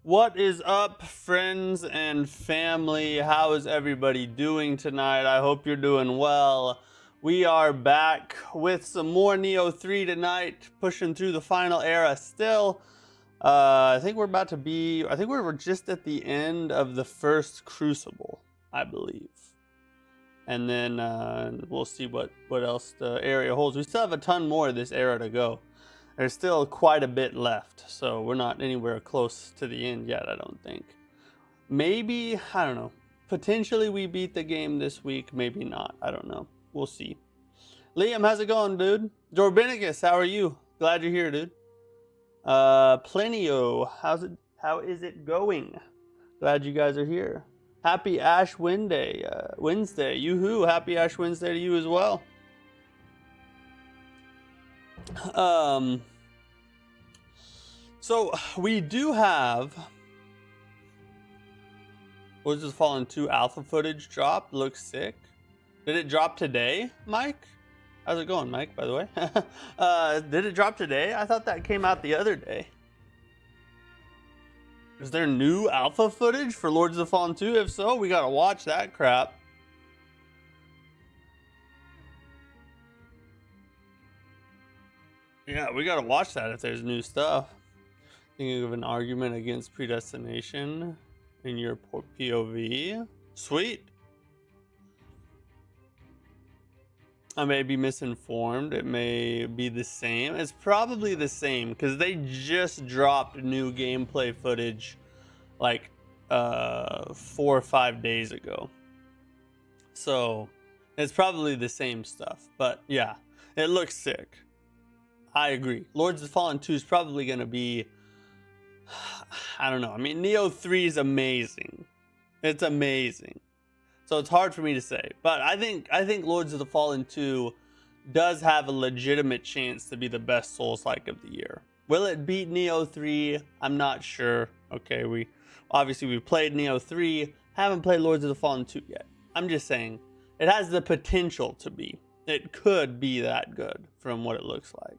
What is up, friends and family? How is everybody doing tonight? I hope you're doing well. We are back with some more Nioh 3 tonight, pushing through the final era still. I think we're just at the end of the first Crucible, I believe. And then we'll see what else the area holds. We still have a ton more of this era to go. There's still quite a bit left, so we're not anywhere close to the end yet, I don't think. Maybe, I don't know. Potentially we beat the game this week, maybe not. I don't know. We'll see. Liam, how's it going, dude? Jorbinicus, how are you? Glad you're here, dude. Plenio, how is it going? Glad you guys are here. Happy Ash Wednesday. Yoo-hoo, happy Ash Wednesday to you as well. So we do have Lords of the Fallen 2 alpha footage drop. Looks sick. Did it drop today, Mike? How's it going, Mike, by the way? Did it drop today? I thought that came out the other day. Is there new alpha footage for Lords of the Fallen 2? If so, we gotta watch that crap. Yeah, we gotta watch that if there's new stuff. Thinking of an argument against predestination in your POV. Sweet. I may be misinformed. It may be the same. It's probably the same because they just dropped new gameplay footage like 4 or 5 days ago. So it's probably the same stuff. But yeah, it looks sick. I agree. Lords of the Fallen 2 is probably going to be, I don't know. I mean, Nioh 3 is amazing. It's amazing. So it's hard for me to say. But I think Lords of the Fallen 2 does have a legitimate chance to be the best Souls-like of the year. Will it beat Nioh 3? I'm not sure. Okay, we played Nioh 3. Haven't played Lords of the Fallen 2 yet. I'm just saying, it has the potential to be. It could be that good from what it looks like.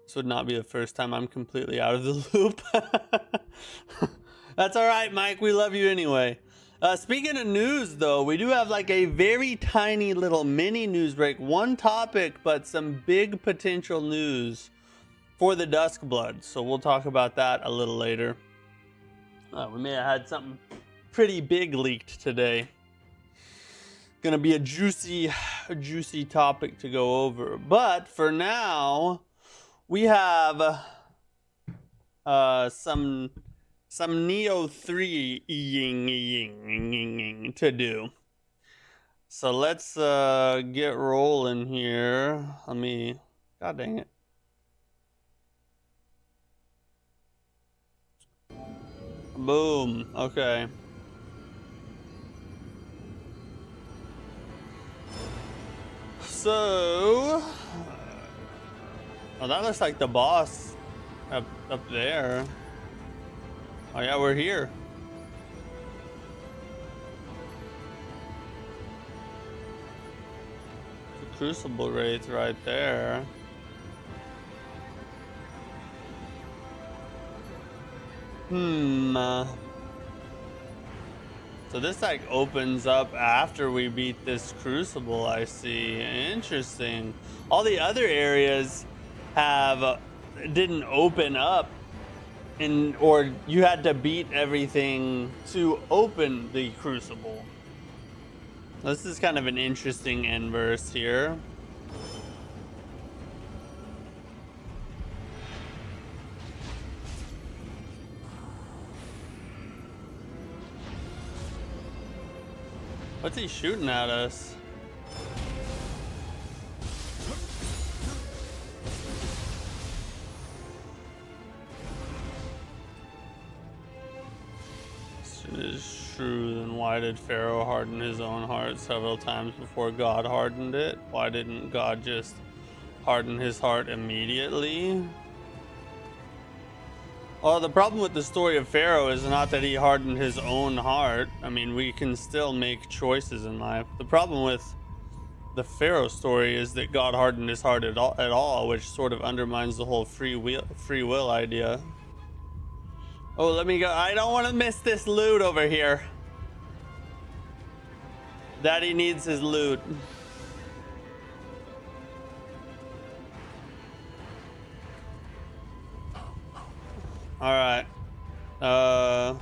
This would not be the first time I'm completely out of the loop. That's all right, Mike. We love you anyway. Speaking of news, though, we do have like a very tiny little mini news break. One topic, but some big potential news for the Duskblood. So we'll talk about that a little later. We may have had something pretty big leaked today. Gonna be a juicy topic to go over. But for now, we have some Nioh 3 to do. So let's get rolling here. God dang it. Boom. Okay. So, oh, that looks like the boss up there. Oh yeah, we're here. The Crucible Wraith right there. So this like opens up after we beat this Crucible, I see. Interesting. All the other areas didn't open up, or you had to beat everything to open the Crucible. This is kind of an interesting inverse here. What's he shooting at us? It is true, then why did Pharaoh harden his own heart several times before God hardened it? Why didn't God just harden his heart immediately? Well, the problem with the story of Pharaoh is not that he hardened his own heart. I mean, we can still make choices in life. The problem with the Pharaoh story is that God hardened his heart at all, which sort of undermines the whole free will idea. Oh, let me go. I don't want to miss this loot over here. Daddy needs his loot. All right. I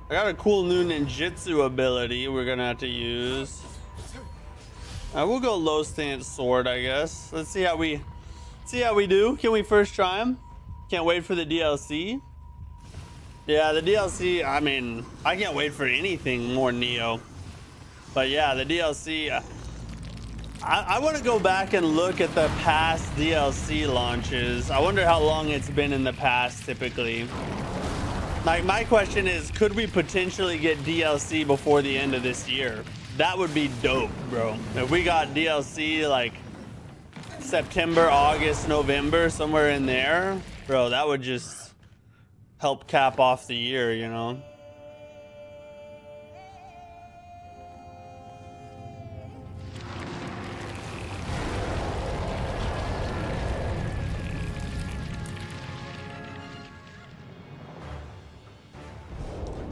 got a cool new ninjutsu ability we're gonna have to use. We'll go low stance sword, I guess. Let's see how we do. Can we first try him? Can't wait for the DLC. Yeah, the DLC. I mean, I can't wait for anything more Nioh. But yeah, the DLC. I want to go back and look at the past DLC launches. I wonder how long it's been in the past typically. Like, my question is, could we potentially get DLC before the end of this year? That would be dope, bro. If we got DLC like September, August, November, somewhere in there, bro, that would just help cap off the year, you know?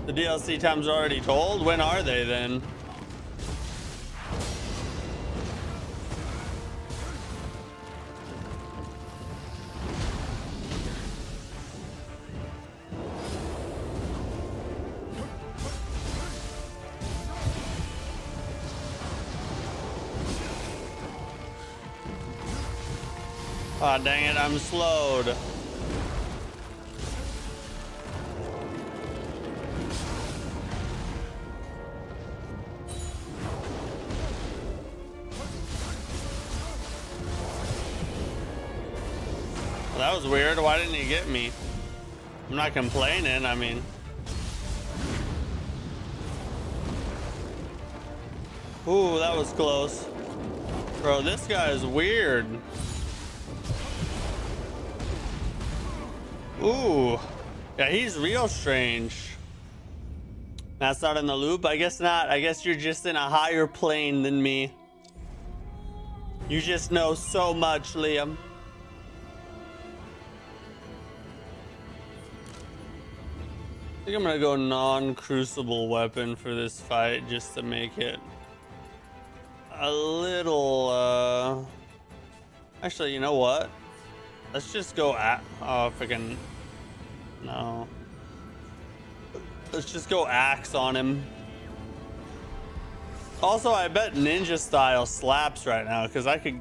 The DLC time's already told? When are they then? Aw, oh, dang it, I'm slowed. Well, that was weird. Why didn't he get me? I'm not complaining, I mean. Ooh, that was close. Bro, this guy is weird. Ooh. Yeah, he's real strange. That's not in the loop? I guess not. I guess you're just in a higher plane than me. You just know so much, Liam. I think I'm gonna go non-crucible weapon for this fight just to make it a little, actually, you know what? Let's just go freaking, no. Let's just go axe on him. Also, I bet ninja style slaps right now, because I could,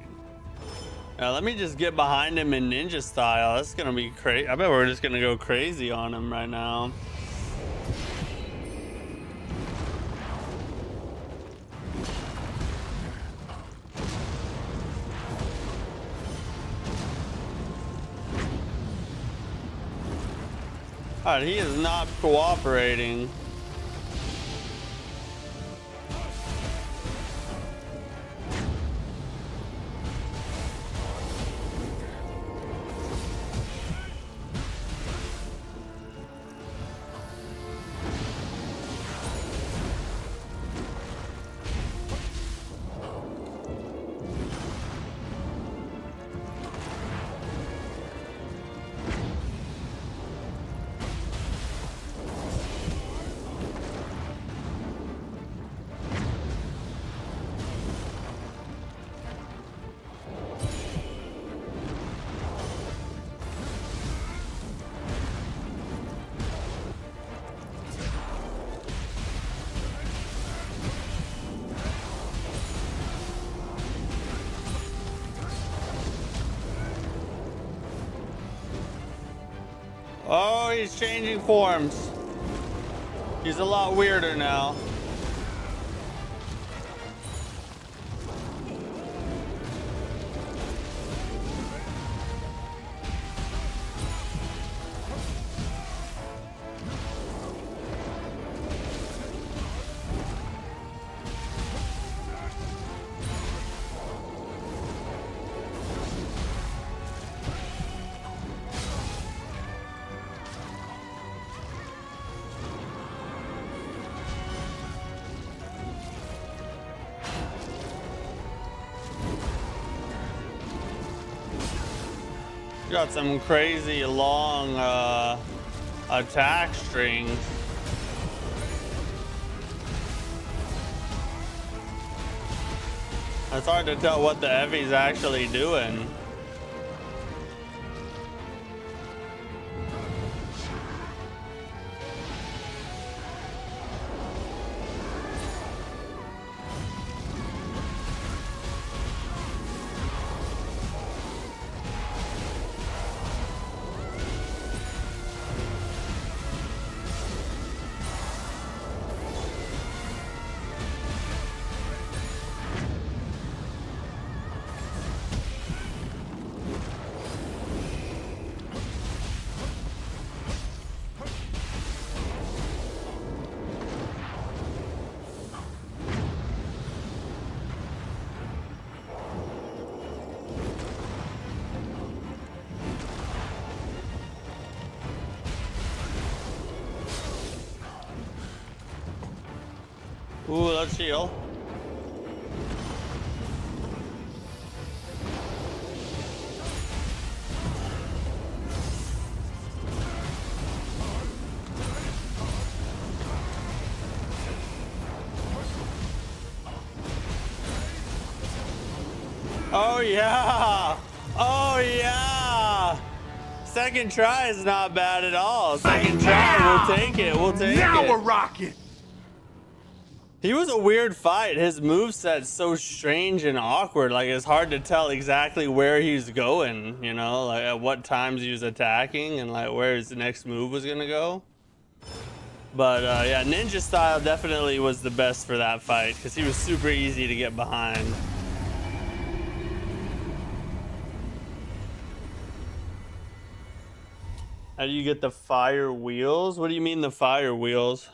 let me just get behind him in ninja style. That's gonna be crazy. I bet we're just gonna go crazy on him right now. God, he is not cooperating. Oh, he's changing forms. He's a lot weirder now. Got some crazy long attack strings. It's hard to tell what the heavy's actually doing. Ooh, let's heal. Oh yeah! Oh yeah! Second try is not bad at all. Second try, we'll take it. We'll take it. Now we're rocking. He was a weird fight. His moveset's so strange and awkward. Like, it's hard to tell exactly where he's going, you know, like at what times he was attacking and like where his next move was gonna go. But yeah, ninja style definitely was the best for that fight because he was super easy to get behind. How do you get the fire wheels? What do you mean the fire wheels?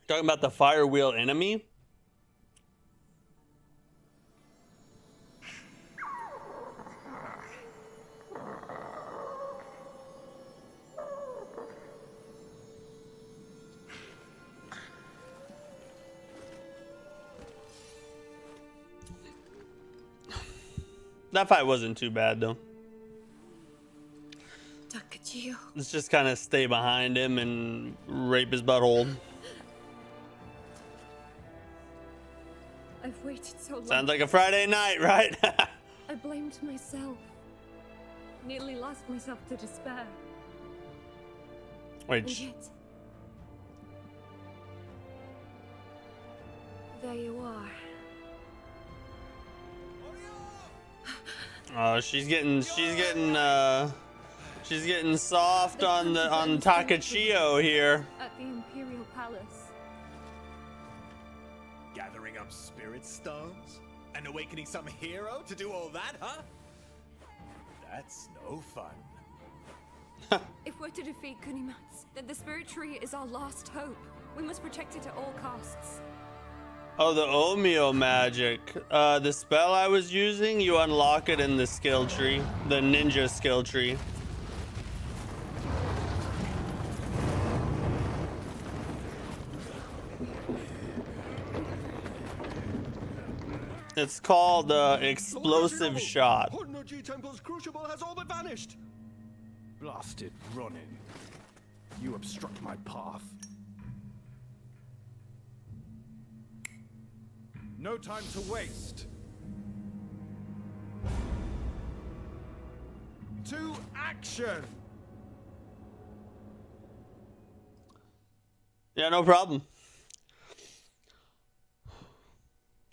Talking about the fire wheel enemy? That fight wasn't too bad though. Let's just kind of stay behind him and rape his butthole. I've waited so long. Sounds like a Friday night, right? I blamed myself. Nearly lost myself to despair. Wait. And yet, there you are. Oh, she's getting soft on Takachio here. At the Imperial Palace. Gathering up spirit stones? And awakening some hero to do all that, huh? That's no fun. If we're to defeat Kunimatsu, then the spirit tree is our last hope. We must protect it at all costs. Oh, the Omio magic. The spell I was using, you unlock it in the skill tree, the ninja skill tree. It's called explosive shot. Honnoji Temple's crucible has all but vanished. Blasted Ronin. You obstruct my path. No time to waste. To action. Yeah, no problem.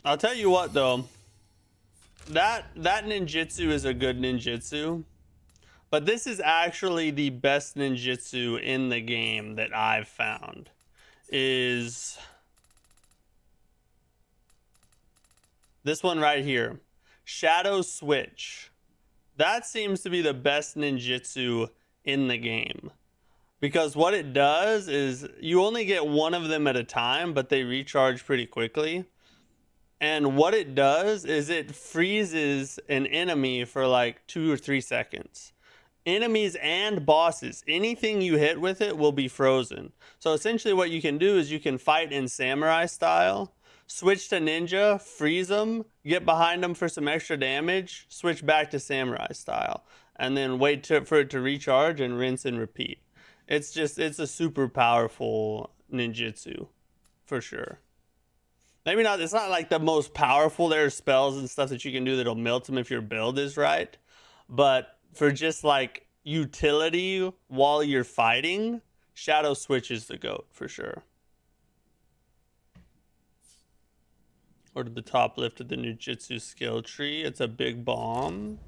I'll tell you what though, that ninjutsu is a good ninjutsu, but this is actually the best ninjutsu in the game that I've found. Is this one right here, Shadow Switch. That seems to be the best ninjutsu in the game. Because what it does is you only get one of them at a time, but they recharge pretty quickly. And what it does is it freezes an enemy for like 2 or 3 seconds. Enemies and bosses, anything you hit with it will be frozen. So essentially what you can do is you can fight in samurai style. switch to ninja, freeze them, get behind them for some extra damage, switch back to samurai style, and then wait for it to recharge and rinse and repeat. It's a super powerful ninjutsu, for sure. Maybe not, it's not like the most powerful. There are spells and stuff that you can do that'll melt them if your build is right. But for just like utility while you're fighting, Shadow Switch is the GOAT for sure. Or to the top left of the ninjutsu skill tree. It's a big bomb.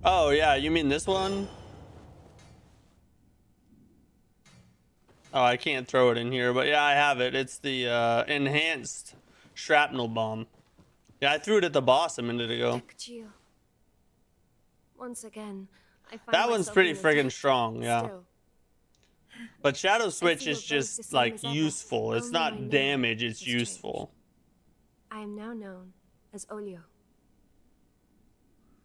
Oh yeah, you mean this one? Oh, I can't throw it in here, but yeah, I have it. It's the enhanced shrapnel bomb. Yeah, I threw it at the boss a minute ago. Once again, I find that one's pretty friggin' strong, yeah. Still. But Shadow Switch is just like useful. It's not damage, it's useful. I am now known as Olio.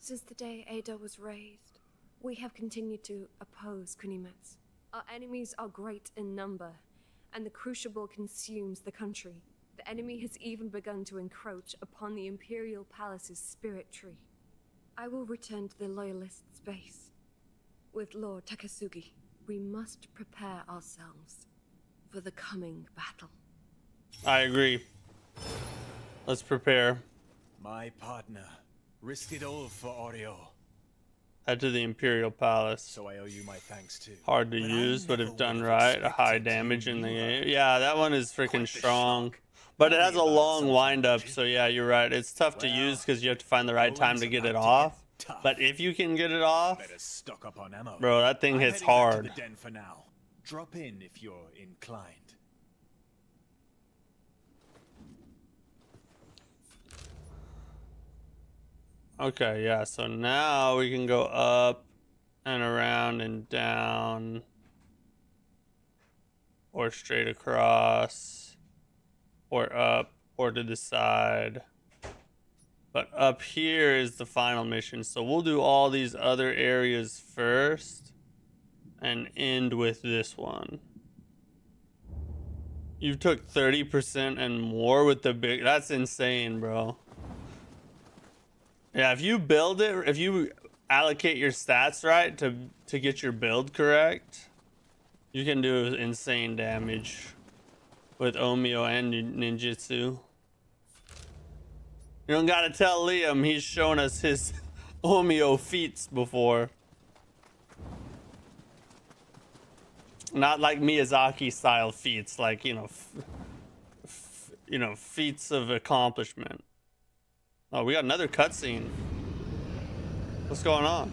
Since the day Ada was raised, we have continued to oppose Kunimetsu. Our enemies are great in number, and the Crucible consumes the country. The enemy has even begun to encroach upon the Imperial Palace's spirit tree. I will return to the Loyalists' base. With Lord Takasugi, we must prepare ourselves for the coming battle. I agree. Let's prepare. My partner risked it all for Oreo. Head to the Imperial Palace. So I owe you my thanks too. Hard to use, but if done right, a high damage in the game. Yeah, that one is freaking strong. But it has a long wind up, so yeah, you're right. It's tough to use because you have to find the right time to get it off. But if you can get it off, better stock up on ammo. Bro, that thing hits I'm heading back hard. to the den for now. Drop in if you're inclined. Okay, yeah, so now we can go up and around and down. Or straight across. Or up, or to the side. But up here is the final mission. So we'll do all these other areas first. And end with this one. You took 30% and more with the big... That's insane, bro. Yeah, if you build it, if you allocate your stats right to get your build correct, you can do insane damage with Omio and ninjutsu. You don't gotta tell Liam, he's shown us his Omio feats before. Not like Miyazaki style feats, like, you know, feats of accomplishment. Oh, we got another cutscene. What's going on?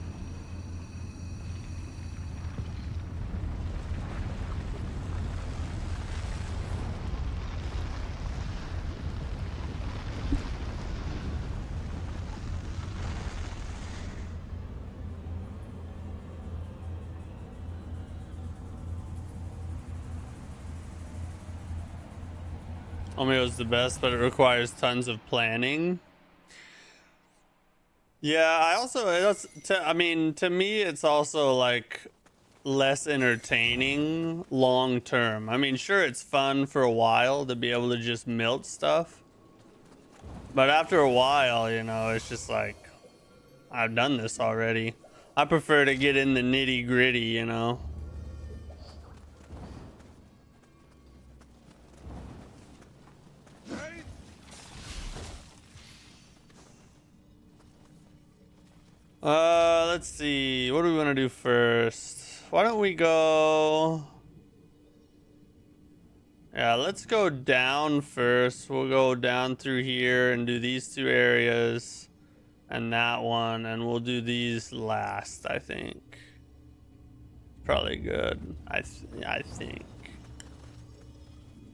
Omeo is the best, but it requires tons of planning. Yeah, I also, I mean, to me, it's also like less entertaining long term. I mean, sure, it's fun for a while to be able to just melt stuff. But after a while, you know, it's just like, I've done this already. I prefer to get in the nitty gritty, you know. Let's see. What do we want to do first? Why don't we go... Yeah, let's go down first. We'll go down through here and do these two areas and that one, and we'll do these last, I think. Probably good. I think.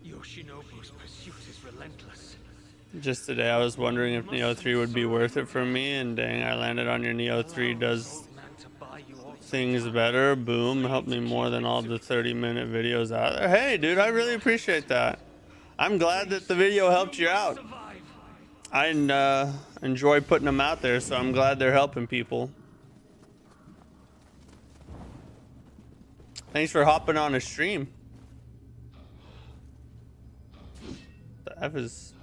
Yoshinobu's pursuit is relentless. Just today, I was wondering if Nioh 3 would be worth it for me, and dang, I landed on your Nioh 3 does things better. Boom, helped me more than all the 30-minute videos out there. Hey, dude, I really appreciate that. I'm glad that the video helped you out. I enjoy putting them out there, so I'm glad they're helping people. Thanks for hopping on a stream. The F is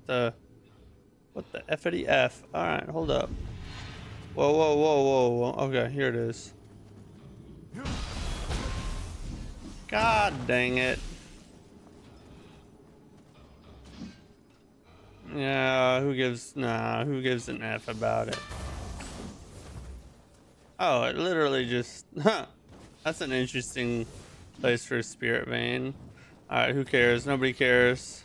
what the F-ity F? All right, hold up. Whoa, whoa, whoa, whoa, whoa. Okay, here it is. God dang it. Yeah, who gives an F about it? Oh, it literally just, huh. That's an interesting place for a spirit vein. All right, who cares? Nobody cares.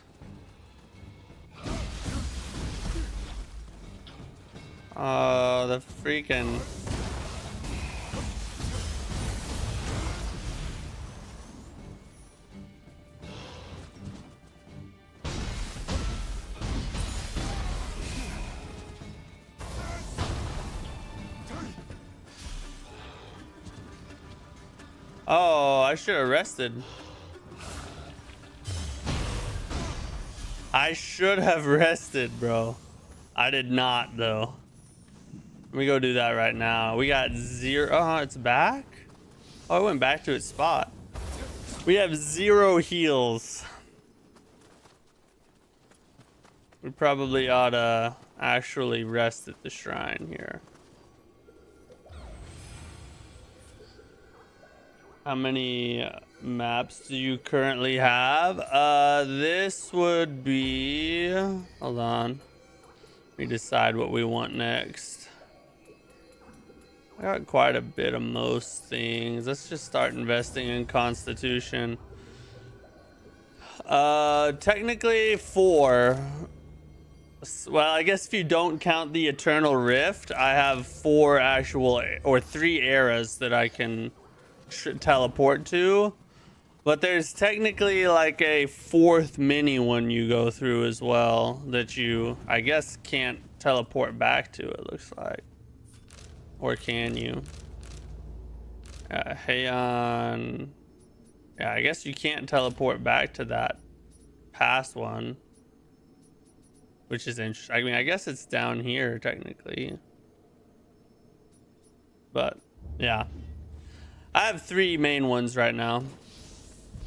Oh, the freaking. Oh, I should have rested. I should have rested, bro. I did not, though. Let me go do that right now. We got 0. Oh, it's back? Oh, it went back to its spot. We have 0 heals. We probably ought to actually rest at the shrine here. How many maps do you currently have? This would be... Hold on. Let me decide what we want next. I got quite a bit of most things. Let's just start investing in Constitution. Technically 4. Well, I guess if you don't count the Eternal Rift, I have 4 actual or 3 eras that I can teleport to, but there's technically like a 4th mini one you go through as well that you, I guess, can't teleport back to, it looks like. Or can you? Heian. Yeah, I guess you can't teleport back to that past one, which is interesting. I mean, I guess it's down here technically, but yeah. I have 3 main ones right now,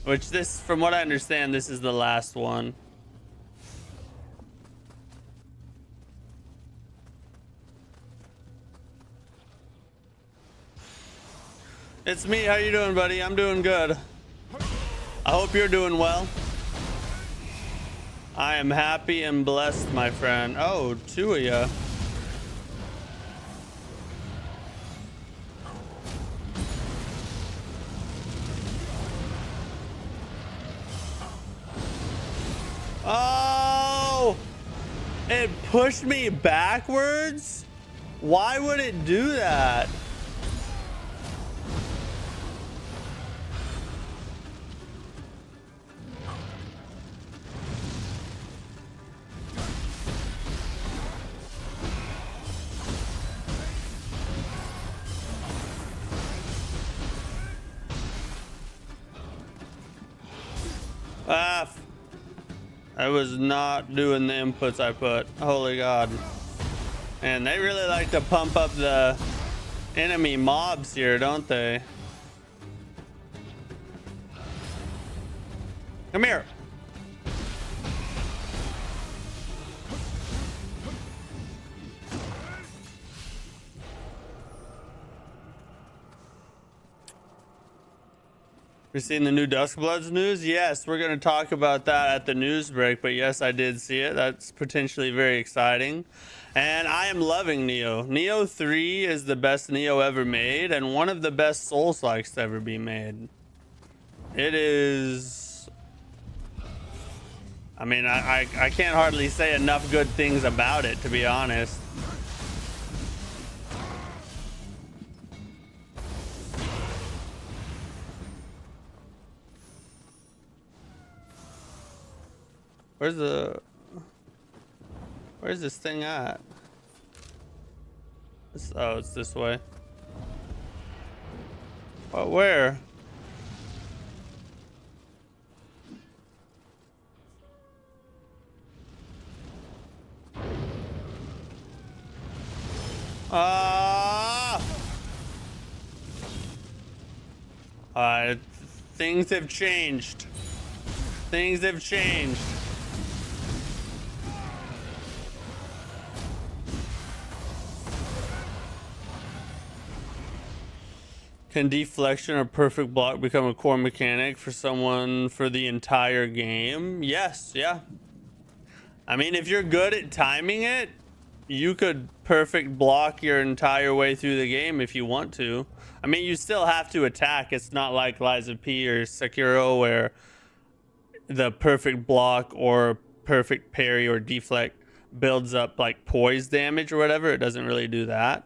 which this, from what I understand, this is the last one. It's me. How you doing, buddy? I'm doing good. I hope you're doing well. I am happy and blessed, my friend. Oh, 2 of ya. Oh, it pushed me backwards? Why would it do that? I was not doing the inputs I put. Holy God. And they really like to pump up the enemy mobs here, don't they? Come here. You're seeing the new Duskbloods news? Yes, we're going to talk about that at the news break, but yes, I did see it. That's potentially very exciting. And I am loving Nioh. Nioh 3 is the best Nioh ever made and one of the best Souls-likes to ever be made. It is... I mean, I can't hardly say enough good things about it, to be honest. Where's this thing at? Oh, it's this way. What, where? Things have changed. Things have changed. Can deflection or perfect block become a core mechanic for someone for the entire game? Yes, yeah. I mean, if you're good at timing it, you could perfect block your entire way through the game if you want to. I mean, you still have to attack. It's not like Liza P or Sekiro where the perfect block or perfect parry or deflect builds up like poise damage or whatever. It doesn't really do that.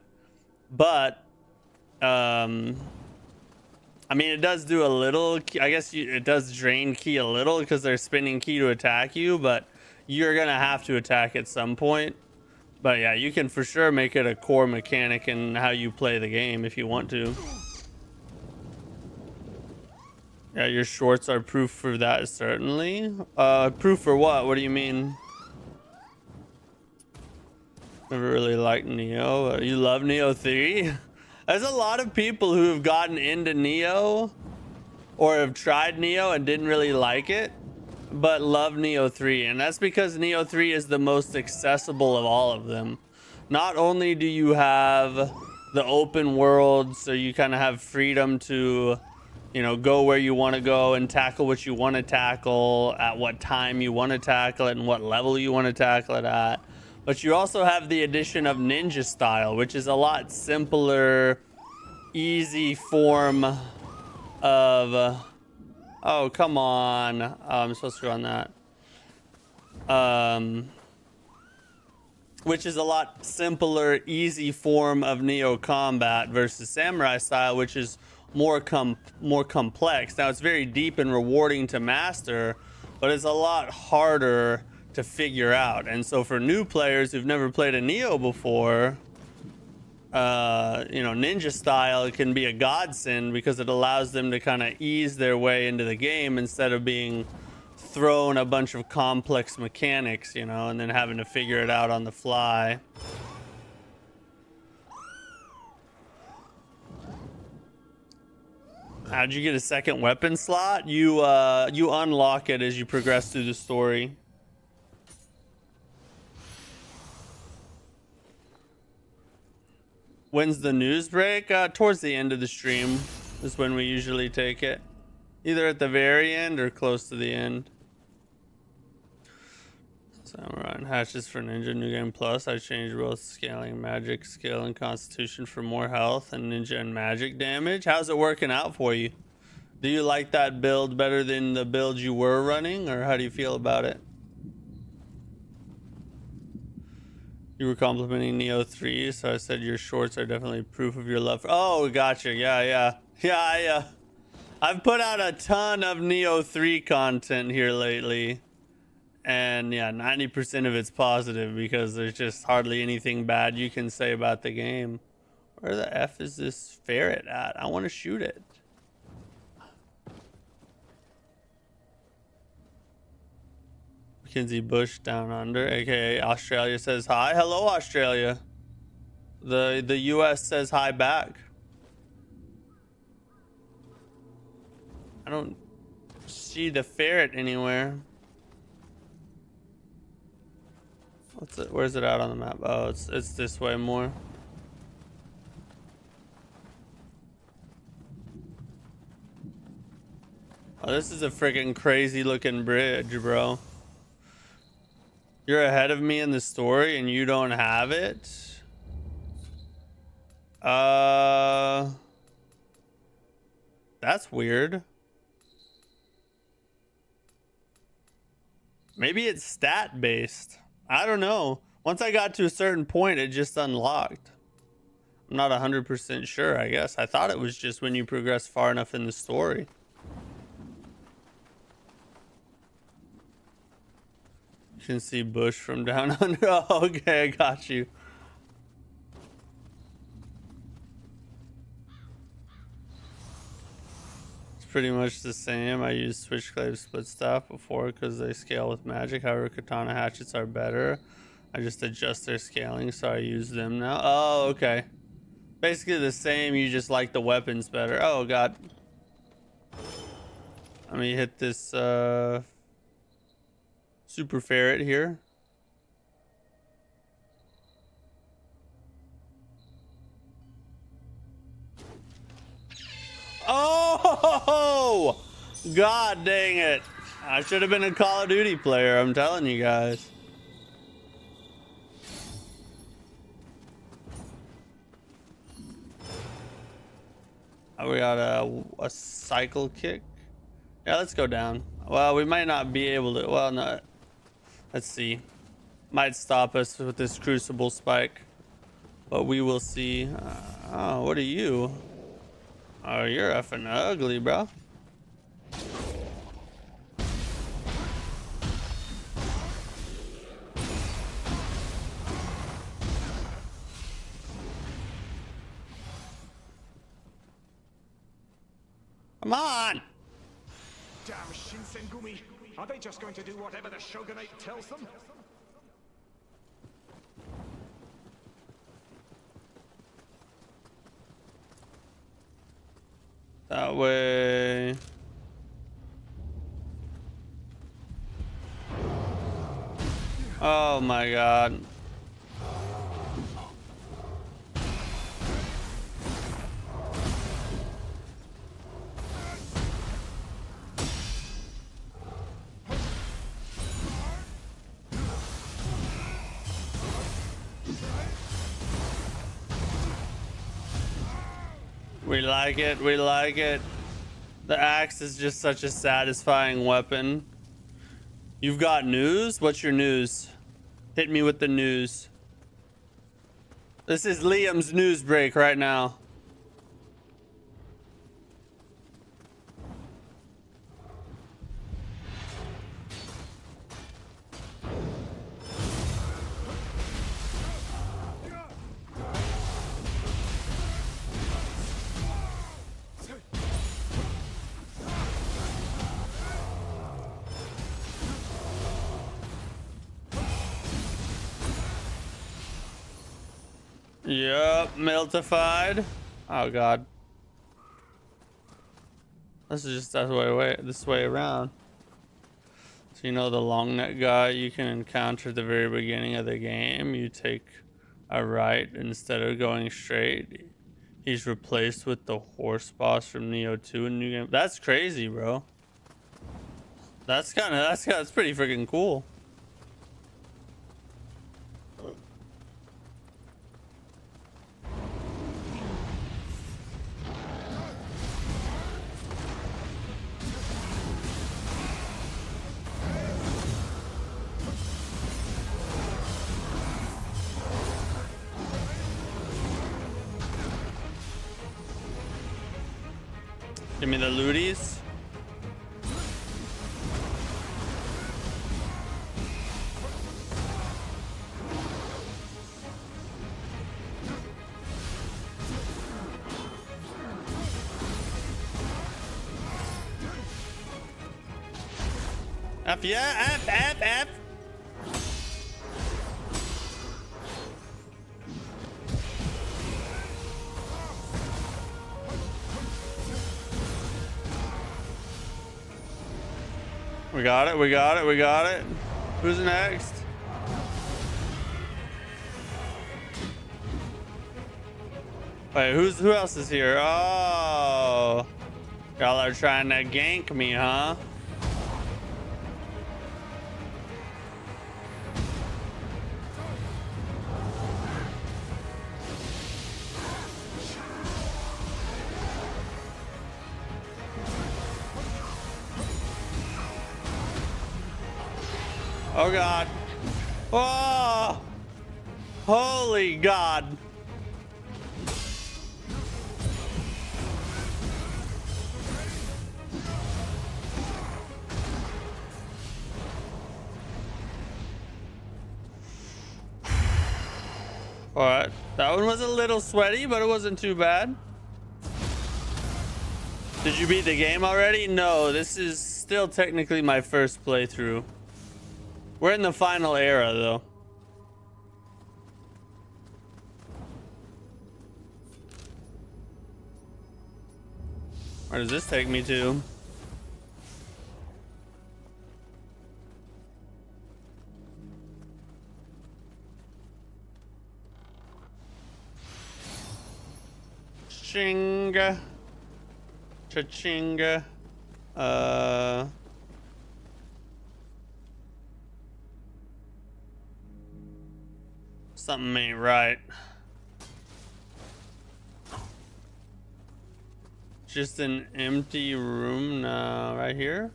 But I mean, it does do a little. I guess it does drain ki a little because they're spinning ki to attack you, but you're gonna have to attack at some point. But yeah, you can for sure make it a core mechanic in how you play the game if you want to. Yeah, your shorts are proof for that, certainly. Proof for what? What do you mean? Never really liked Nioh. You love Nioh 3? There's a lot of people who have gotten into Nioh or have tried Nioh and didn't really like it, but love Nioh 3. And that's because Nioh 3 is the most accessible of all of them. Not only do you have the open world, so you kind of have freedom to, you know, go where you want to go and tackle what you want to tackle at what time you want to tackle it and what level you want to tackle it at. But you also have the addition of ninja style, which is a lot simpler, easy form of... oh, come on. Oh, I'm supposed to go on that. Which is a lot simpler, easy form of Nioh combat versus samurai style, which is more complex. Now, it's very deep and rewarding to master, but it's a lot harder to figure out. And so for new players who've never played a Nioh before, you know, ninja style can be a godsend because it allows them to kind of ease their way into the game instead of being thrown a bunch of complex mechanics, you know, and then having to figure it out on the fly. How'd you get a second weapon slot? You unlock it as you progress through the story. When's the news break? Towards the end of the stream is when we usually take it. Either at the very end or close to the end. Samurai and hatches for Ninja New Game Plus. I changed both scaling, magic, skill, and constitution for more health and ninja and magic damage. How's it working out for you? Do you like that build better than the build you were running, or how do you feel about it? You were complimenting Nioh 3, so I said your shorts are definitely proof of your love for... oh, gotcha. Yeah. I've put out a ton of Nioh 3 content here lately. And yeah, 90% of it's positive because there's just hardly anything bad you can say about the game. Where the F is this ferret at? I want to shoot it. Mackenzie Bush down under, aka Australia, says hi. Hello, Australia. The US says hi back. I don't see the ferret anywhere. What's it? Where's it out on the map? Oh, it's this way more. Oh, this is a freaking crazy looking bridge, bro. You're ahead of me in the story and you don't have it? That's weird. Maybe it's stat based. I don't know. Once I got to a certain point, it just unlocked. I'm not 100% sure, I guess. I thought it was just when you progress far enough in the story. You can see Bush from down under. Oh, okay, I got you. It's pretty much the same. I used Switchblade Split Staff before because they scale with magic. However, katana hatchets are better. I just adjust their scaling, so I use them now. Oh, okay. Basically the same, you just like the weapons better. Oh, God. Let me hit this super ferret here. Oh, God dang it. I should have been a Call of Duty player, I'm telling you guys. We got a cycle kick. Yeah, let's go down. Well, we might not be able to. Well, no. Let's see. Might stop us with this crucible spike. But we will see. Oh, what are you? Oh, you're effing ugly, bro. Come on! Damn Shinsengumi! Are they just going to do whatever the shogunate tells them? That way. Oh my God. We like it, we like it. The axe is just such a satisfying weapon. You've got news? What's your news? Hit me with the news. This is Liam's news break right now. Yup, meltified. Oh God. This is just this way around. So you know the long neck guy you can encounter at the very beginning of the game. You take a right instead of going straight. He's replaced with the horse boss from Nioh 2 in New Game. That's crazy, bro. That's pretty freaking cool. Give me the looties. F yeah, F. We got it, we got it, we got it. Who's next? Wait, who else is here? Oh, y'all are trying to gank me, huh? Oh God. Oh, holy God. All right, that one was a little sweaty, but it wasn't too bad. Did you beat the game already? No, this is still technically my first playthrough. We're in the final era, though. Where does this take me to? Shinga. Cha-ching. Something ain't right. Just an empty room now, right here.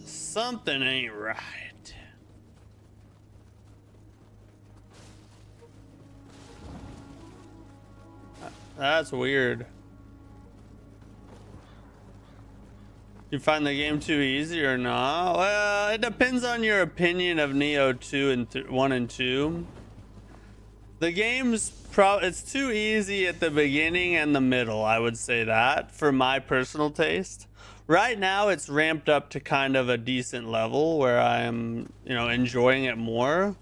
Something ain't right. That's weird. You find the game too easy or not? Well, it depends on your opinion of Nioh 2 and 1 and 2. The game's it's too easy at the beginning and the middle, I would say that, for my personal taste. Right now, it's ramped up to kind of a decent level where I'm, enjoying it more.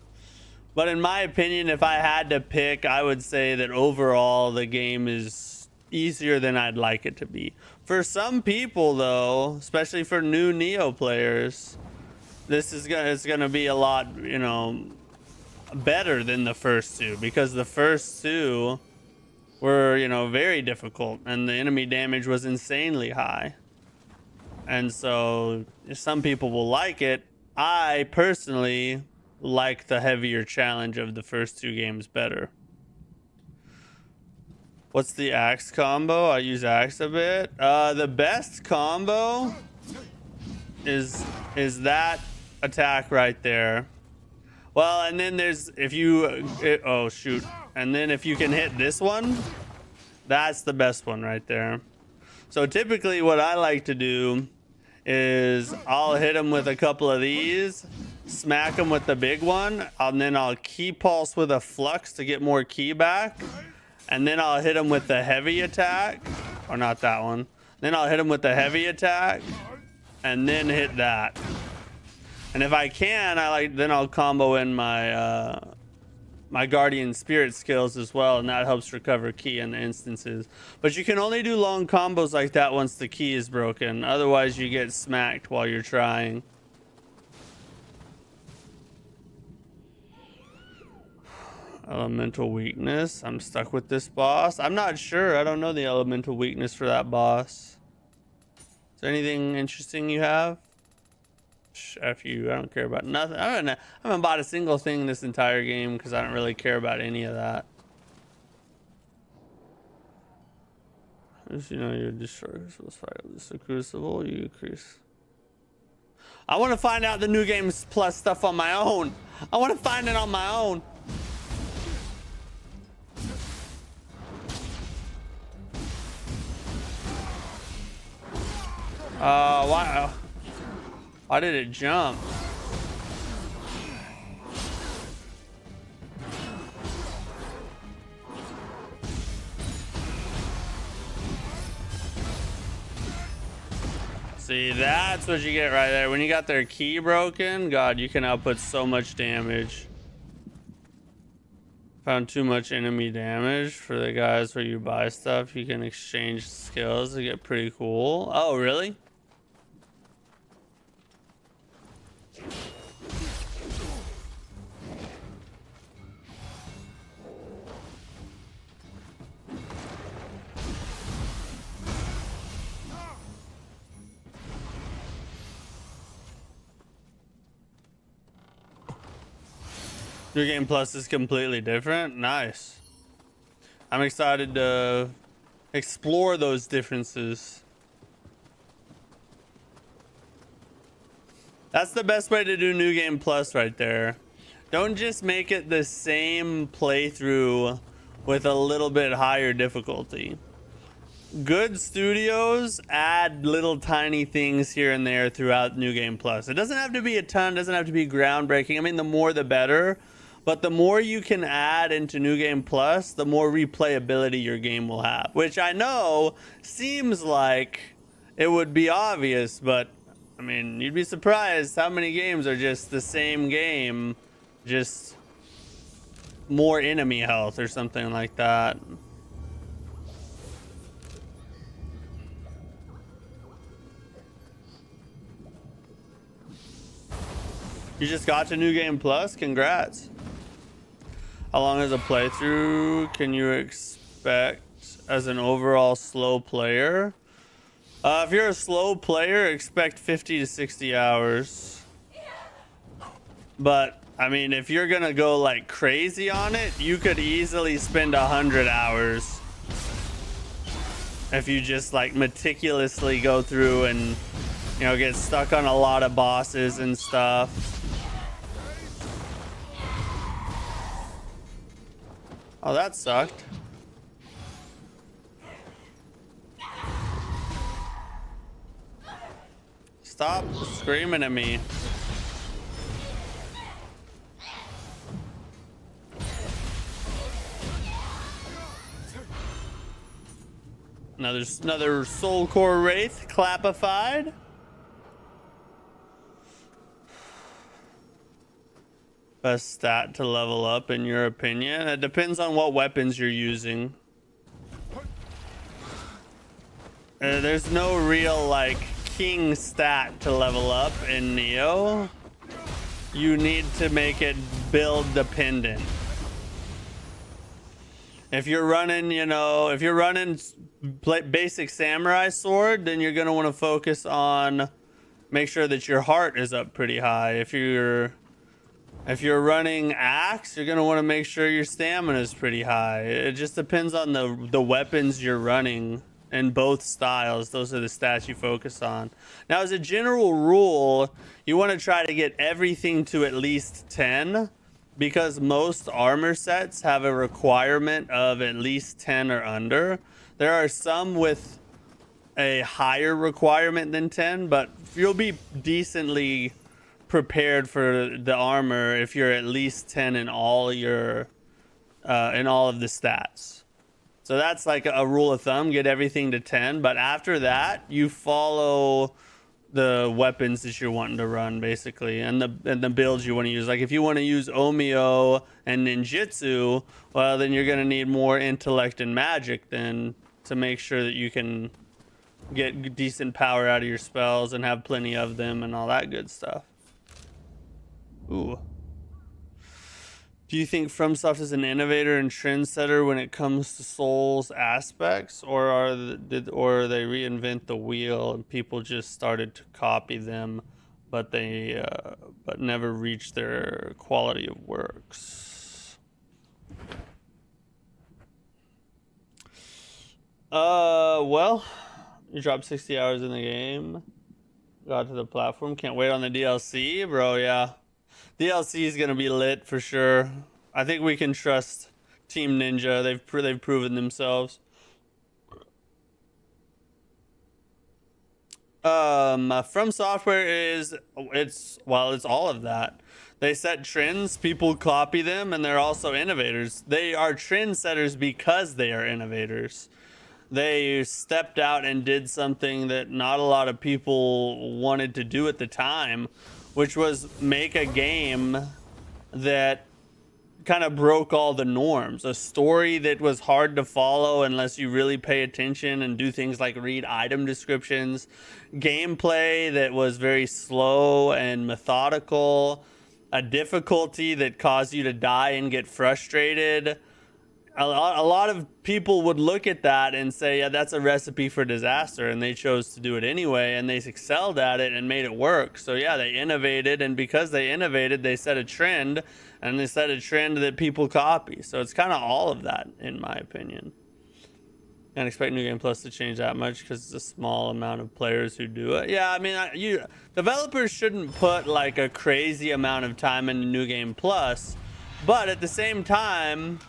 But in my opinion, if I had to pick, I would say that overall the game is easier than I'd like it to be. For some people, though, especially for new Nioh players, it's gonna be a lot, better than the first two, because the first two were, very difficult and the enemy damage was insanely high. And so some people will like it. I personally like the heavier challenge of the first two games better. What's the axe combo? I use axe a bit. The best combo is that attack right there. Well, and then there's oh shoot. And then if you can hit this one, that's the best one right there. So typically what I like to do is I'll hit him with a couple of these, smack him with the big one, and then I'll key pulse with a flux to get more key back. And then I'll hit him with the heavy attack, or not that one. Then I'll hit him with the heavy attack and then hit that. And if I can, then I'll combo in my my guardian spirit skills as well, and that helps recover key in the instances. But you can only do long combos like that once the key is broken. Otherwise you get smacked while you're trying. Elemental weakness. I'm stuck with this boss. I'm not sure. I don't know the elemental weakness for that boss. Is there anything interesting you have? F you. I don't care about nothing. I haven't bought a single thing this entire game because I don't really care about any of that. As you know, you destroy this fight with the crucible. You increase. I want to find out the new games plus stuff on my own. I want to find it on my own. Why did it jump? See, that's what you get right there. When you got their key broken, God, you can output so much damage. Found too much enemy damage for the guys where you buy stuff. You can exchange skills to get pretty cool. Oh, really? New Game Plus is completely different. Nice. I'm excited to explore those differences. That's the best way to do New Game Plus right there. Don't just make it the same playthrough with a little bit higher difficulty. Good studios add little tiny things here and there throughout New Game Plus. It doesn't have to be a ton, doesn't have to be groundbreaking. I mean, the more the better. But the more you can add into New Game Plus, the more replayability your game will have. Which I know seems like it would be obvious, but I mean, you'd be surprised how many games are just the same game, just more enemy health or something like that. You just got to New Game Plus? Congrats. How long is a playthrough can you expect as an overall slow player? If you're a slow player, expect 50 to 60 hours. But I mean, if you're gonna go like crazy on it, you could easily spend 100 hours. If you just like meticulously go through and, you know, get stuck on a lot of bosses and stuff. Oh, that sucked. Stop screaming at me. Another Soul Core Wraith clapified. Best stat to level up in your opinion? It depends on what weapons you're using. There's no real like king stat to level up in Nioh. You need to make it build dependent. If you're running, you know, if you're running basic samurai sword, then you're gonna want to focus on make sure that your heart is up pretty high. If you're running axe, you're gonna want to make sure your stamina is pretty high. It just depends on the weapons you're running in both styles. Those are the stats you focus on. Now, as a general rule, you want to try to get everything to at least 10. Because most armor sets have a requirement of at least 10 or under. There are some with a higher requirement than 10, but you'll be decently prepared for the armor if you're at least 10 in all your in all of the stats. So that's like a rule of thumb, get everything to 10, but after that you follow the weapons that you're wanting to run basically, and the builds you want to use. Like if you want to use Omio and ninjutsu, well then you're gonna need more intellect and magic then to make sure that you can get decent power out of your spells and have plenty of them and all that good stuff. Ooh. Do you think FromSoft is an innovator and trendsetter when it comes to Souls aspects, or did they reinvent the wheel and people just started to copy them, but never reached their quality of works? Well, you dropped 60 hours in the game, got to the platform, can't wait on the DLC, bro. Yeah. DLC is gonna be lit for sure. I think we can trust Team Ninja. They've proven themselves. From Software it's all of that. They set trends, people copy them, and they're also innovators. They are trendsetters because they are innovators. They stepped out and did something that not a lot of people wanted to do at the time, which was make a game that kind of broke all the norms. A story that was hard to follow unless you really pay attention and do things like read item descriptions. Gameplay that was very slow and methodical. A difficulty that caused you to die and get frustrated. A lot of people would look at that and say, yeah, that's a recipe for disaster, and they chose to do it anyway, and they excelled at it and made it work. So yeah, they innovated, and because they innovated, they set a trend, and they set a trend that people copy. So it's kind of all of that, in my opinion. Can't expect New Game Plus to change that much because it's a small amount of players who do it. Yeah, I mean, developers shouldn't put like a crazy amount of time into New Game Plus, but at the same time,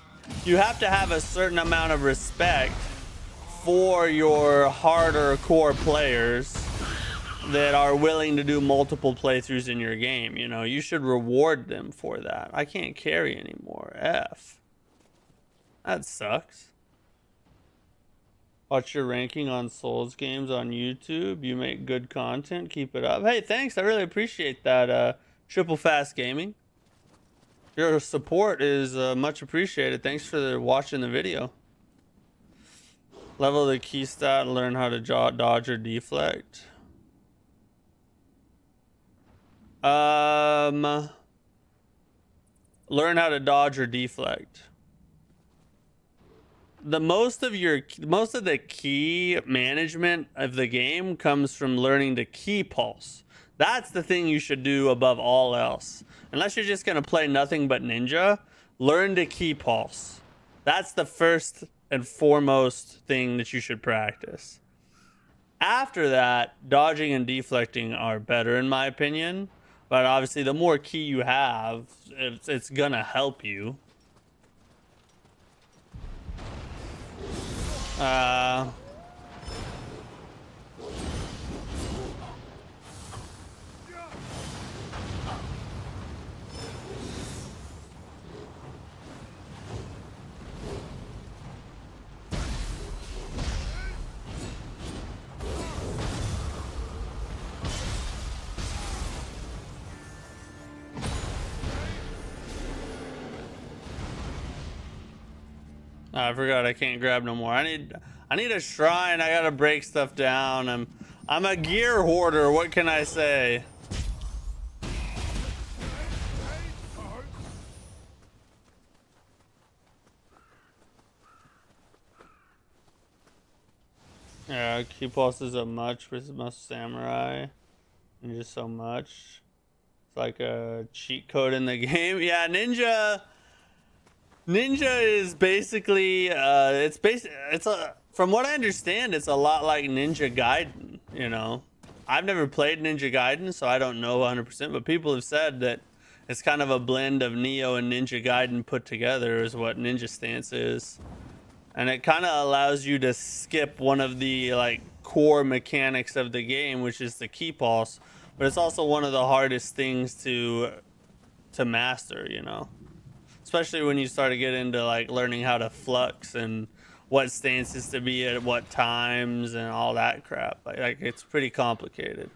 you have to have a certain amount of respect for your harder core players that are willing to do multiple playthroughs in your game. You know, you should reward them for that. I can't carry anymore. F. That sucks. Watch your ranking on Souls games on YouTube. You make good content. Keep it up. Hey, thanks. I really appreciate that, Triple Fast Gaming. Your support is much appreciated. Thanks for watching the video. Level the key stat and learn how to dodge or deflect. learn how to dodge or deflect. Most of the key management of the game comes from learning to key pulse. That's the thing you should do above all else. Unless you're just gonna play nothing but ninja, learn to key pulse. That's the first and foremost thing that you should practice. After that, dodging and deflecting are better in my opinion. But obviously the more key you have, it's gonna help you. I forgot I can't grab no more. I need a shrine. I gotta break stuff down. I'm a gear hoarder. What can I say? Yeah, key pulses a much versus most samurai. And just so much. It's like a cheat code in the game. Yeah, Ninja is basically from what I understand, it's a lot like Ninja Gaiden, you know. I've never played Ninja Gaiden, so I don't know 100%, but people have said that it's kind of a blend of Nioh and Ninja Gaiden put together is what Ninja Stance is. And it kind of allows you to skip one of the like core mechanics of the game, which is the key pulse, but it's also one of the hardest things to master, you know. Especially when you start to get into like learning how to flux and what stances to be at what times and all that crap. Like it's pretty complicated.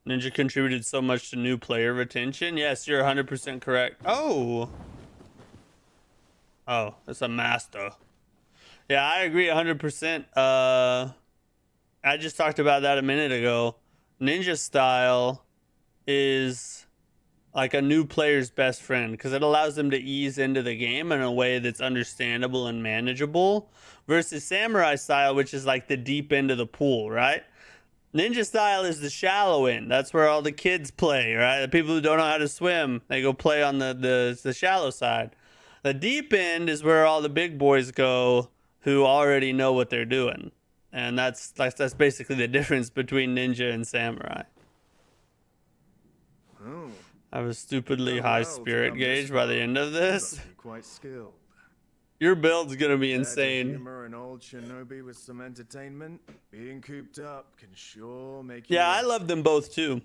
Ninja contributed so much to new player retention. Yes, you're 100% correct. Oh, it's a master. Yeah, I agree 100%. I just talked about that a minute ago. Ninja style is like a new player's best friend because it allows them to ease into the game in a way that's understandable and manageable versus samurai style, which is like the deep end of the pool, right? Ninja style is the shallow end. That's where all the kids play, right? The people who don't know how to swim, they go play on the shallow side. The deep end is where all the big boys go who already know what they're doing. And that's basically the difference between ninja and samurai. Oh. I have a stupidly high spirit gauge by the end of this. Quite skilled. Your build's gonna be insane. Humor an old shinobi with some entertainment. Being cooped up can sure make you. Yeah, I love them both too.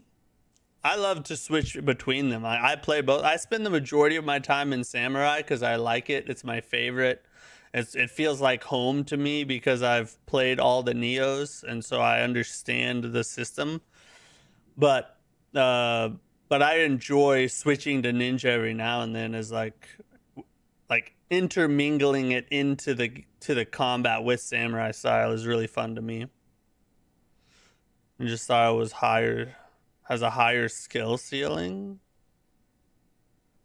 I love to switch between them. I play both. I spend the majority of my time in samurai because I like it. It's my favorite. It feels like home to me because I've played all the Niohs and so I understand the system. But I enjoy switching to ninja every now and then as like intermingling it into the combat with samurai style is really fun to me. Ninja style has a higher skill ceiling.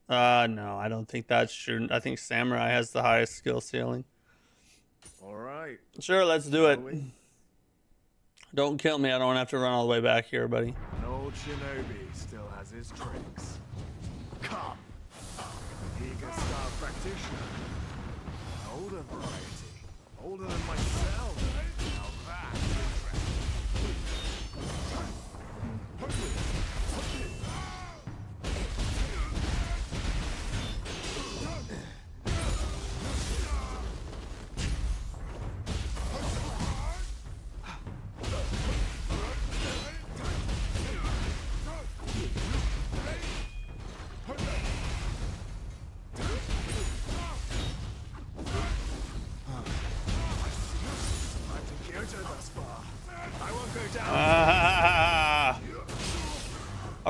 No, I don't think that's true. I think samurai has the highest skill ceiling. All right. Sure, let's do it. Don't kill me. I don't have to run all the way back here, buddy. An old shinobi still has his tricks. Come. Eager star practitioner. An older variety. Older than myself. Now that's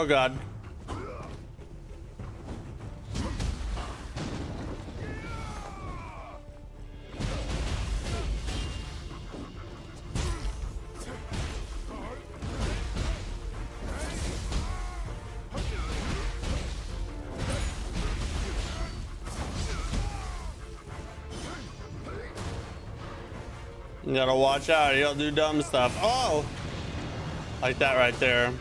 Oh god. You gotta watch out. You don't do dumb stuff. Oh! Like that right there.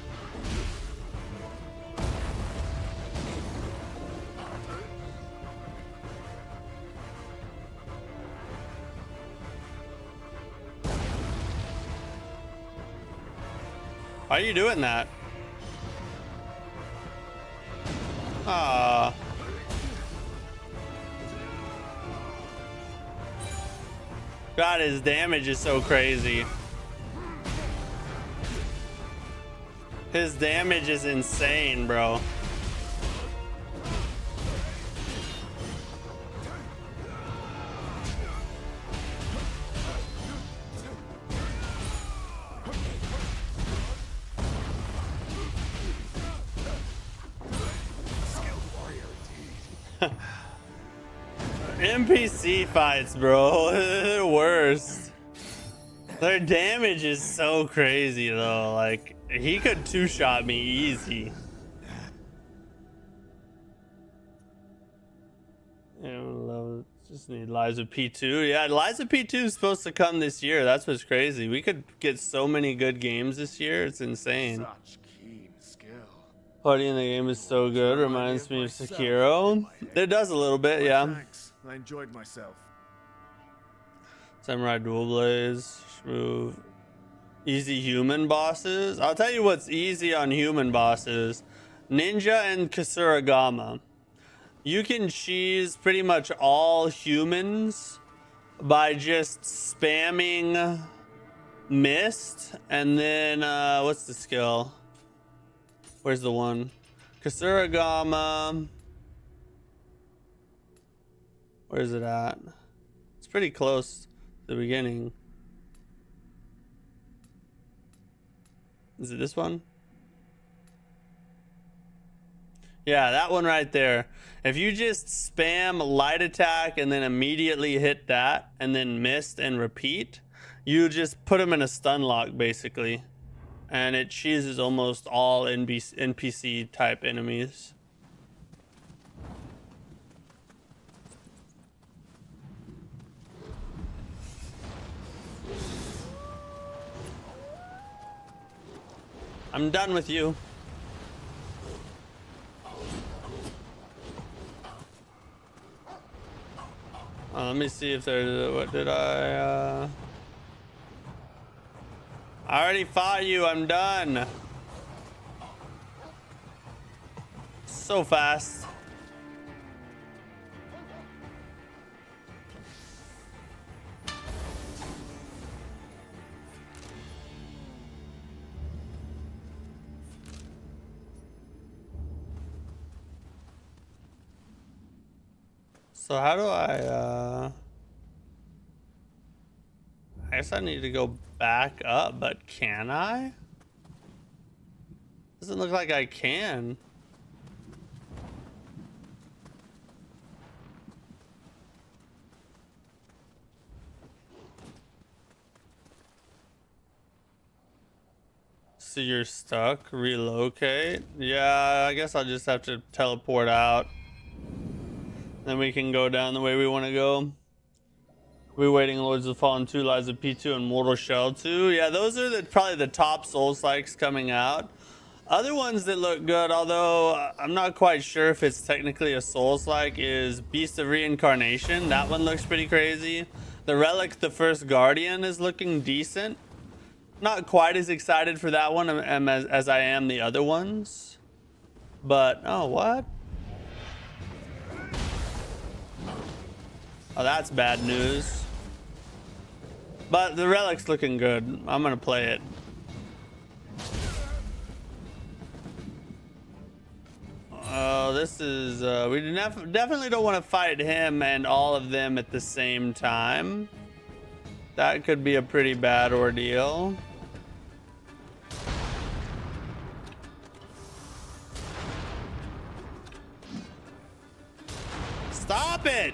Why are you doing that? Ah. God, his damage is so crazy. His damage is insane, bro. NPC fights, bro. They're worst. Their damage is so crazy, though. Like, he could two-shot me easy. Just need Liza P2. Yeah, Liza P2 is supposed to come this year. That's what's crazy. We could get so many good games this year. It's insane. Such keen skill. Party in the game is so good. Reminds me of Sekiro. It does a little bit, yeah. Thanks. I enjoyed myself. Samurai Dual Blaze. Move. Easy human bosses. I'll tell you what's easy on human bosses. Ninja and Kasuragama. You can cheese pretty much all humans by just spamming Mist and then what's the skill? Where's the one? Kasuragama. Where's it at? It's pretty close to the beginning. Is it this one? Yeah, that one right there. If you just spam light attack and then immediately hit that and then mist and repeat, you just put them in a stun lock basically. And it cheeses almost all NPC type enemies. I'm done with you. Let me see if there's what did I already fought you. I'm done. So fast. So how do I guess I need to go back up, but can I? Doesn't look like I can. So you're stuck, relocate. Yeah, I guess I'll just have to teleport out. Then we can go down the way we want to go. We're waiting Lords of the Fallen 2, Liza P2, and Mortal Shell 2. Yeah, those are probably the top Souls-likes coming out. Other ones that look good, although I'm not quite sure if it's technically a Souls-like, is Beast of Reincarnation. That one looks pretty crazy. The Relic, the First Guardian, is looking decent. Not quite as excited for that one as I am the other ones. But, oh, what? Oh, that's bad news. But the Relic's looking good. I'm gonna play it. Oh, this is we definitely don't want to fight him and all of them at the same time. That could be a pretty bad ordeal. Stop it!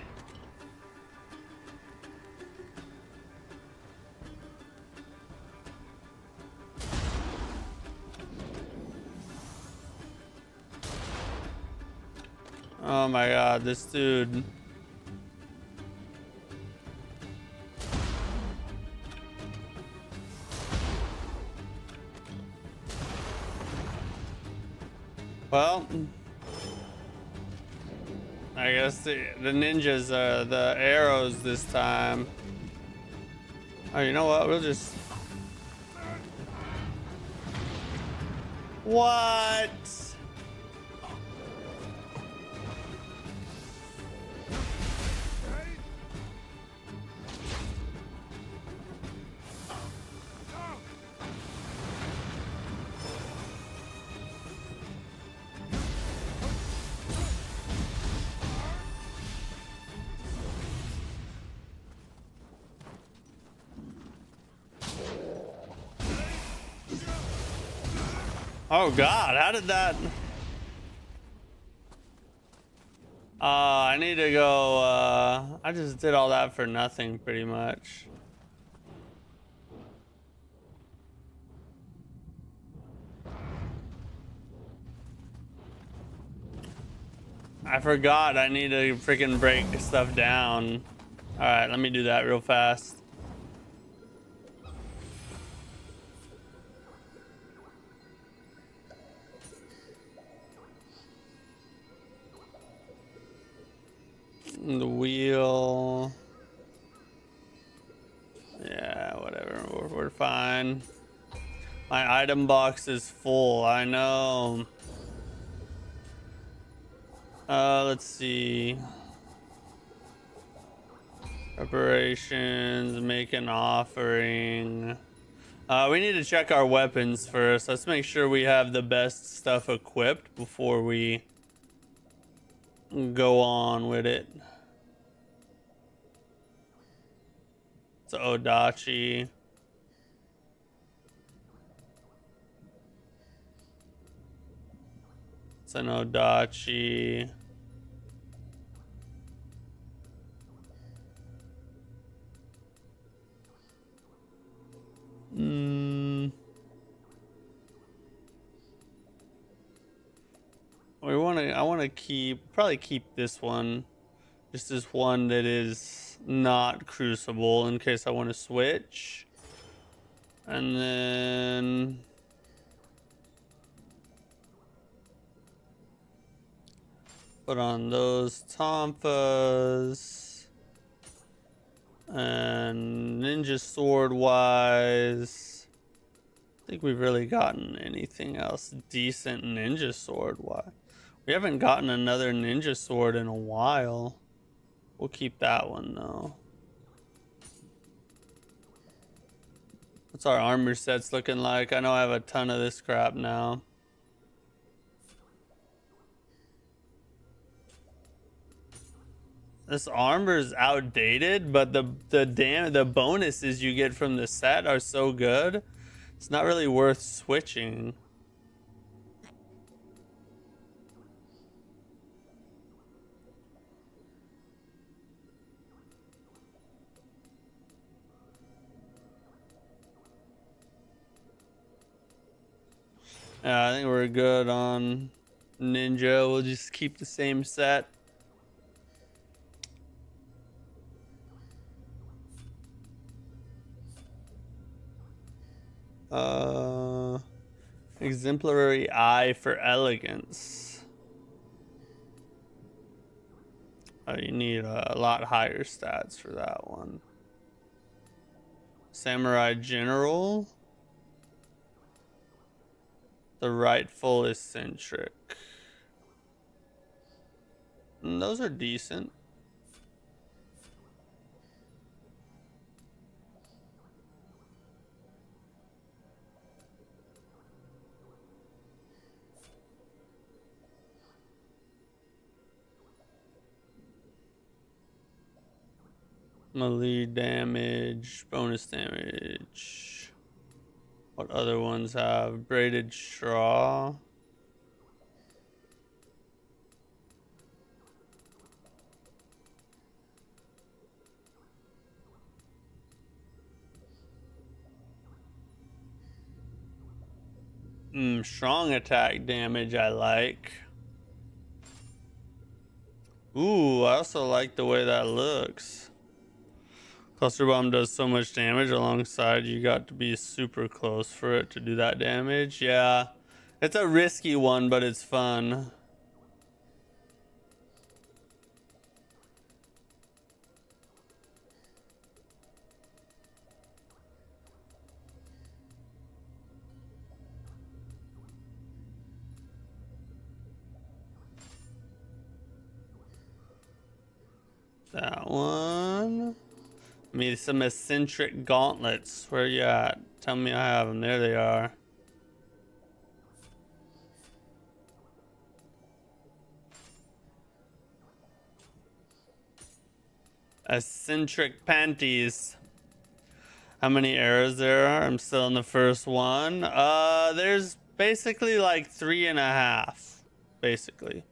Oh my god, this dude. Well, I guess the ninjas are the arrows this time. Oh, you know what? We'll just... What? Oh God, how did that... I need to go, I just did all that for nothing, pretty much. I forgot I need to freaking break stuff down. Alright, let me do that real fast. The wheel. Yeah, whatever. We're fine. My item box is full. I know. Let's see. Preparations. Make an offering. We need to check our weapons first. Let's make sure we have the best stuff equipped before we go on with it. It's Odachi. It's an Odachi. I want to probably keep this one. Just as one that is not crucible in case I want to switch. And then put on those Tonfas. And ninja sword wise, I think we've really gotten anything else decent ninja sword wise. We haven't gotten another ninja sword in a while. We'll keep that one though. What's our armor sets looking like? I know I have a ton of this crap now. This armor is outdated, but the bonuses you get from the set are so good. It's not really worth switching. I think we're good on ninja. We'll just keep the same set. Exemplary eye for elegance. You need a lot higher stats for that one. Samurai general. The rightful eccentric. And those are decent. Melee damage, bonus damage. What other ones have? Braided straw. Strong attack damage I like. Ooh, I also like the way that looks. Cluster bomb does so much damage alongside you got to be super close for it to do that damage. Yeah, It's a risky one, but it's fun. That one. Need some eccentric gauntlets. Where you at? Tell me I have them. There they are. Eccentric panties. How many arrows there are? I'm still in the first one. There's basically like 3.5. Basically.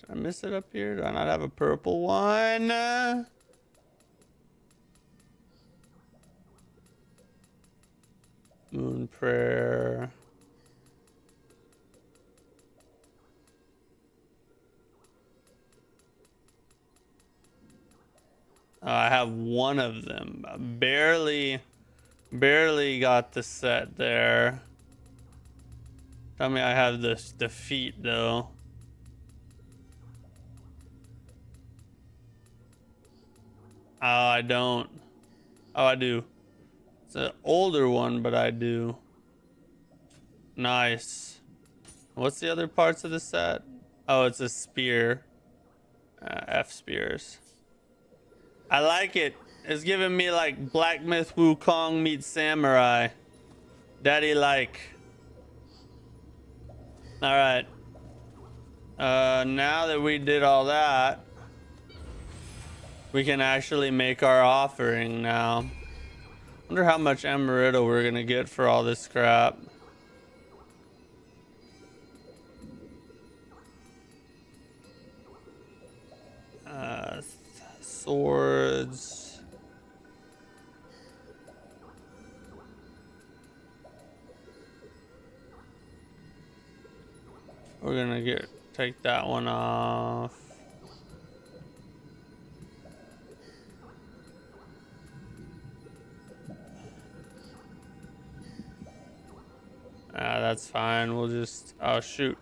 Did I miss it up here? Do I not have a purple one? Moon prayer. I have one of them. Barely got the set there. Tell me I have the feet though. Oh, I don't. Oh, I do. It's an older one, but I do. Nice. What's the other parts of the set? Oh, it's a spear. F spears. I like it. It's giving me like Black Myth Wukong meets Samurai. Daddy like. Alright. Now that we did all that, we can actually make our offering now. Wonder how much Amaretto we're gonna get for all this crap. Swords. We're gonna take that one off. That's fine. We'll just, oh shoot.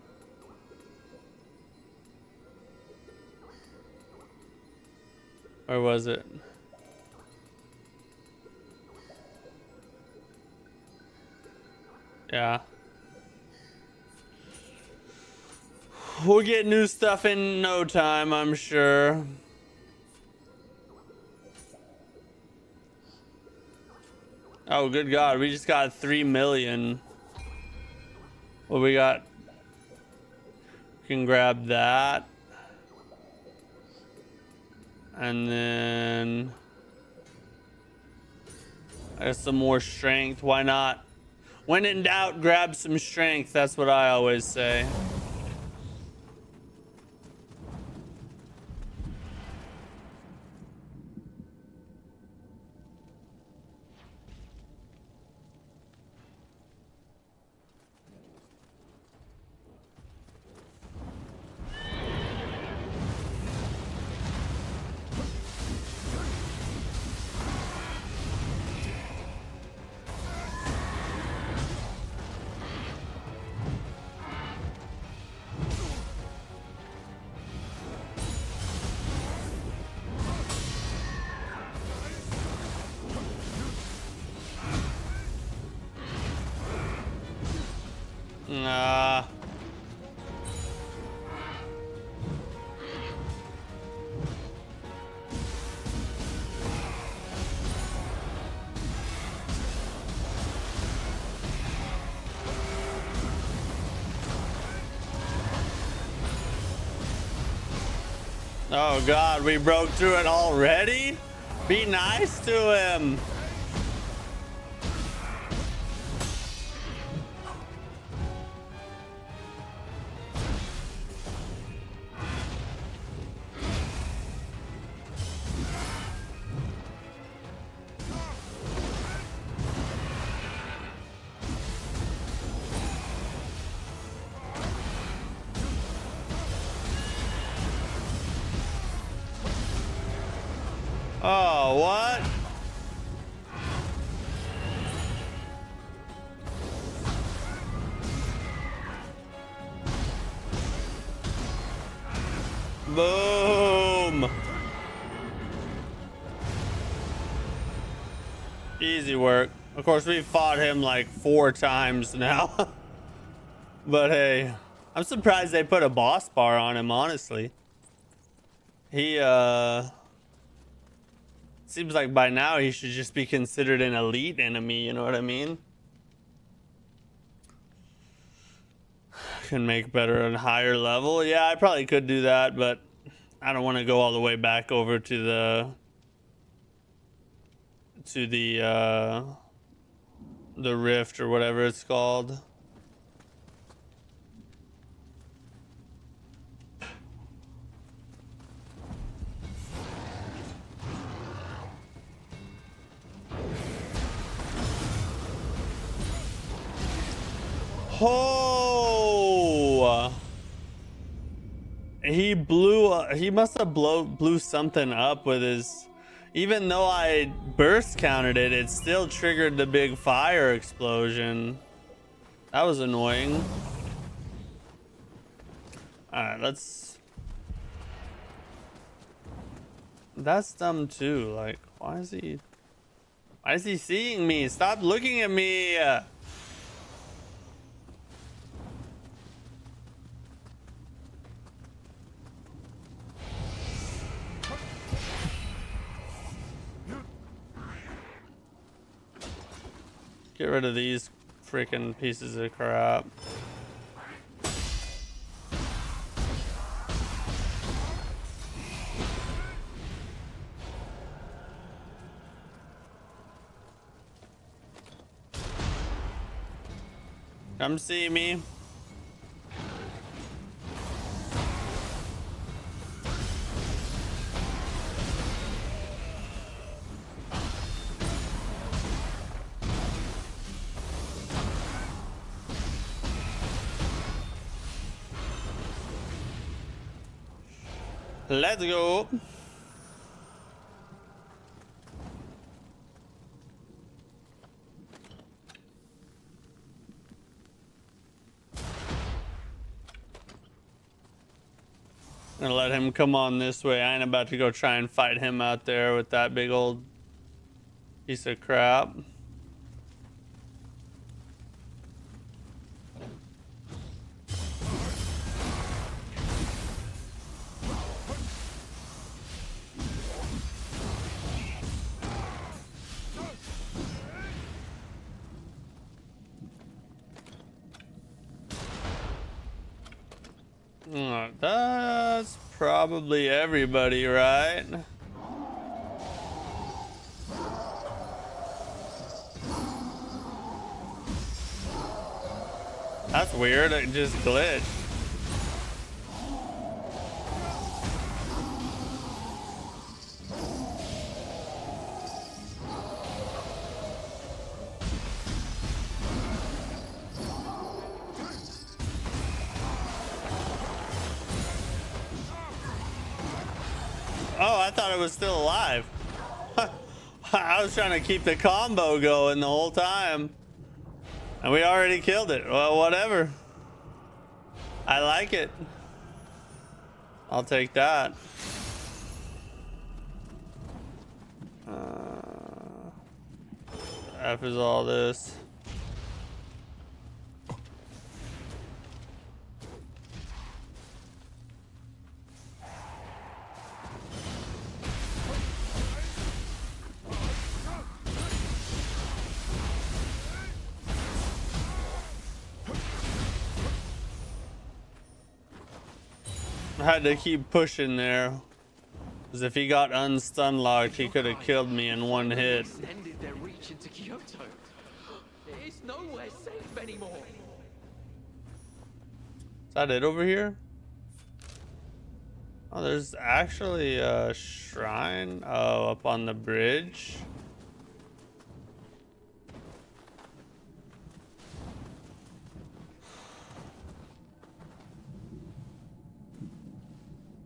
Where was it? Yeah. We'll get new stuff in no time, I'm sure. Oh, good God. We just got 3 million. What we got? We can grab that. And then I got some more strength. Why not? When in doubt, grab some strength. That's what I always say. Oh God, we broke through it already? Be nice to him. Oh, what? Boom. Easy work. Of course, we fought him like 4 times now. But hey, I'm surprised they put a boss bar on him, honestly. He, seems like by now he should just be considered an elite enemy, you know what I mean? Can make better and higher level. Yeah, I probably could do that, but I don't want to go all the way back over to the rift or whatever it's called. Oh, he blew. He must have blew something up with his. Even though I burst counted it, it still triggered the big fire explosion. That was annoying. All right, let's. That's dumb too. Like, why is he seeing me? Stop looking at me. Get rid of these freaking pieces of crap. Come see me. Let's go. I'm gonna let him come on this way. I ain't about to go try and fight him out there with that big old piece of crap. That's probably everybody, right? That's weird, it just glitched. Oh, I thought it was still alive. I was trying to keep the combo going the whole time. And we already killed it. Well, whatever. I like it. I'll take that. F is all this. I had to keep pushing there, because if he got unstun locked, he could have killed me in one hit. Extended their reach into Kyoto. It's nowhere safe anymore. Is that it over here? Oh, there's actually a shrine. Oh, up on the bridge.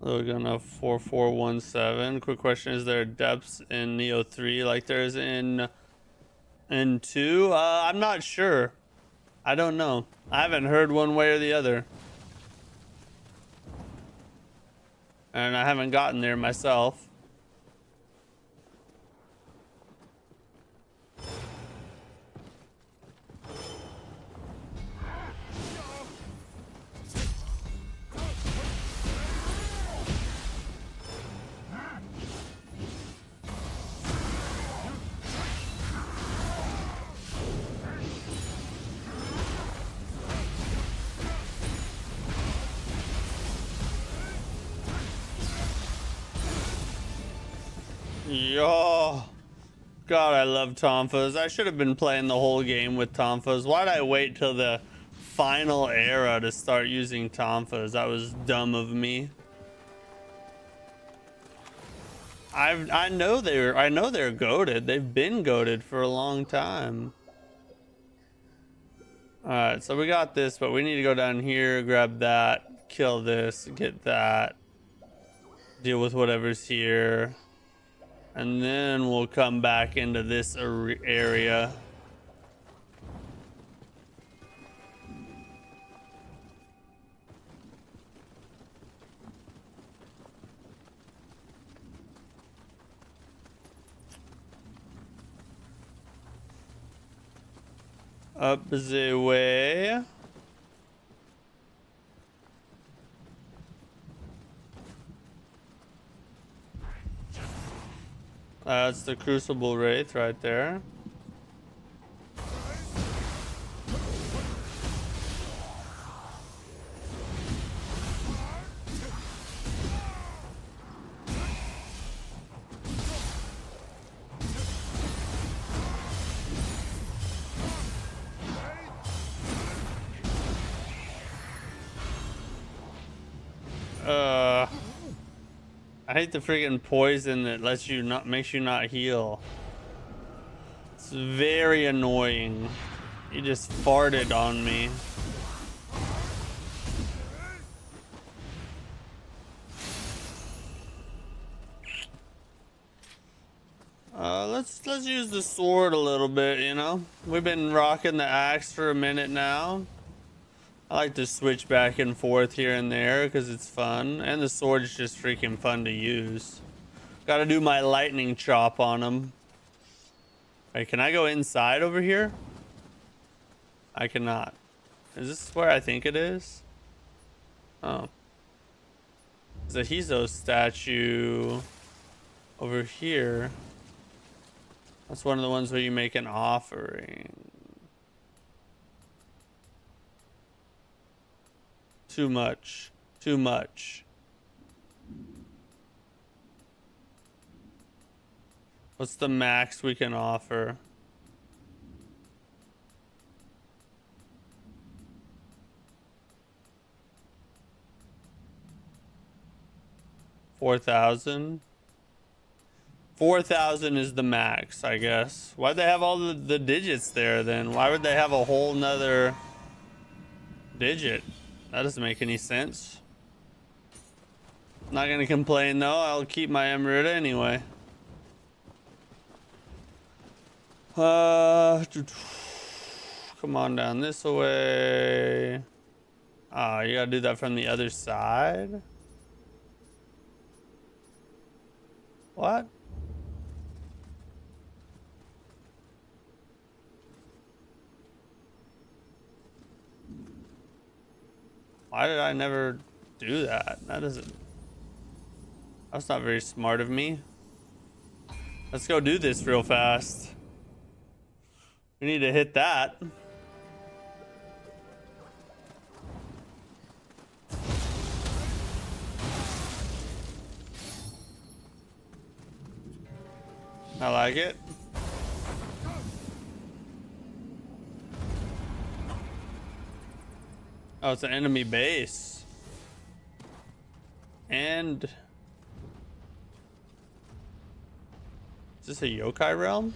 We're gonna 4417. Quick question: is there depths in Nioh 3 like there is in 2? I'm not sure. I don't know. I haven't heard one way or the other. And I haven't gotten there myself. Yo, God, I love Tonfas. I should have been playing the whole game with Tonfas. Why'd I wait till the final era to start using Tonfas? That was dumb of me. I know they're goated. They've been goated for a long time. All right, so we got this, but we need to go down here, grab that, kill this, get that, deal with whatever's here. And then we'll come back into this area. Up the way. That's the Crucible Wraith right there. I hate the freaking poison that makes you not heal. It's very annoying. You just farted on me. Let's use the sword a little bit, you know? We've been rocking the axe for a minute now. I like to switch back and forth here and there because it's fun. And the sword's just freaking fun to use. Gotta do my lightning chop on him. Wait, can I go inside over here? I cannot. Is this where I think it is? Oh. There's a Hizo statue over here. That's one of the ones where you make an offering. Too much. Too much. What's the max we can offer? $4,000. 4,000 is the max, I guess. Why'd they have all the digits there then? Why would they have a whole nother digit? That doesn't make any sense. Not gonna complain though. I'll keep my Emerita anyway. Come on down this way. Ah, you gotta do that from the other side. What? Why did I never do that? That's not very smart of me. Let's go do this real fast. We need to hit that. I like it. Oh, it's an enemy base. And is this a yokai realm?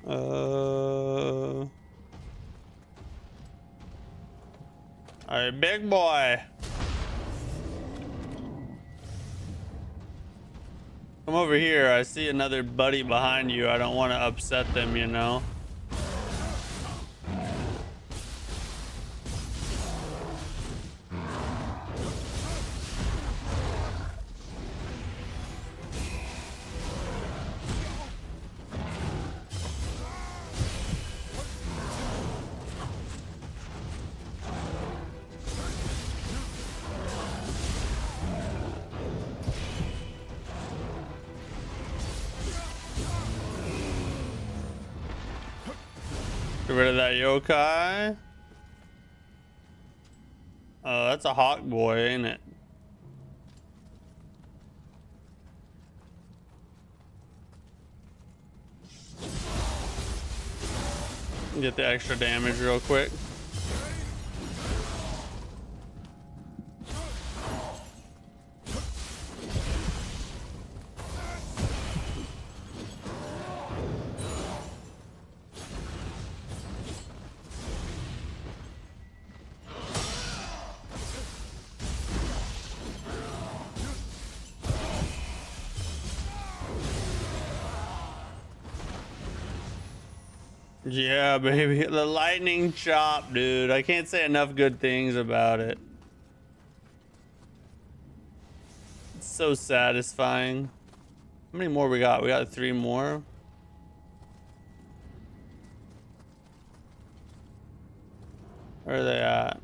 Alright, big boy. Come over here. I see another buddy behind you. I don't want to upset them, you know. Get rid of that yokai. Oh, that's a hawk boy, ain't it? Get the extra damage real quick. Yeah, baby. The lightning chop, dude. I can't say enough good things about it. It's so satisfying. How many more we got? We got 3 more. Where are they at?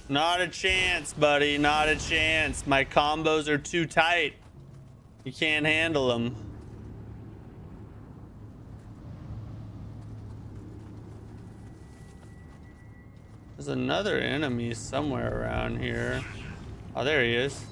Not a chance, buddy. Not a chance. My combos are too tight. You can't handle them. There's another enemy somewhere around here. Oh, there he is.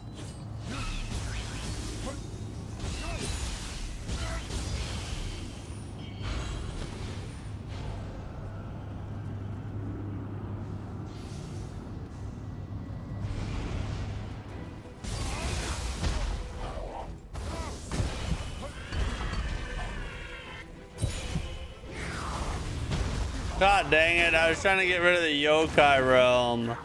God dang it, I was trying to get rid of the yokai realm.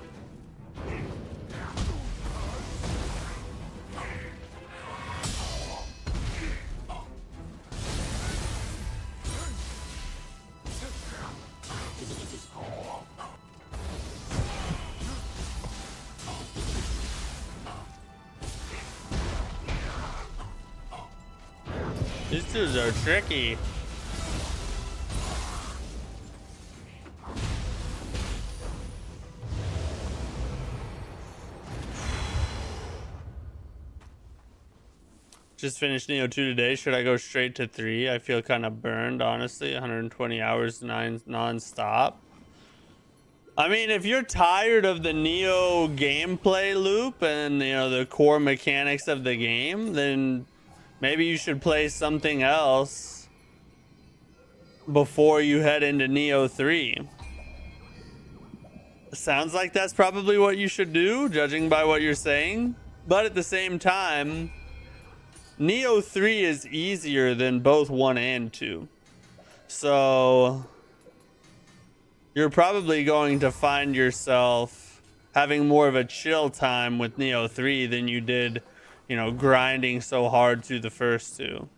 These dudes are tricky. Just finished Nioh 2 today. Should I go straight to 3? I feel kind of burned, honestly. 120 hours non-stop. I mean, if you're tired of the Nioh gameplay loop and, you know, the core mechanics of the game, then maybe you should play something else before you head into Nioh 3. Sounds like that's probably what you should do, judging by what you're saying. But at the same time, Nioh 3 is easier than both 1 and 2. So you're probably going to find yourself having more of a chill time with Nioh 3 than you did, you know, grinding so hard through the first 2.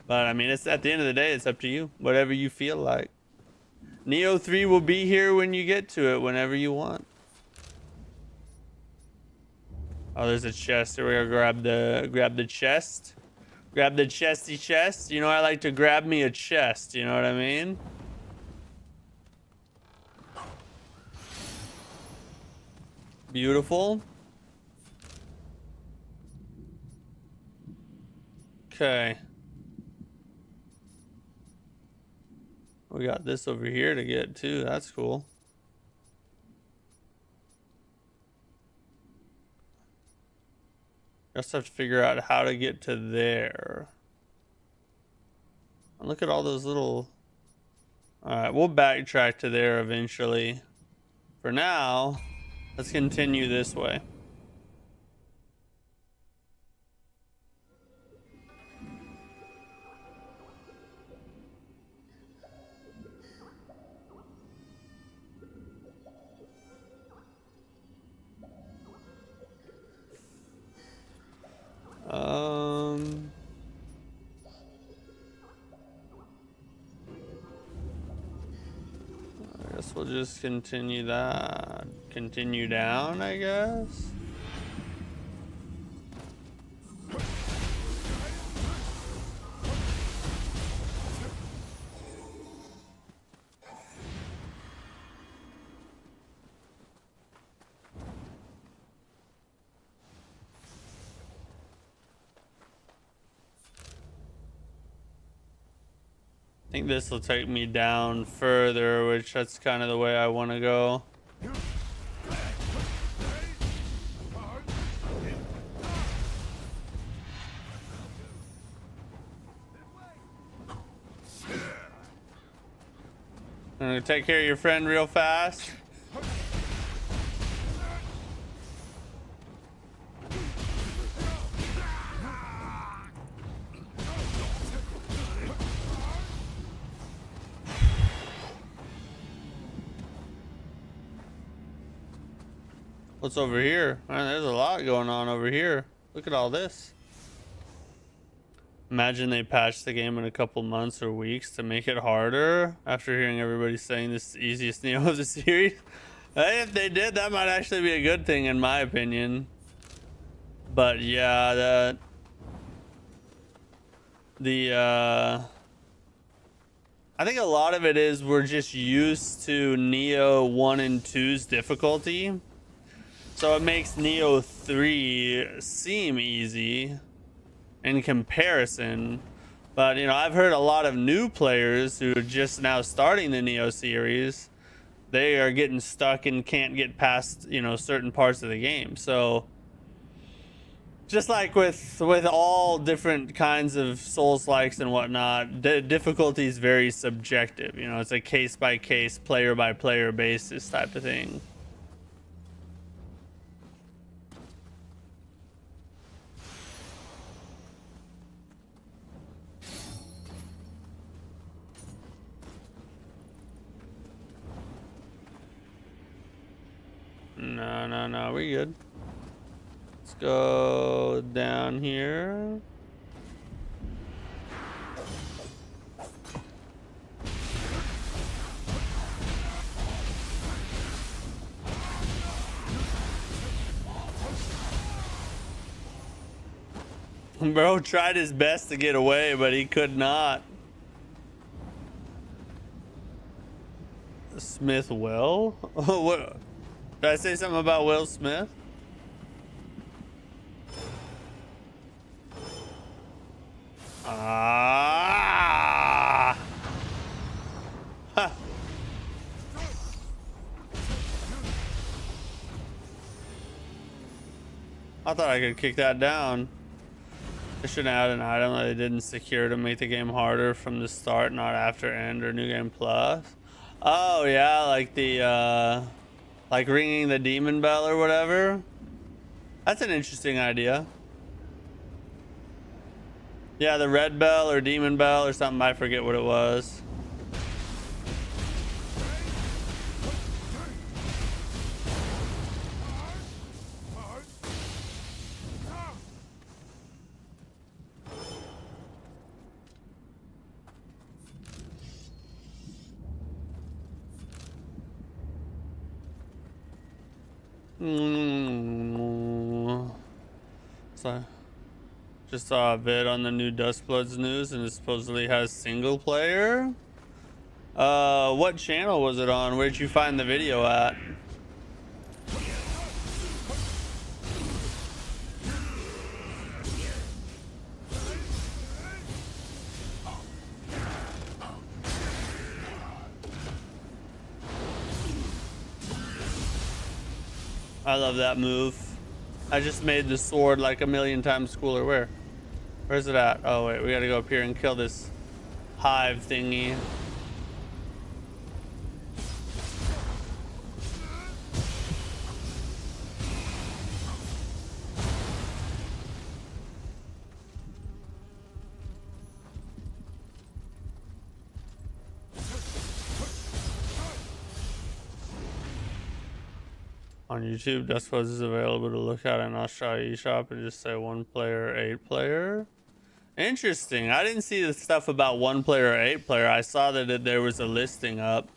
But I mean, it's at the end of the day, it's up to you. Whatever you feel like. Nioh 3 will be here when you get to it, whenever you want. Oh, there's a chest. Here we go. Grab the chest. Grab the chesty chest. You know, I like to grab me a chest. You know what I mean? Beautiful. Okay. We got this over here to get too. That's cool. Just have to figure out how to get to there. And look at all those little... Alright, we'll backtrack to there eventually. For now, let's continue this way. I guess we'll just continue that. Continue down, I guess. I think this will take me down further, which that's kind of the way I want to go. I'm gonna take care of your friend real fast. What's over here? Man, there's a lot going on over here. Look at all this. Imagine they patch the game in a couple months or weeks to make it harder after hearing everybody saying this is the easiest Nioh of the series. Hey, if they did, that might actually be a good thing in my opinion. But yeah, I think a lot of it is we're just used to Nioh 1 and 2's difficulty. So it makes Nioh 3 seem easy in comparison. But, you know, I've heard a lot of new players who are just now starting the Nioh series. They are getting stuck and can't get past, you know, certain parts of the game. So just like with all different kinds of Souls-likes and whatnot, the difficulty is very subjective. You know, it's a case-by-case, player-by-player basis type of thing. No, we're good. Let's go down here. Bro tried his best to get away, but he could not. Smith Will? What? Did I say something about Will Smith? Ah! Huh. I thought I could kick that down. They should add an item that they didn't secure to make the game harder from the start, not after end or new game plus. Oh yeah, like the like ringing the demon bell or whatever. That's an interesting idea. Yeah, the red bell or demon bell or something. I forget what it was. So, just saw a vid on the new Dustbloods news, and it supposedly has single player. What channel was it on? Where'd you find the video at? I love that move. I just made the sword like a million times cooler. Where's it at? Oh wait, we gotta go up here and kill this hive thingy. On YouTube, Dustclods is available to look at in Australia eShop and just say 1 player, 8 player. Interesting. I didn't see the stuff about 1 player or 8 player. I saw that there was a listing up.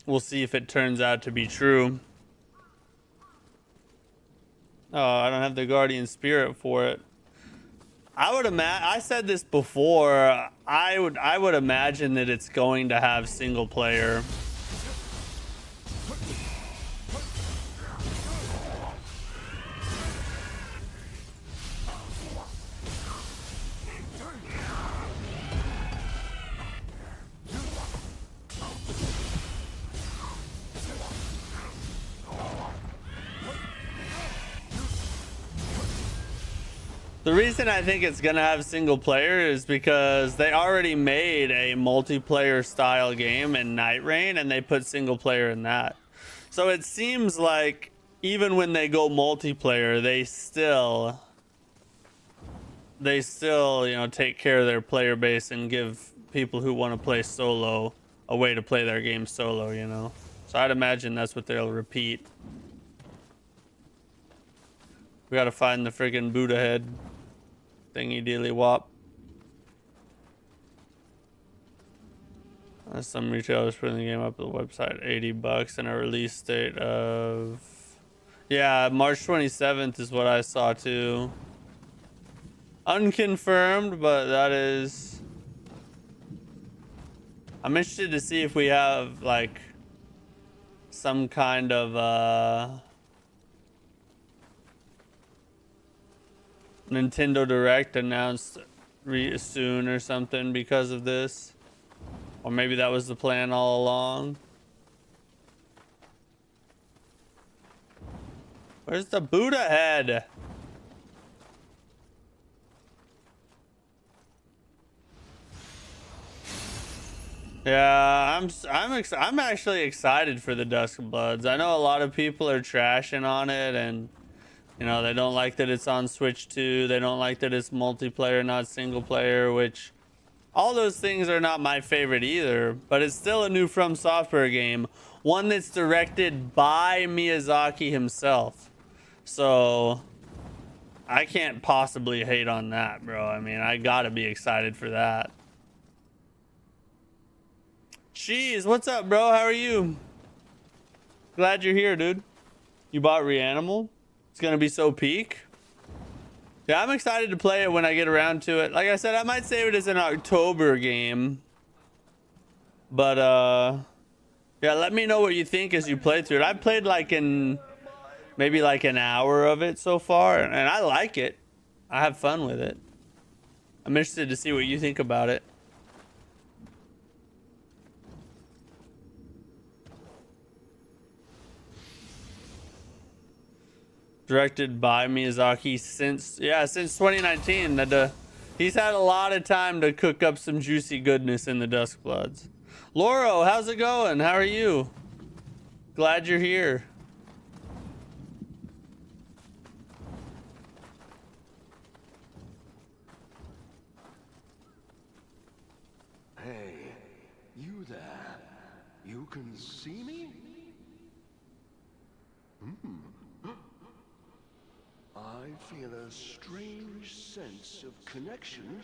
We'll see if it turns out to be true. Oh, I don't have the Guardian Spirit for it. I said this before. I would imagine that it's going to have single player. The reason I think it's gonna have single player is because they already made a multiplayer style game in Night Rain and they put single player in that. So it seems like even when they go multiplayer, they still, you know, take care of their player base and give people who want to play solo a way to play their game solo, you know. So I'd imagine that's what they'll repeat. We gotta find the friggin' Buddha head thingy dealy wop. Some retailers putting the game up on the website, $80 and a release date of, yeah, March 27th is what I saw too. Unconfirmed, but that is, I'm interested to see if we have like some kind of Nintendo Direct announced soon or something because of this. Or maybe that was the plan all along. Where's the Buddha head? Yeah, I'm actually excited for the Duskbloods. I know a lot of people are trashing on it, and you know, they don't like that it's on Switch 2. They don't like that it's multiplayer, not single player, which all those things are not my favorite either, but it's still a new From Software game, one that's directed by Miyazaki himself. So I can't possibly hate on that, bro. I mean, I gotta be excited for that. Jeez, what's up, bro? How are you? Glad you're here, dude. You bought Reanimal? It's gonna be so peak. Yeah, I'm excited to play it when I get around to it. Like I said, I might save it as an October game. But yeah, let me know what you think as you play through it. I've played like maybe like an hour of it so far, and I like it. I have fun with it. I'm interested to see what you think about it. Directed by Miyazaki since 2019. He's had a lot of time to cook up some juicy goodness in the Duskbloods. Loro, how's it going? How are you? Glad you're here. Hey, you there? You can see me? I feel a strange sense of connection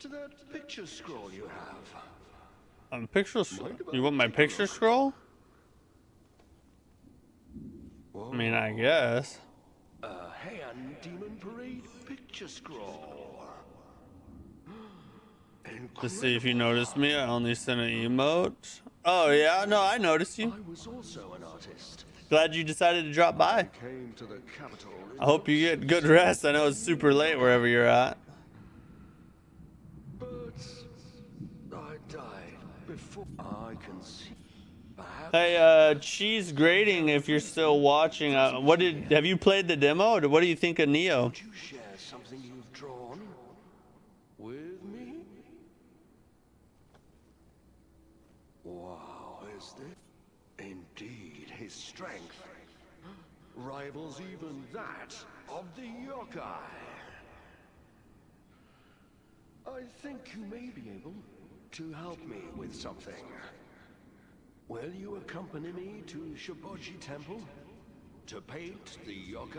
to that picture scroll you have. You want my picture scroll? Whoa. I mean, I guess. A hand demon parade picture scroll. To see if you noticed me, I only sent an emote. Oh yeah, no, I noticed you. I was also an artist. Glad you decided to drop by. Came to the capital. I hope you get good rest. I know it's super late wherever you're at. But I died before I can see. Perhaps Hey, Cheese Grating, if you're still watching, have you played the demo? What do you think of Nioh? Would you share something you've drawn with me? Wow, is this indeed his strength rivals even that of the yokai. I think you may be able to help me with something. Will you accompany me to Shiboji Temple to paint the yokai?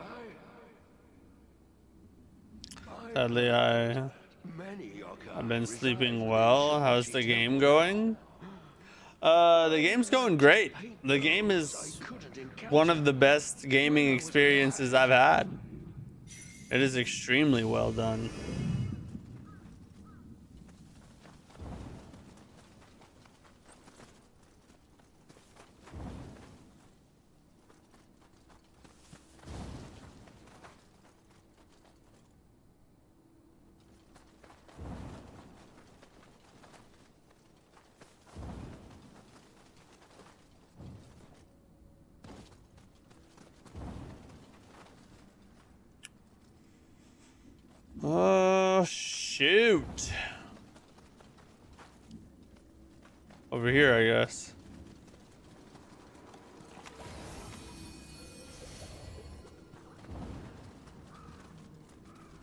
Sadly, I've been sleeping well. How's the game going? The game's going great. The game is one of the best gaming experiences I've had. It is extremely well done. Oh, shoot. Over here, I guess.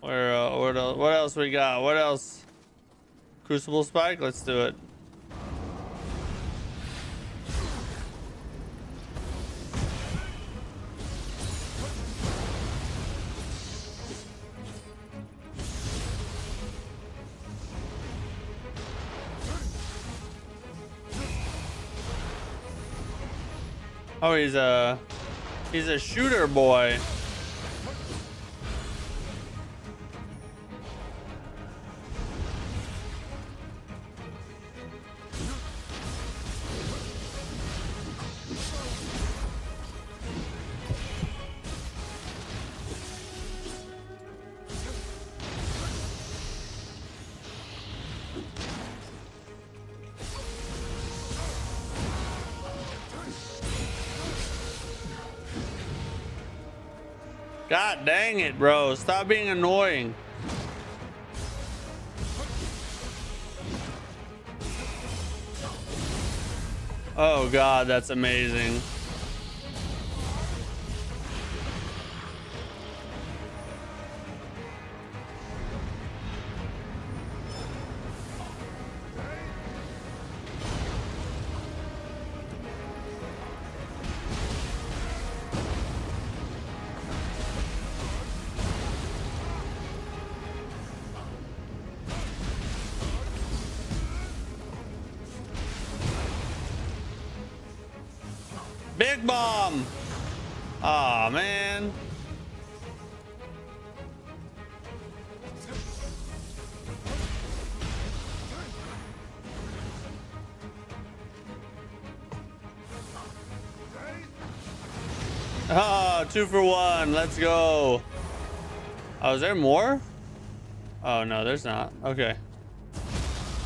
What else we got? What else? Crucible Spike? Let's do it. Oh, he's a shooter boy. God dang it, bro. Stop being annoying. Oh God, that's amazing. Big bomb. Aw, man. Ah, 2 for 1. Let's go. Oh, is there more? Oh, no, there's not. Okay.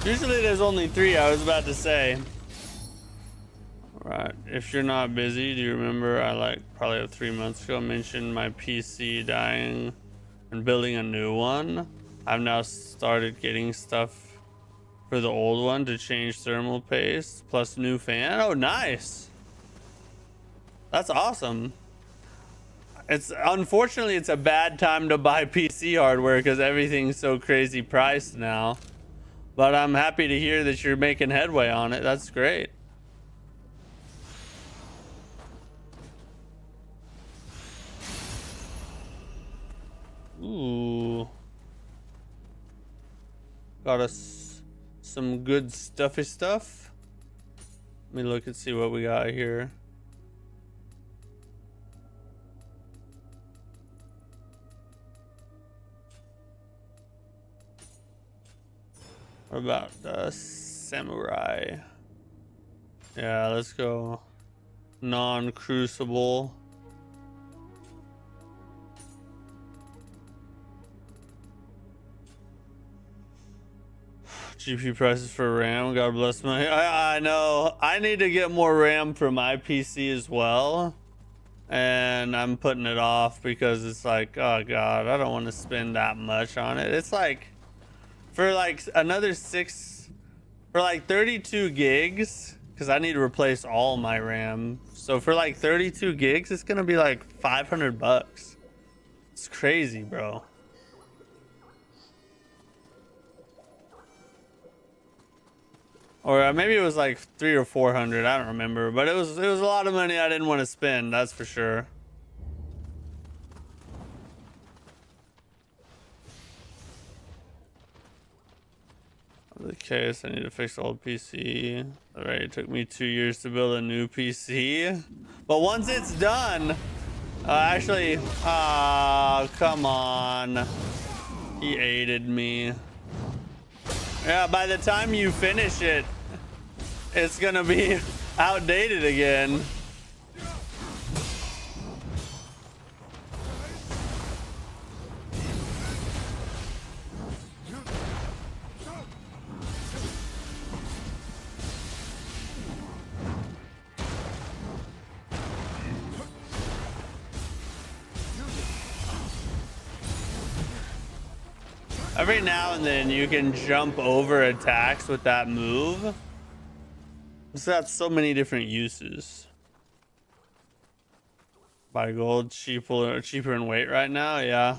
Usually there's only 3, I was about to say. Right. If you're not busy, do you remember I probably 3 months ago mentioned my PC dying and building a new one? I've now started getting stuff for the old one to change thermal paste plus new fan. Oh, nice. That's awesome. Unfortunately it's a bad time to buy PC hardware because everything's so crazy priced now. But I'm happy to hear that you're making headway on it. That's great. Ooh. Got us some good stuffy stuff. Let me look and see what we got here. What about the samurai? Yeah, let's go non-crucible. GPU prices for RAM. God bless my. I know. I need to get more RAM for my PC as well, and I'm putting it off because it's like, oh god, I don't want to spend that much on it. It's like for like another for like 32 gigs, because I need to replace all my RAM. So for like 32 gigs, it's gonna be like $500. It's crazy, bro. Or maybe it was like 300 or 400. I don't remember, but it was a lot of money I didn't want to spend. That's for sure. The case, I need to fix the old PC. Alright, it took me 2 years to build a new PC, but once it's done, actually, come on, he aided me. Yeah, by the time you finish it, it's gonna be outdated again. Every now and then you can jump over attacks with that move. It's got so many different uses. Buy gold cheaper in weight right now, yeah.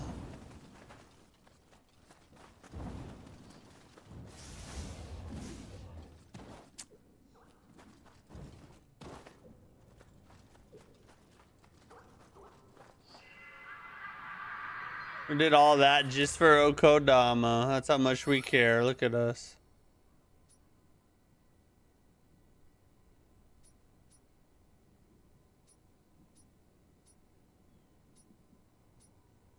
We did all that just for Okodama. That's how much we care. Look at us.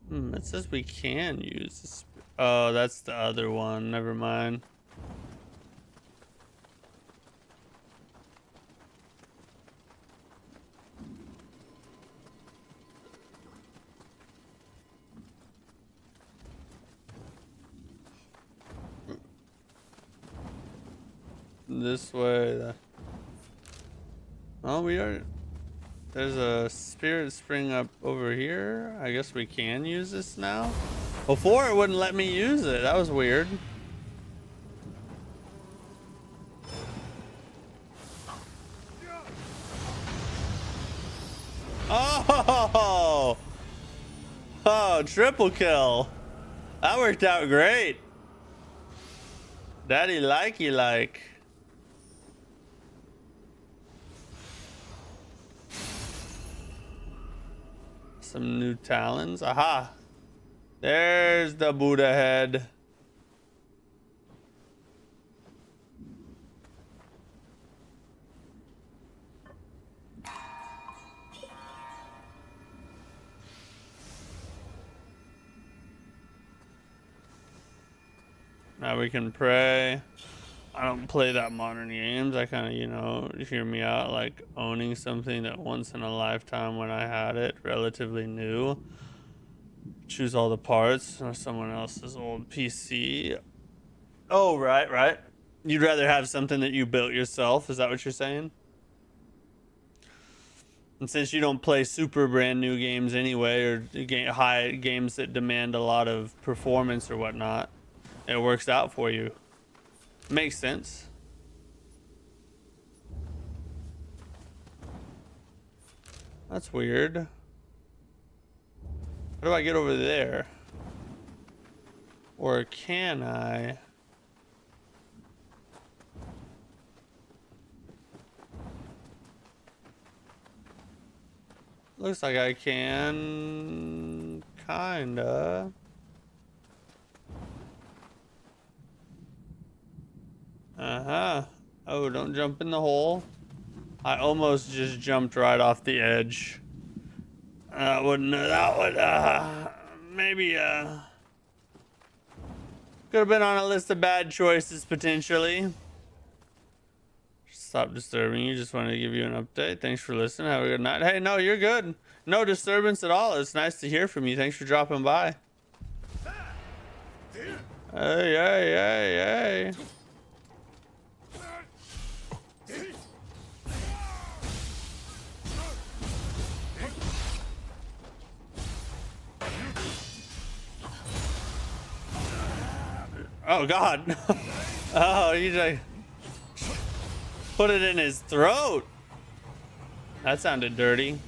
It says we can use this. Oh, that's the other one. Never mind. This way. Oh, we are. There's a spirit spring up over here. I guess we can use this now. Before it wouldn't let me use it. That was weird. Oh! Oh, triple kill. That worked out great. Daddy likey like. Some new talons. Aha! There's the Buddha head. Now we can pray. I don't play that modern games. I kind of, you know, hear me out, like owning something that once in a lifetime when I had it, relatively new. Choose all the parts or someone else's old PC. Oh, right. You'd rather have something that you built yourself. Is that what you're saying? And since you don't play super brand new games anyway, or high games that demand a lot of performance or whatnot, it works out for you. Makes sense. That's weird. How do I get over there? Or can I? Looks like I can, kinda. Oh, don't jump in the hole. I almost just jumped right off the edge. That would maybe could have been on a list of bad choices potentially. Stop disturbing you. Just wanted to give you an update. Thanks for listening. Have a good night. Hey, no, you're good. No disturbance at all. It's nice to hear from you. Thanks for dropping by. Hey. Oh God. Oh, you like put it in his throat. That sounded dirty.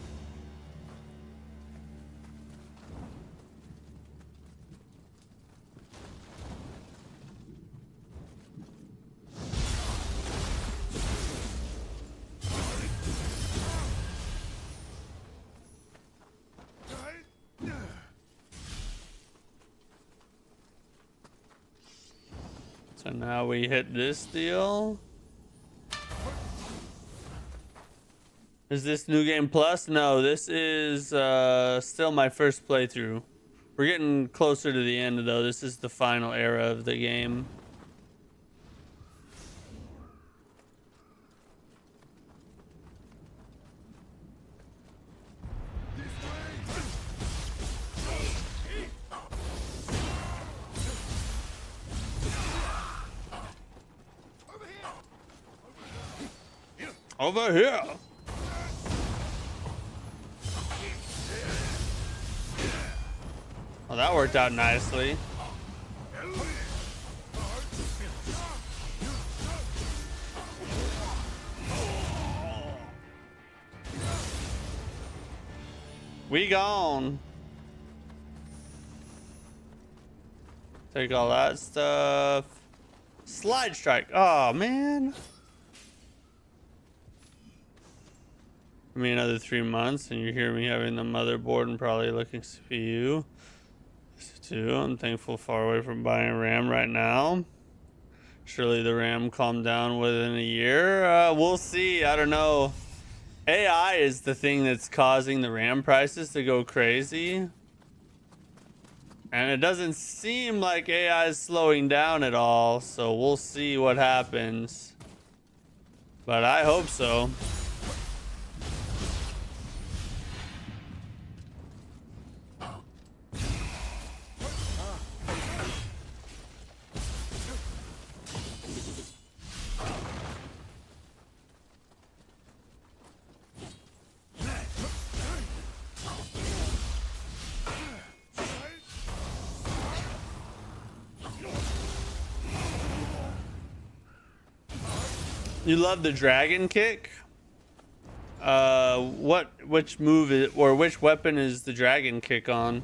So now we hit this deal. Is this New Game Plus? No, this is still my first playthrough. We're getting closer to the end though. This is the final era of the game. Over here. Well, that worked out nicely. We gone. Take all that stuff. Slide strike. Oh, man. Give me another 3 months and you hear me having the motherboard and probably looking CPU. Too. I'm thankful far away from buying RAM right now. Surely the RAM calmed down within a year. We'll see. I don't know. AI is the thing that's causing the RAM prices to go crazy. And it doesn't seem like AI is slowing down at all. So we'll see what happens. But I hope so. You love the dragon kick? Which move is, or which weapon is the dragon kick on?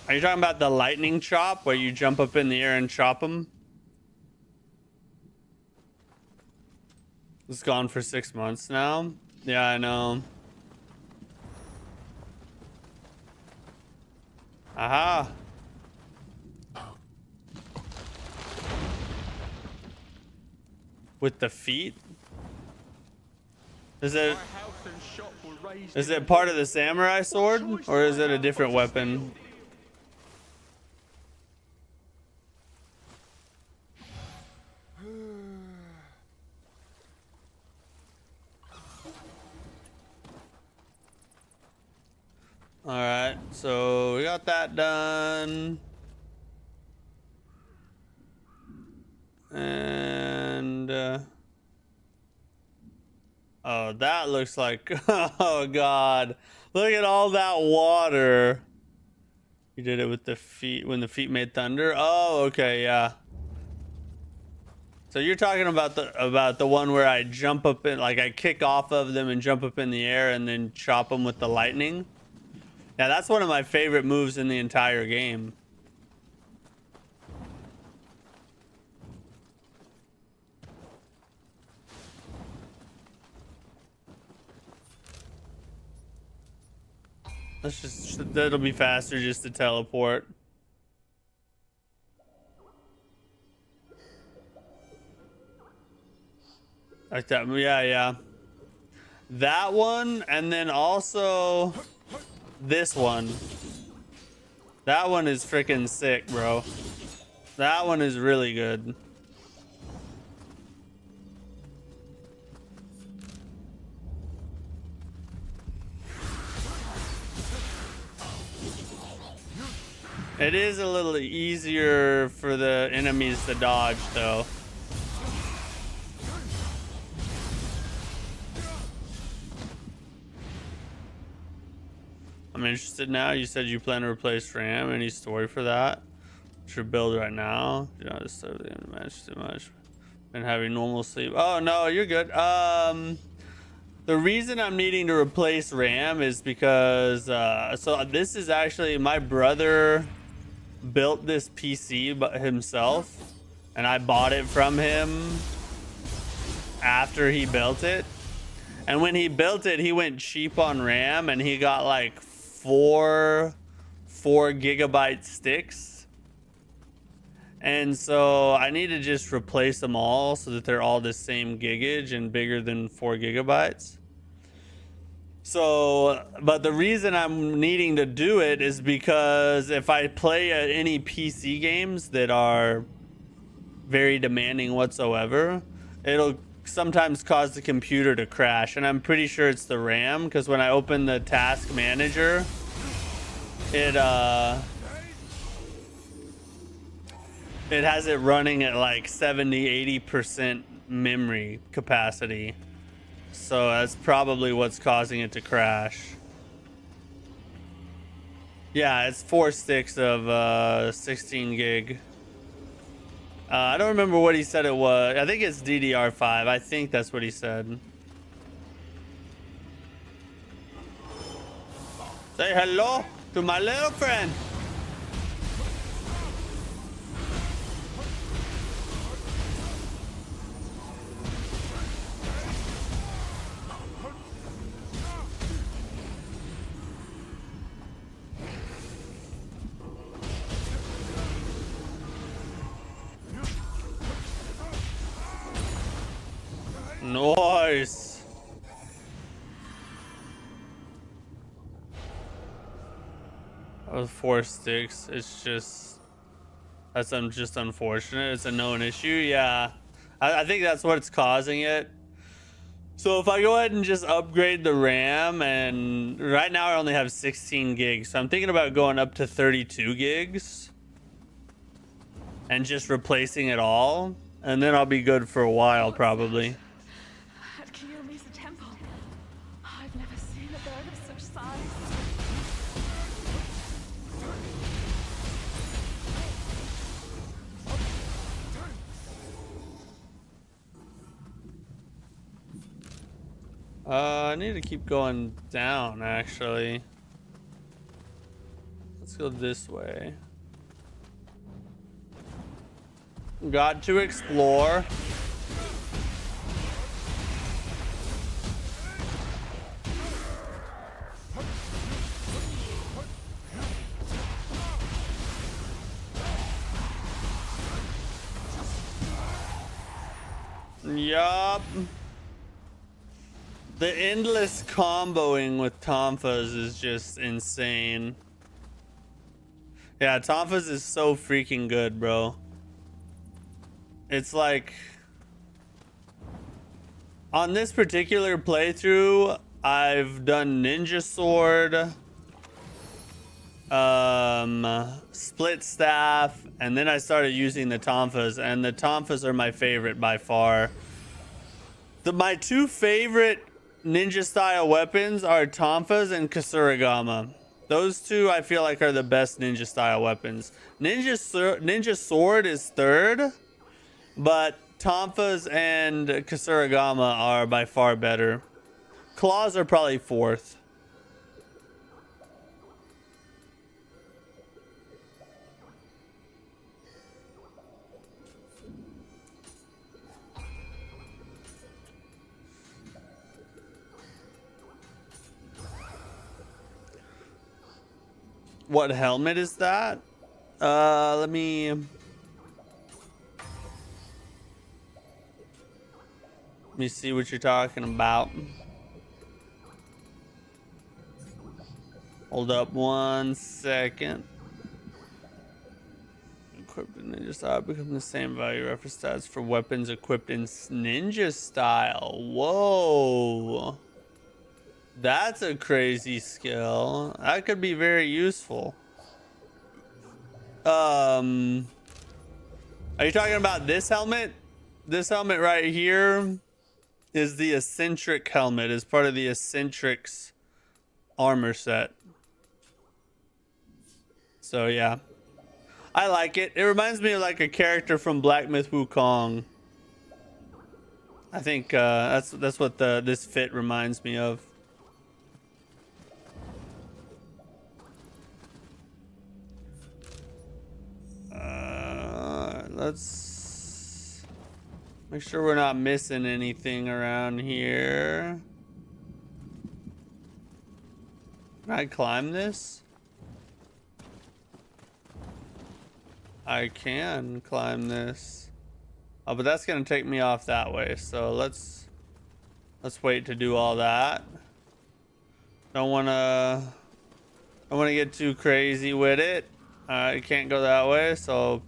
Are you talking about the lightning chop where you jump up in the air and chop them? It's gone for 6 months now. Yeah, I know. Aha. With the feet? Is it part of the samurai sword or is it a different weapon? All right, so we got that done. And oh, that looks like, oh God, look at all that water. You did it with the feet, when the feet made thunder. Oh, okay, yeah. So you're talking about the one where I jump up in, like I kick off of them and jump up in the air and then chop them with the lightning. Yeah, that's one of my favorite moves in the entire game. Let's just, that'll be faster just to teleport. Like that, yeah. That one, and then also this one. That one is freaking sick, bro. That one is really good. It is a little easier for the enemies to dodge, though. I'm interested now. You said you plan to replace RAM. Any story for that? Should build right now. Do not disturb the end match too much. Been having normal sleep. Oh no, you're good. The reason I'm needing to replace RAM is because so this is actually my brother built this PC himself, and I bought it from him after he built it. And when he built it, he went cheap on RAM, and he got like four gigabyte sticks. And so I need to just replace them all so that they're all the same gigage and bigger than 4 gigabytes. So, but the reason I'm needing to do it is because if I play any PC games that are very demanding whatsoever, it'll sometimes cause the computer to crash. And I'm pretty sure it's the RAM, because when I open the task manager, it has it running at like 70-80% memory capacity. So that's probably what's causing it to crash. Yeah, it's 4 sticks of 16 gig. I don't remember what he said it was. I think it's DDR5. I think that's what he said. Say hello to my little friend. Nice. That was 4 sticks. It's just just unfortunate. It's a known issue. Yeah, I think that's what's causing it. So if I go ahead and just upgrade the RAM, and right now I only have 16 gigs, so I'm thinking about going up to 32 gigs and just replacing it all, and then I'll be good for a while probably. I've never seen a bird of such size. I need to keep going down, actually. Let's go this way. Got to explore. Yup. The endless comboing with Tonfas is just insane. Yeah, Tonfas is so freaking good, bro. It's like, on this particular playthrough, I've done Ninja Sword, Split Staff, and then I started using the Tonfas, and the Tonfas are my favorite by far. My 2 favorite ninja style weapons are Tonfas and Kasuragama. Those 2 I feel like are the best ninja style weapons. Ninja Sword is 3rd, but Tonfas and Kasuragama are by far better. Claws are probably 4th. What helmet is that? Let me see what you're talking about. Hold up 1 second. Equipped in ninja style become the same value reference stats for weapons equipped in ninja style. Whoa. That's a crazy skill. That could be very useful. Are you talking about this helmet? This helmet right here is the eccentric helmet. It's part of the eccentrics armor set. So yeah, I like it. It reminds me of like a character from Black Myth Wukong. I think that's what this fit reminds me of. Let's make sure we're not missing anything around here. Can I climb this? I can climb this. Oh, but that's gonna take me off that way. So let's wait to do all that. Don't wanna get too crazy with it. You can't go that way, so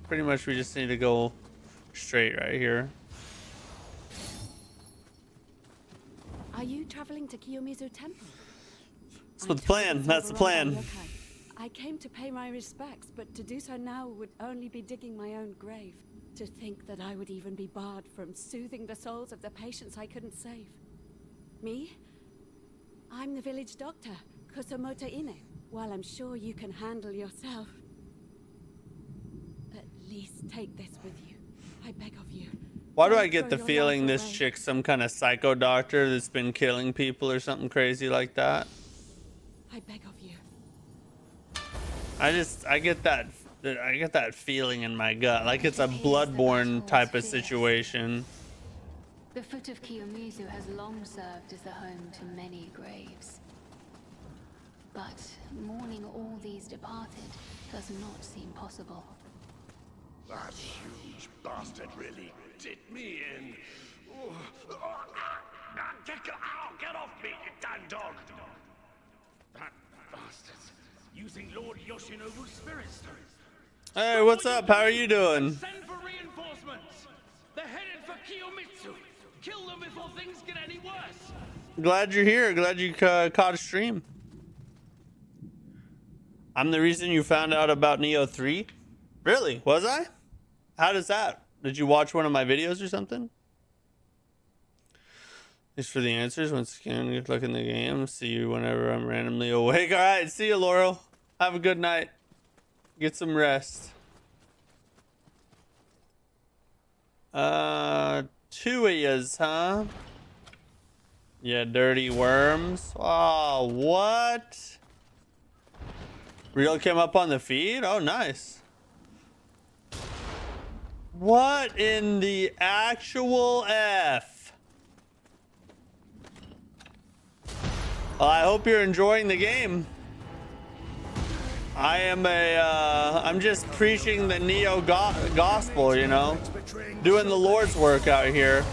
pretty much we just need to go straight right here. Are you traveling to Kiyomizu Temple? That's the plan. That's the plan. I came to pay my respects, but to do so now would only be digging my own grave. To think that I would even be barred from soothing the souls of the patients I couldn't save. Me? I'm the village doctor, Kusamoto Ine. While I'm sure you can handle yourself, at least take this with you. I beg of you. Why do I get the feeling this chick's some kind of psycho doctor that's been killing people or something crazy like that? I beg of you. I get that feeling in my gut, like it's a Bloodborne type of situation. The foot of Kiyomizu has long served as the home to many graves. But mourning all these departed does not seem possible. That huge bastard really did me in. Get off me, you damn dog! That bastard's using Lord Yoshinobu's spirit stone. Hey, what's up? How are you doing? Send for reinforcements. They're headed for Kiyomizu. Kill them before things get any worse. Glad you're here. Glad you caught a stream. I'm the reason you found out about Nioh 3? Really? Was I? How does that? Did you watch one of my videos or something? Thanks for the answers. Once again, good luck in the game. See you whenever I'm randomly awake. All right. See you, Laurel. Have a good night. Get some rest. 2 of yous, huh? Yeah, dirty worms. Oh, what? Real came up on the feed? Oh, nice. What in the actual F? Well, I hope you're enjoying the game. I'm just preaching the Nioh gospel, you know? Doing the Lord's work out here.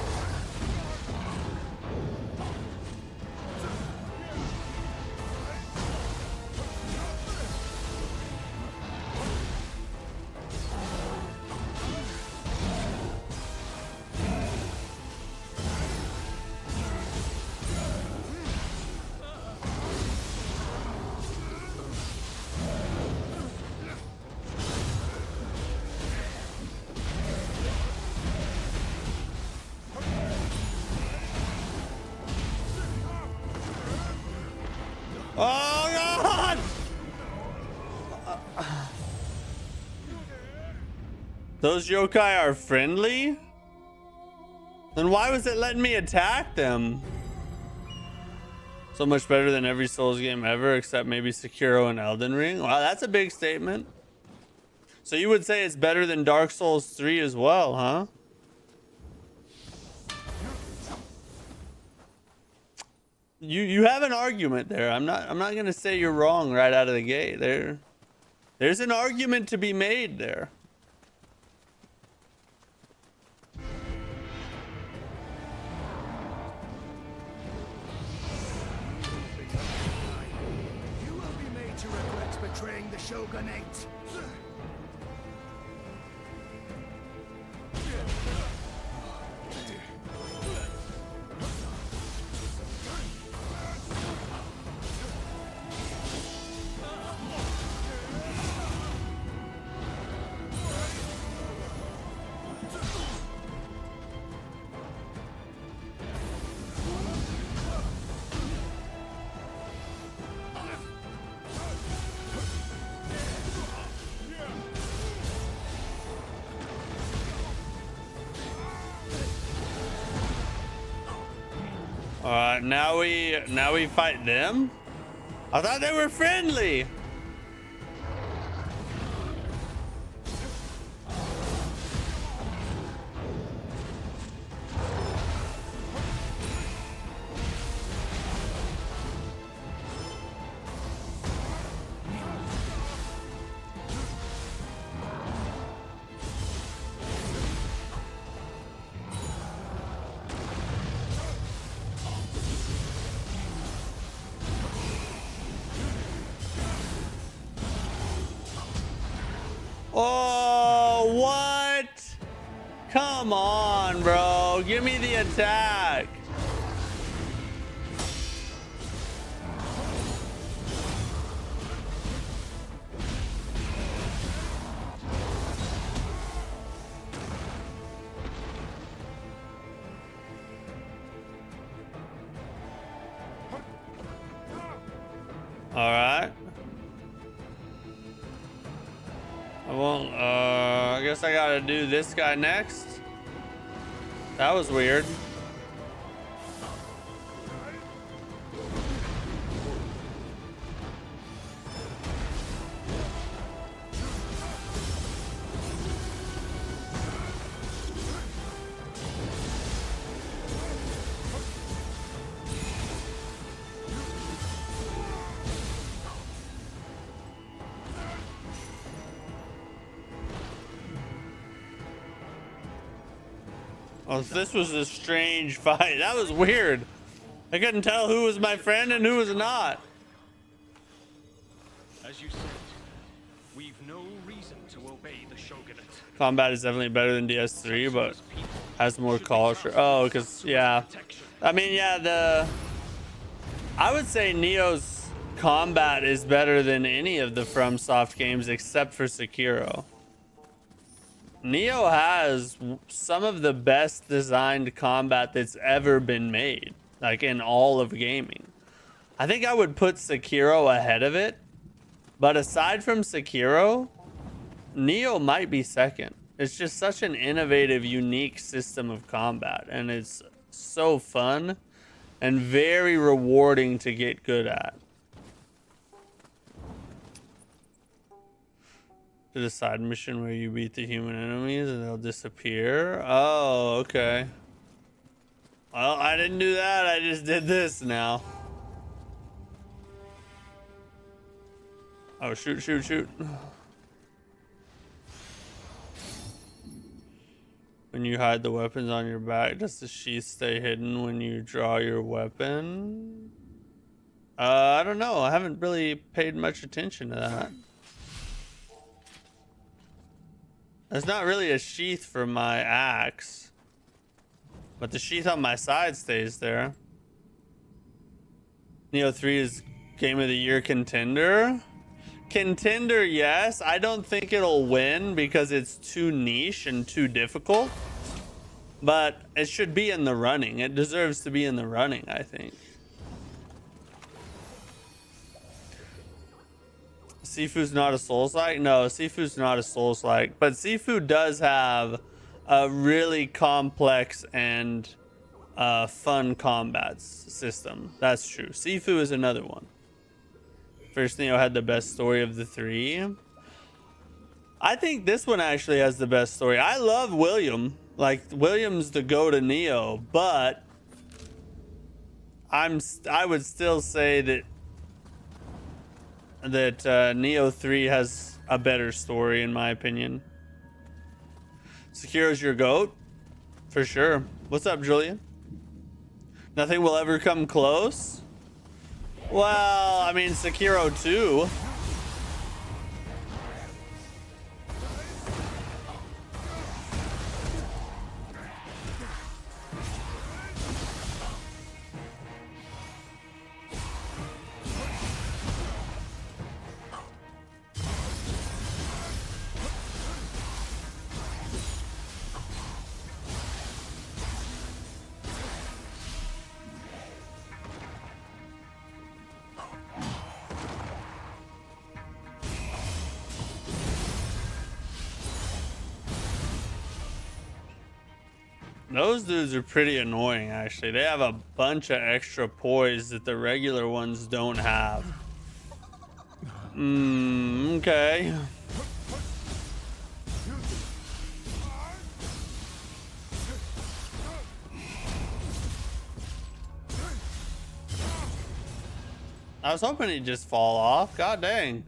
Oh God! Those yokai are friendly? Then why was it letting me attack them? So much better than every Souls game ever, except maybe Sekiro and Elden Ring. Wow, that's a big statement. So you would say it's better than Dark Souls 3 as well, huh? You have an argument there. I'm not gonna say you're wrong right out of the gate. There's an argument to be made there. You will be made to regret betraying the shogunate. Alright, now we fight them? I thought they were friendly. Oh, what? Come on, bro. Give me the attack. All right. I guess I gotta do this guy next. That was weird. Oh, this was a strange fight. That was weird. I couldn't tell who was my friend and who was not. As you said, we've no reason to obey the shogunate. Combat is definitely better than DS3, but has more culture. Oh, because, yeah. I mean, yeah, I would say Nioh's combat is better than any of the FromSoft games except for Sekiro. Nioh has some of the best designed combat that's ever been made, like in all of gaming. I think I would put Sekiro ahead of it, but aside from Sekiro, Nioh might be second. It's just such an innovative, unique system of combat, and it's so fun and very rewarding to get good at. To the side mission where you beat the human enemies and they'll disappear. Oh, okay. Well, I didn't do that. I just did this now. Oh, shoot, shoot, shoot. When you hide the weapons on your back, does the sheath stay hidden when you draw your weapon? I don't know. I haven't really paid much attention to that. There's not really a sheath for my axe, but the sheath on my side stays there. Nioh 3 is Game of the Year contender. Contender, yes. I don't think it'll win because it's too niche and too difficult, but it should be in the running. It deserves to be in the running, I think. Sifu's not a Souls-like? No, Sifu's not a Souls-like, but Sifu does have a really complex and fun combat system. That's true. Sifu is another one. First Nioh had the best story of the three. I think this one actually has the best story. I love William. Like, William's the go to Nioh, but I would still say that Nioh 3 has a better story, in my opinion. Sekiro's your GOAT? For sure. What's up, Julian? Nothing will ever come close? Well, I mean, Sekiro 2. Those dudes are pretty annoying, actually. They have a bunch of extra poise that the regular ones don't have. Okay. I was hoping he'd just fall off. God dang.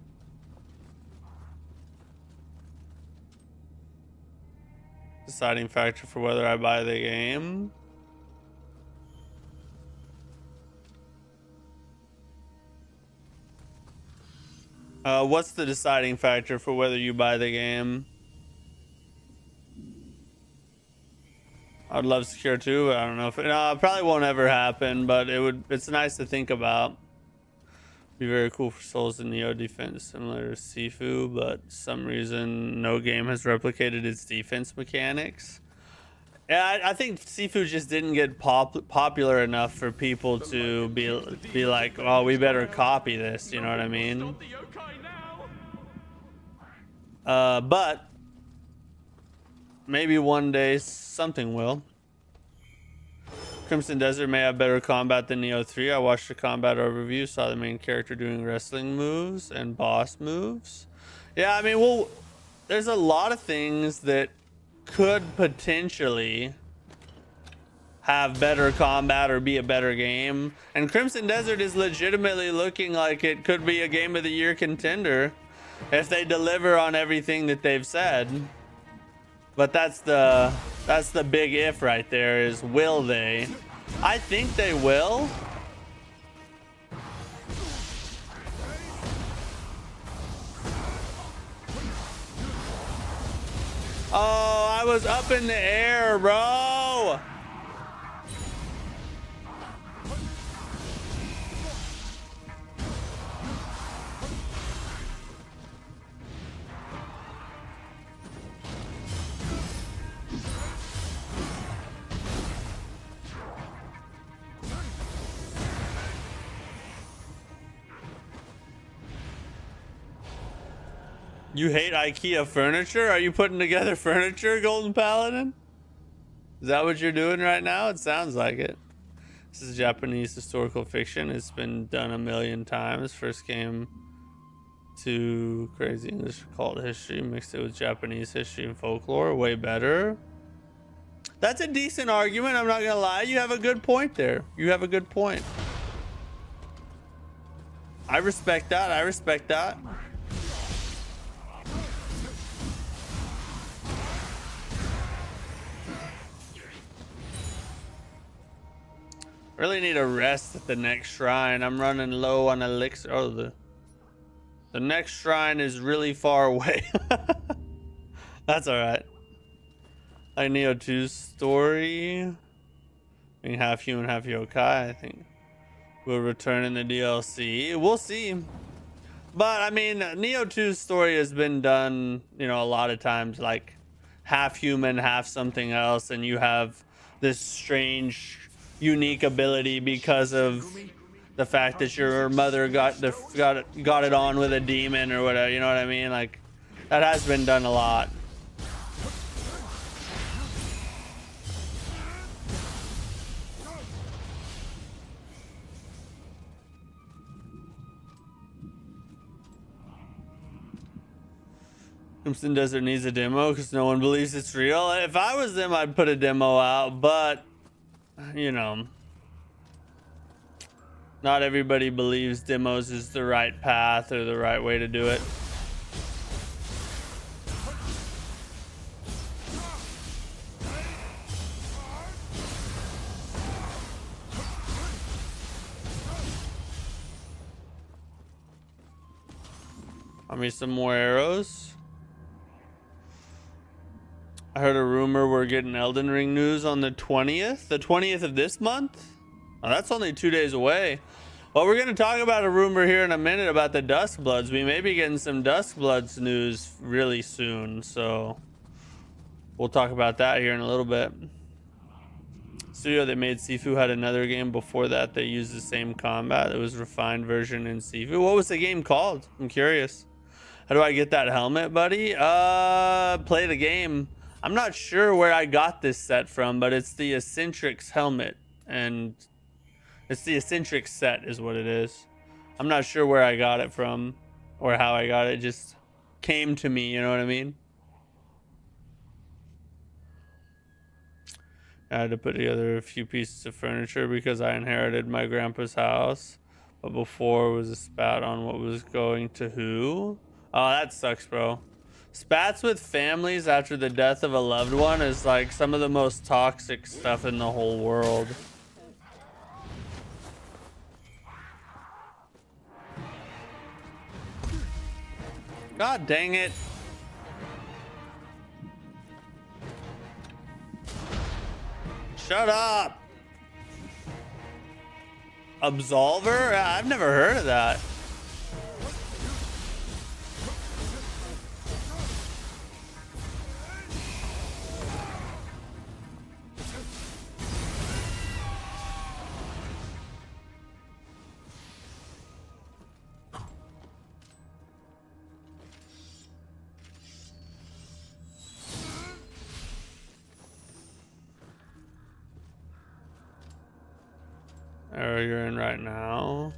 Deciding factor for whether I buy the game. What's the deciding factor for whether you buy the game? I'd love Secure 2. I don't know if it probably won't ever happen, but it's nice to think about. Be very cool for Souls and Nioh defense, similar to Sifu, but some reason no game has replicated its defense mechanics. Yeah, I think Sifu just didn't get popular enough for people to be like, oh, we better copy this. You know what I mean? But maybe one day something will. Crimson Desert may have better combat than Nioh 3. I watched the combat overview, saw the main character doing wrestling moves and boss moves. Yeah, I mean, well, there's a lot of things that could potentially have better combat or be a better game. And Crimson Desert is legitimately looking like it could be a Game of the Year contender if they deliver on everything that they've said. But that's the big if right there, is will they? I think they will. Oh, I was up in the air, bro. You hate IKEA furniture? Are you putting together furniture, Golden Paladin? Is that what you're doing right now? It sounds like it. This is Japanese historical fiction. It's been done a million times. First came to crazy English called history, mixed it with Japanese history and folklore. Way better. That's a decent argument. I'm not gonna lie. You have a good point there. You have a good point. I respect that. I respect that. Really need a rest at the next shrine. I'm running low on elixir. Oh, the next shrine is really far away. That's all right. Like Nioh 2's story, being half human, half yokai, I think will return in the DLC. We'll see. But I mean, Nioh 2's story has been done, you know, a lot of times, like half human, half something else, and you have this strange unique ability because of the fact that your mother got it on with a demon or whatever, you know what I mean? Like, that has been done a lot. Crimson Desert needs a demo because no one believes it's real. If I was them, I'd put a demo out, but you know, not everybody believes demos is the right path or the right way to do it. I mean, some more arrows. I heard a rumor we're getting Elden Ring news on the 20th. The 20th of this month? Oh, that's only 2 days away. Well, we're going to talk about a rumor here in a minute about the Duskbloods. We may be getting some Duskbloods news really soon, so we'll talk about that here in a little bit. Studio that made Sifu had another game before that. They used the same combat. It was a refined version in Sifu. What was the game called? I'm curious. How do I get that helmet, buddy? Play the game. I'm not sure where I got this set from, but it's the Eccentrics helmet, and it's the Eccentrics set is what it is. I'm not sure where I got it from or how I got it. It just came to me, you know what I mean? I had to put together a few pieces of furniture because I inherited my grandpa's house, but before was a spat on what was going to who. Oh, that sucks, bro. Spats with families after the death of a loved one is like some of the most toxic stuff in the whole world. God dang it. Shut up. Absolver? I've never heard of that. Area you're in right now.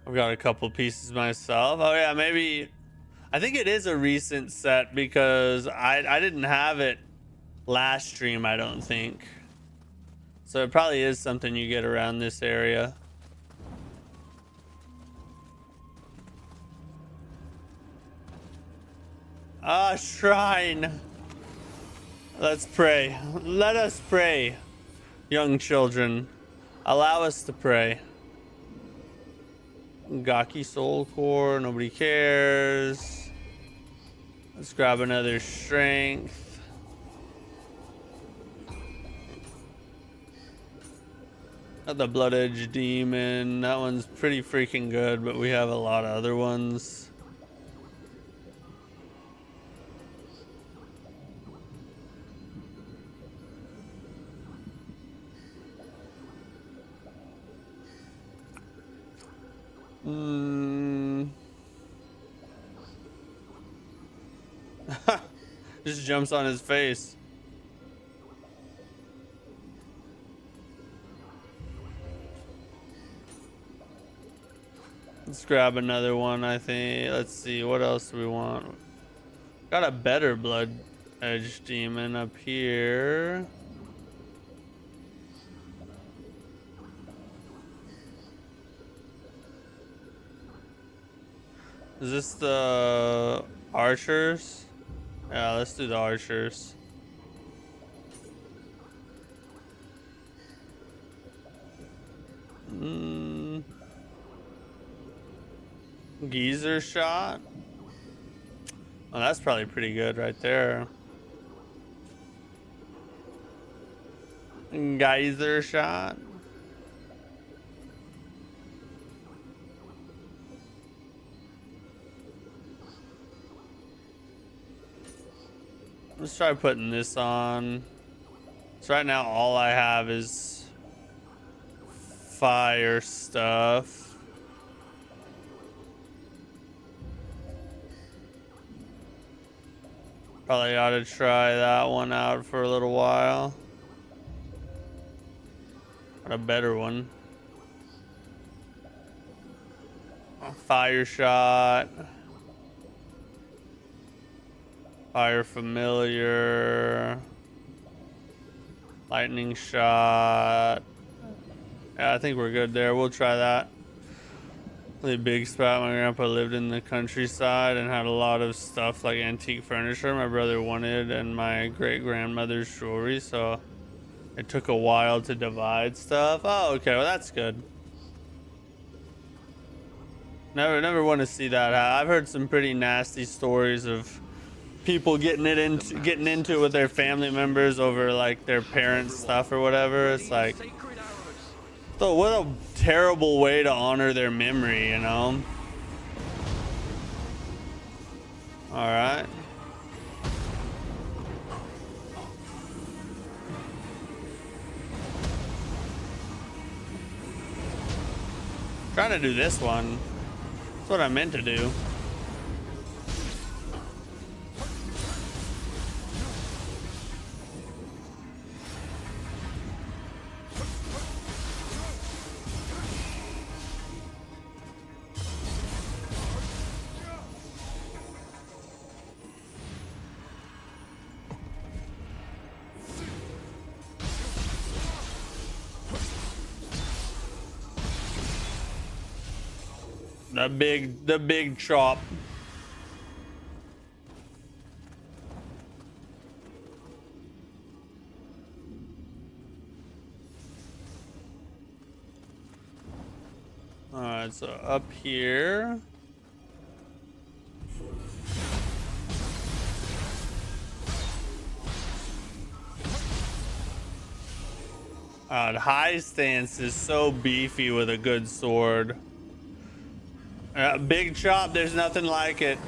I've got a couple pieces myself. Oh yeah, maybe. I think it is a recent set because I didn't have it last stream, I don't think. So it probably is something you get around this area. Ah, shrine. Let's pray. Let us pray, young children. Allow us to pray. Gaki soul core, nobody cares. Let's grab another strength. Got the blood edge demon. That one's pretty freaking good, but we have a lot of other ones. Just jumps on his face. Let's grab another one, I think. Let's see, what else do we want? Got a better blood edge demon up here. Is this the archers? Yeah, let's do the archers. Geezer shot. Oh, that's probably pretty good right there. Geyser shot. Let's try putting this on. So right now all I have is fire stuff. Probably ought to try that one out for a little while. Got a better one. Fire shot. Fire familiar. Lightning shot. Yeah, I think we're good there. We'll try that. Really big spot. My grandpa lived in the countryside and had a lot of stuff like antique furniture my brother wanted and my great grandmother's jewelry, so it took a while to divide stuff. Oh, okay, well that's good. Never want to see that. I've heard some pretty nasty stories of people getting into it with their family members over like their parents' stuff or whatever. It's like, so what a terrible way to honor their memory, you know? All right. Trying to do this one. That's what I meant to do. The big chop. Alright, so up here. High stance is so beefy with a good sword. Big chop, there's nothing like it.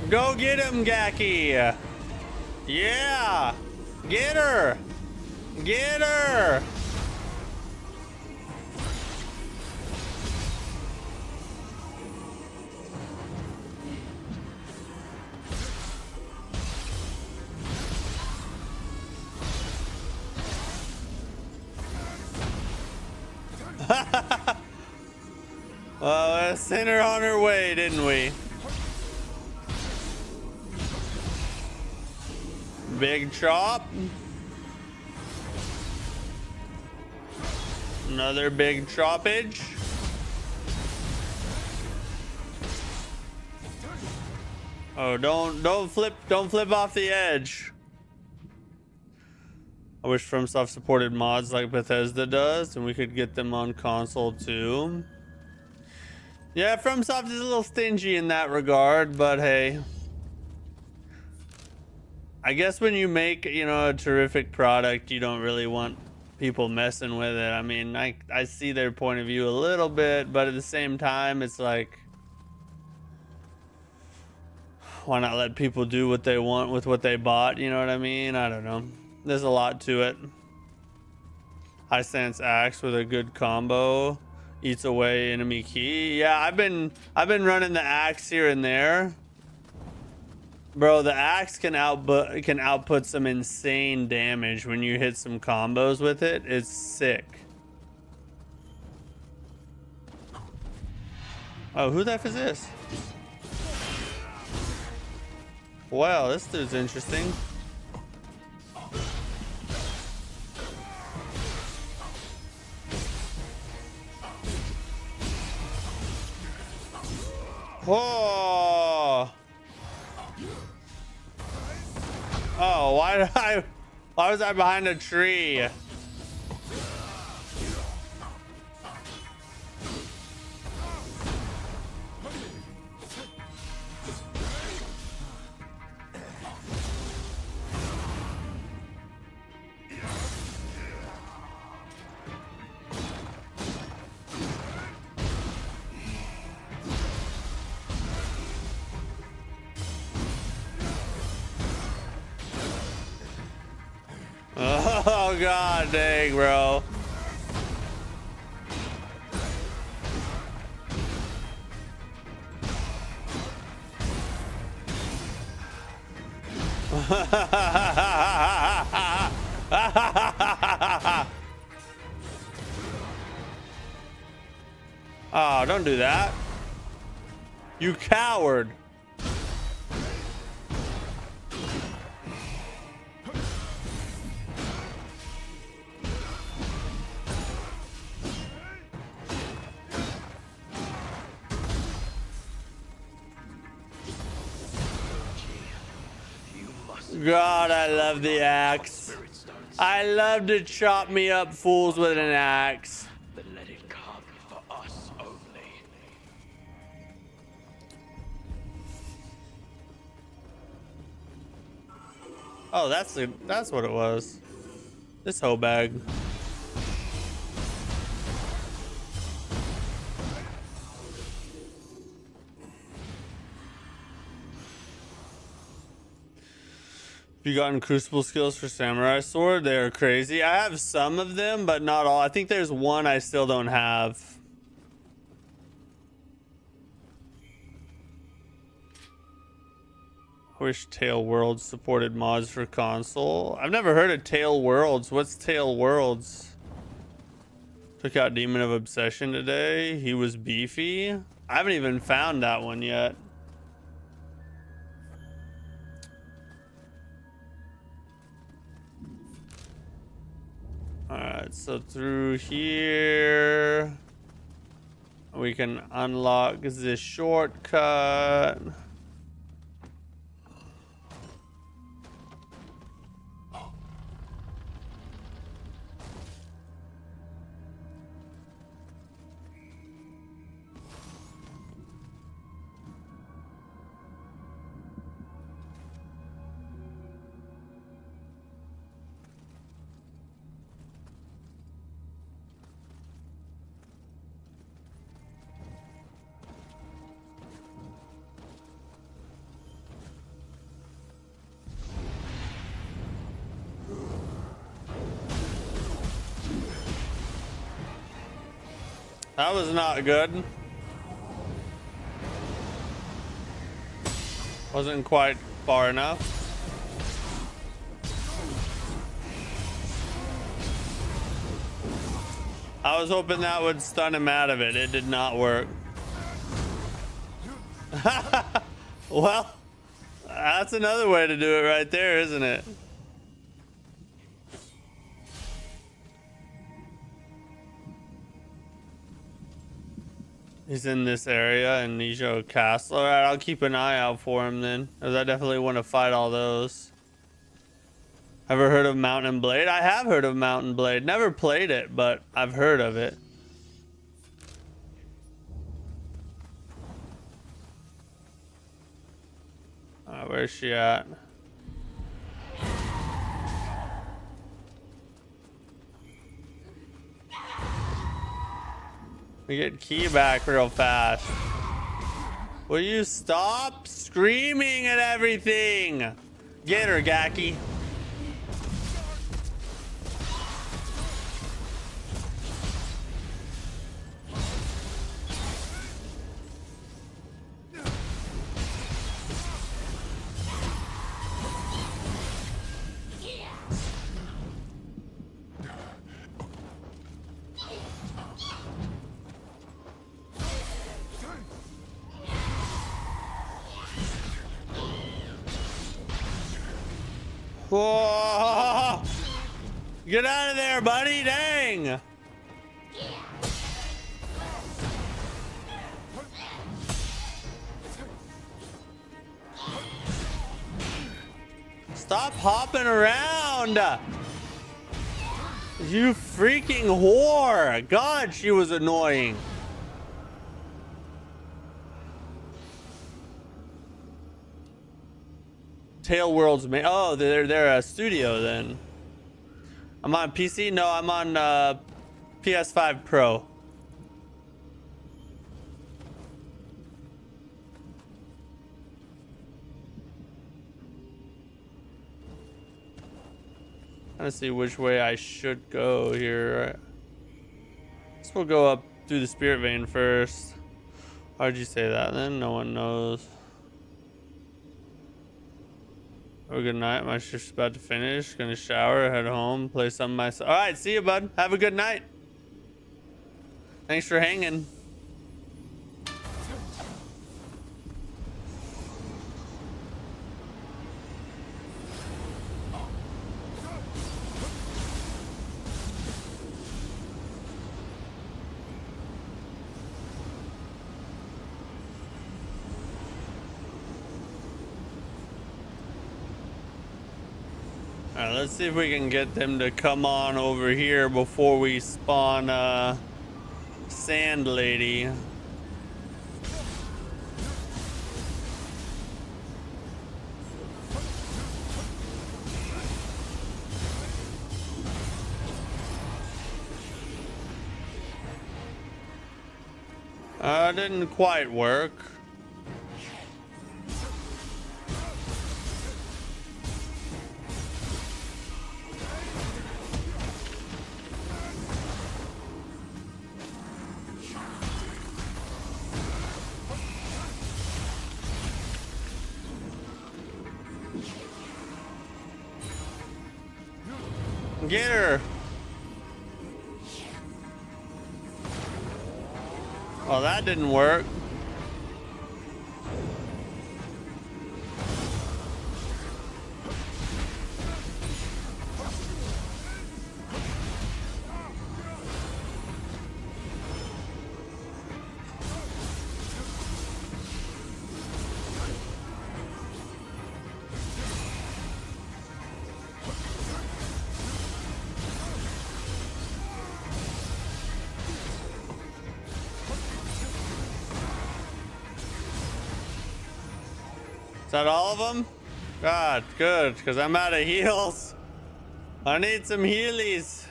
Go get him, Gaki. Yeah. Get her. Get her. Well, sent her on her way, didn't we? Big chop. Another big choppage. Oh, don't flip off the edge. I wish FromSoft supported mods like Bethesda does, and we could get them on console too. Yeah, FromSoft is a little stingy in that regard, but hey. I guess when you make, you know, a terrific product, you don't really want people messing with it. I mean, I see their point of view a little bit, but at the same time, it's like, why not let people do what they want with what they bought? You know what I mean? I don't know. There's a lot to it. High stance axe with a good combo eats away enemy key. Yeah, I've been running the axe here and there. Bro, the axe can output some insane damage when you hit some combos with it. It's sick. Oh, who the F is this? Wow, this dude's interesting. Whoa! Oh, why was I behind a tree? Oh god dang, bro. Oh, don't do that. You coward. God, I love the axe. I love to chop me up fools with an axe. But let it come for us only. Oh, that's what it was. This hoe bag. You gotten crucible skills for samurai sword? They are crazy. I have some of them, but not all. I think there's one I still don't have. I wish Tail Worlds supported mods for console. I've never heard of Tail Worlds. What's Tail Worlds? Took out Demon of Obsession today. He was beefy. I haven't even found that one yet. Alright, so through here. We can unlock this shortcut. That was not good. Wasn't quite far enough. I was hoping that would stun him out of it. It did not work. Well, that's another way to do it right there, isn't it? He's in this area in Nioh Castle. Alright, I'll keep an eye out for him then, as I definitely want to fight all those. Ever heard of Mountain Blade? I have heard of Mountain Blade. Never played it, but I've heard of it. Alright, where's she at? We get key back real fast. Will you stop screaming at everything? Get her, Gaki. Whoa! Get out of there, buddy! Dang! Stop hopping around! You freaking whore! God, she was annoying. Tail World's made. Oh, they're a studio then. I'm on PC. No, I'm on PS5 Pro. Trying to see which way I should go here. Guess we'll go up through the Spirit Vein first. Why'd you say that? Then no one knows. Have a good night. My shift's about to finish. Gonna shower, head home, play some of myself. All right, see you, bud. Have a good night. Thanks for hanging. Alright, let's see if we can get them to come on over here before we spawn Sand Lady. Didn't quite work. Get her. Well, that didn't work. Is that all of them? God, good, because I'm out of heals. I need some healies.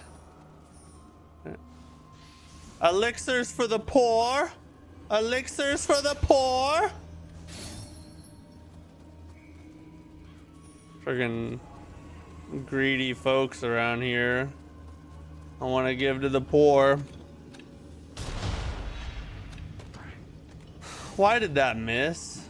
Elixirs for the poor. Elixirs for the poor. Friggin' greedy folks around here. I want to give to the poor. Why did that miss?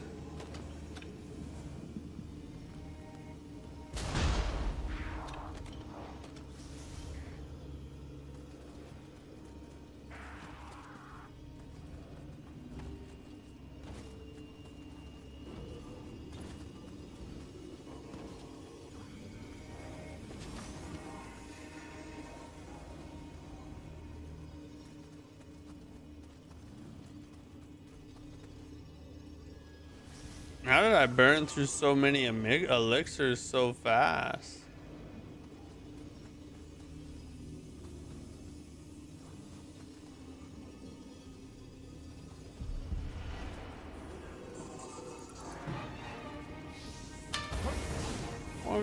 How did I burn through so many elixirs so fast?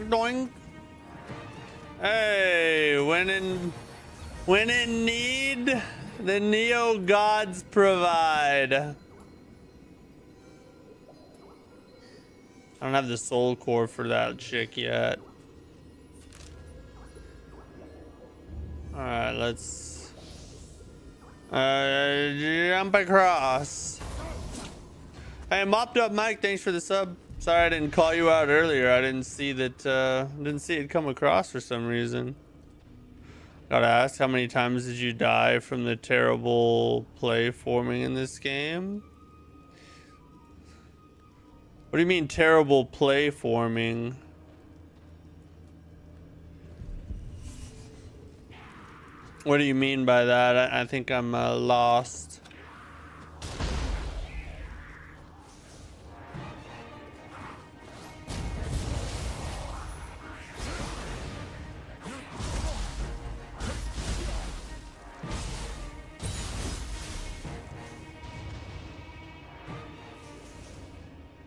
Doing. Hey, when in need, the Nioh gods provide. I don't have the soul core for that chick yet. Alright, let's jump across. Hey, Mopped Up Mike, thanks for the sub. Sorry I didn't call you out earlier. I didn't see that didn't see it come across for some reason. Gotta ask, how many times did you die from the terrible play forming in this game? What do you mean terrible play forming? What do you mean by that? I think I'm lost.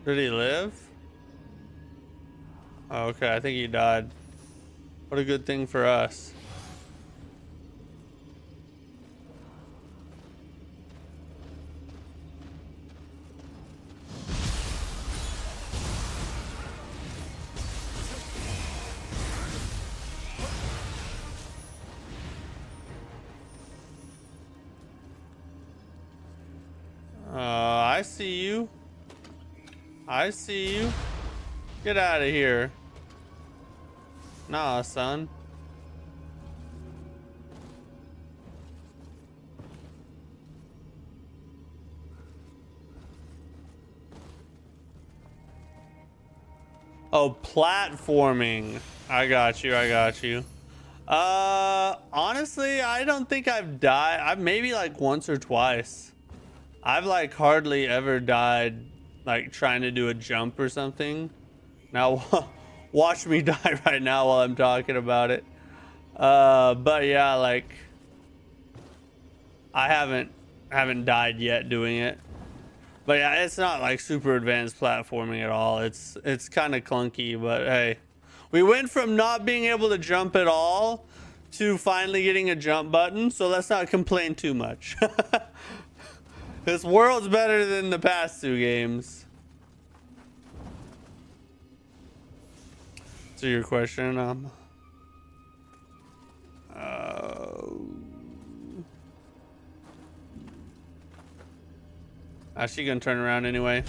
Did he live? Oh, okay, I think he died. What a good thing for us. I see you. I see you. Get out of here. Nah, son. Oh, platforming. I got you. I got you. Honestly, I don't think I've died. I've maybe like once or twice. I've like hardly ever died like trying to do a jump or something. Now watch me die right now while I'm talking about it. But yeah, like I haven't died yet doing it. But yeah, it's not like super advanced platforming at all. It's kind of clunky, but hey. We went from not being able to jump at all to finally getting a jump button, so let's not complain too much. This world's better than the past two games. To your question, she gonna turn around anyway.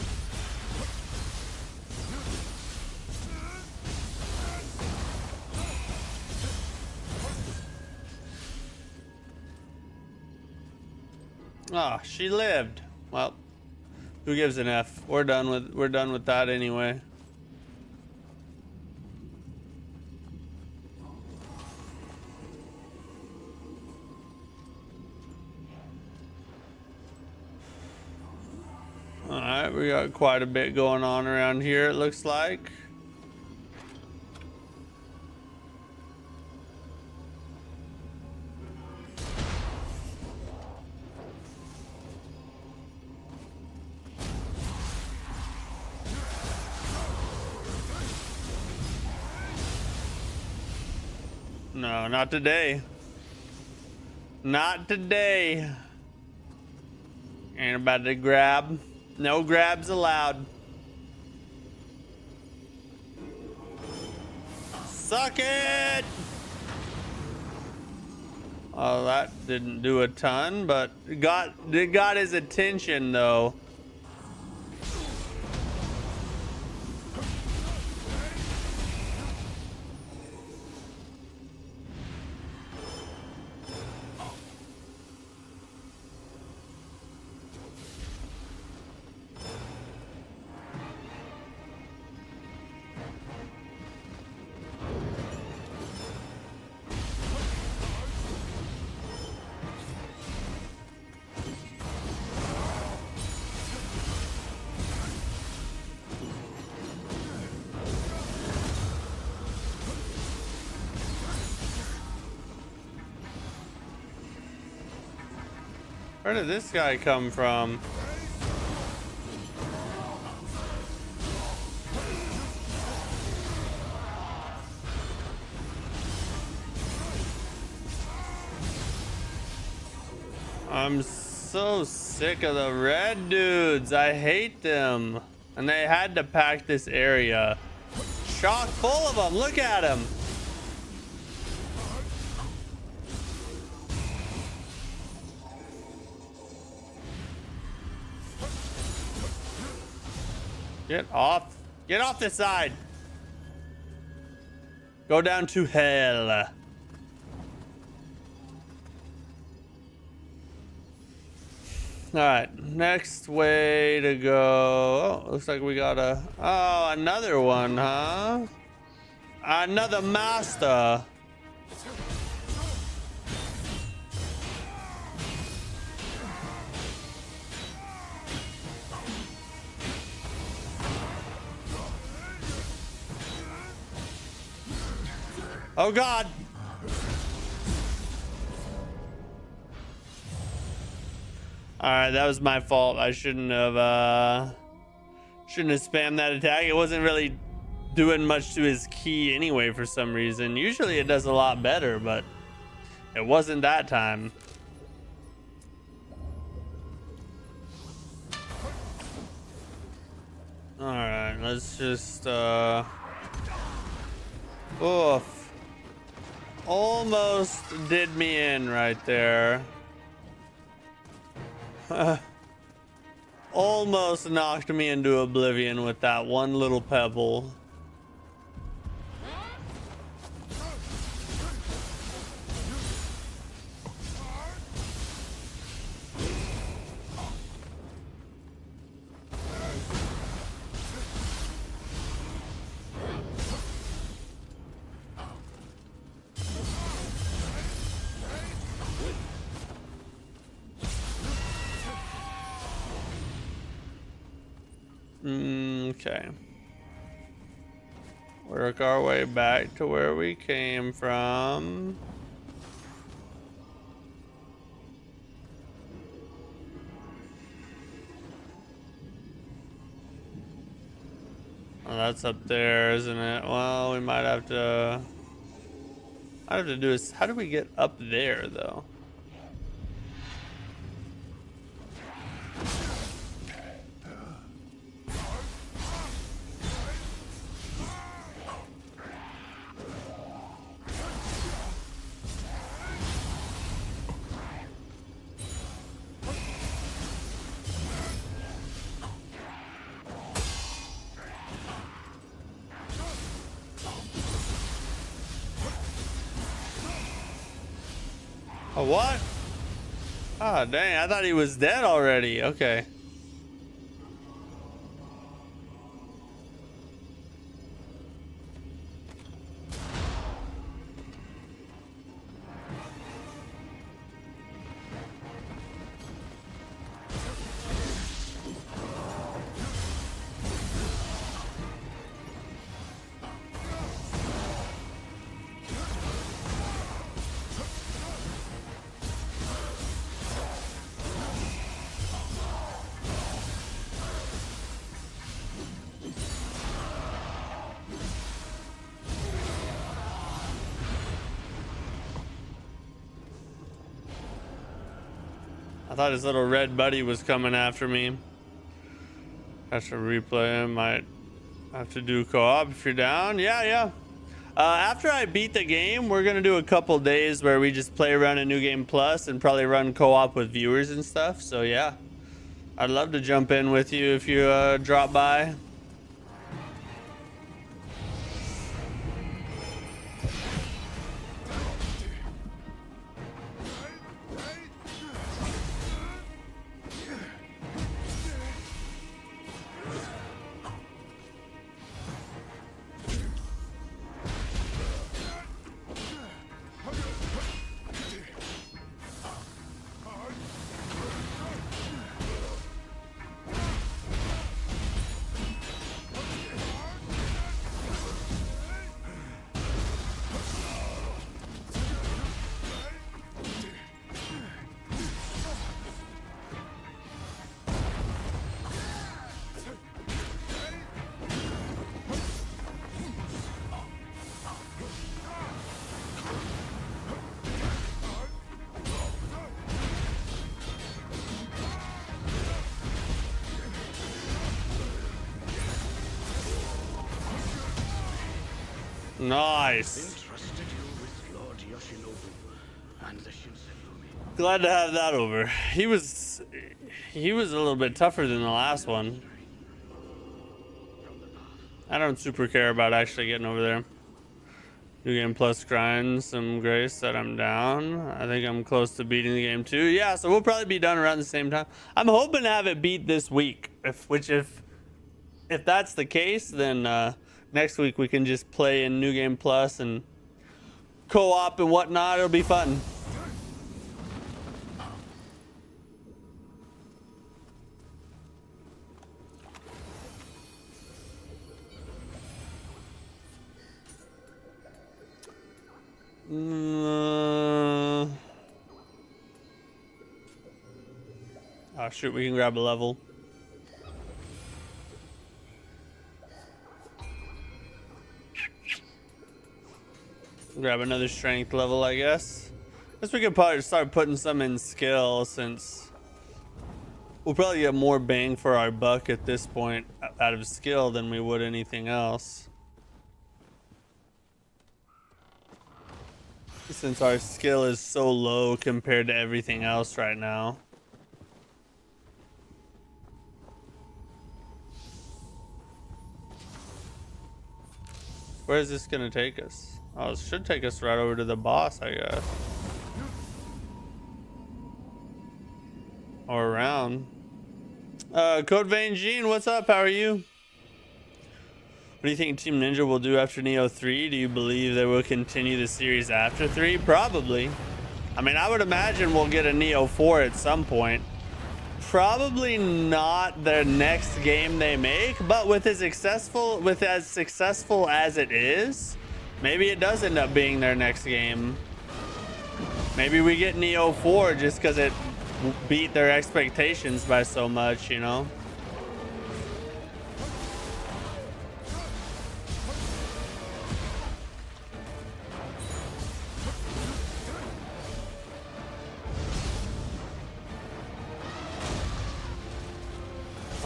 Ah, she lived. Well, who gives an F? We're done with that anyway. All right, we got quite a bit going on around here, it looks like. No, not today. Not today. Ain't about to grab. No grabs allowed. Suck it! Oh, that didn't do a ton, but it got his attention though. Where did this guy come from? I'm so sick of the red dudes. I hate them. And they had to pack this area. Chock full of them. Look at him. Get off. Get off the side. Go down to hell. Alright, next way to go. Oh, looks like we got a... Oh, another one, huh? Another master. Oh God. All right, that was my fault. I shouldn't have spammed that attack. It wasn't really doing much to his key anyway for some reason. Usually it does a lot better, but it wasn't that time. All right, let's just oof. Almost did me in right there. Almost knocked me into oblivion with that one little pebble. Okay. Work our way back to where we came from. Oh, that's up there, isn't it? Well, we might have to... What I have to do is... How do we get up there, though? Oh, what? Oh, dang. I thought he was dead already. Okay. thought his little red buddy was coming after me. I should replay him. Might have to do co-op if you're down. Yeah. After I beat the game, we're gonna do a couple days where we just play around a New Game Plus and probably run co-op with viewers and stuff. So yeah, I'd love to jump in with you if you drop by. Nice. Glad to have that over. He was a little bit tougher than the last one. I don't super care about actually getting over there. New Game Plus grind, some grace that I'm down. I think I'm close to beating the game too. Yeah, so we'll probably be done around the same time. I'm hoping to have it beat this week. If that's the case, then next week we can just play in New Game Plus and co-op and whatnot. It'll be fun. Oh shoot, we can grab a level. Grab another strength level, I guess. Guess we could probably start putting some in skill, since we'll probably get more bang for our buck at this point out of skill than we would anything else. Since our skill is so low compared to everything else right now. Where is this gonna take us? Oh, it should take us right over to the boss, I guess. Or around. Code Vein Gene, what's up? How are you? What do you think Team Ninja will do after Nioh 3? Do you believe they will continue the series after 3? Probably. I mean, I would imagine we'll get a Nioh 4 at some point. Probably not their next game they make, but with as successful as it is, maybe it does end up being their next game. Maybe we get Nioh 4 just because it beat their expectations by so much, you know?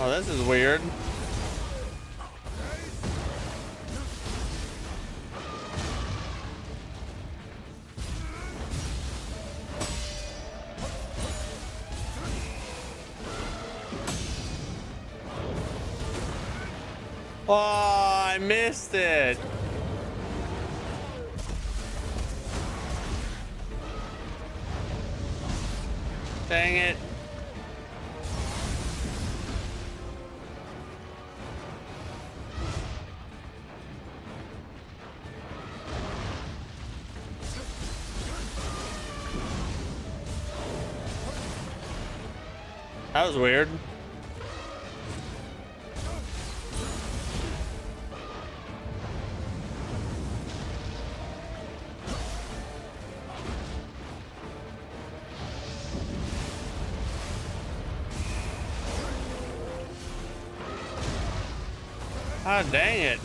Oh, this is weird. Oh, I missed it. Dang it. That was weird. Ah, dang it.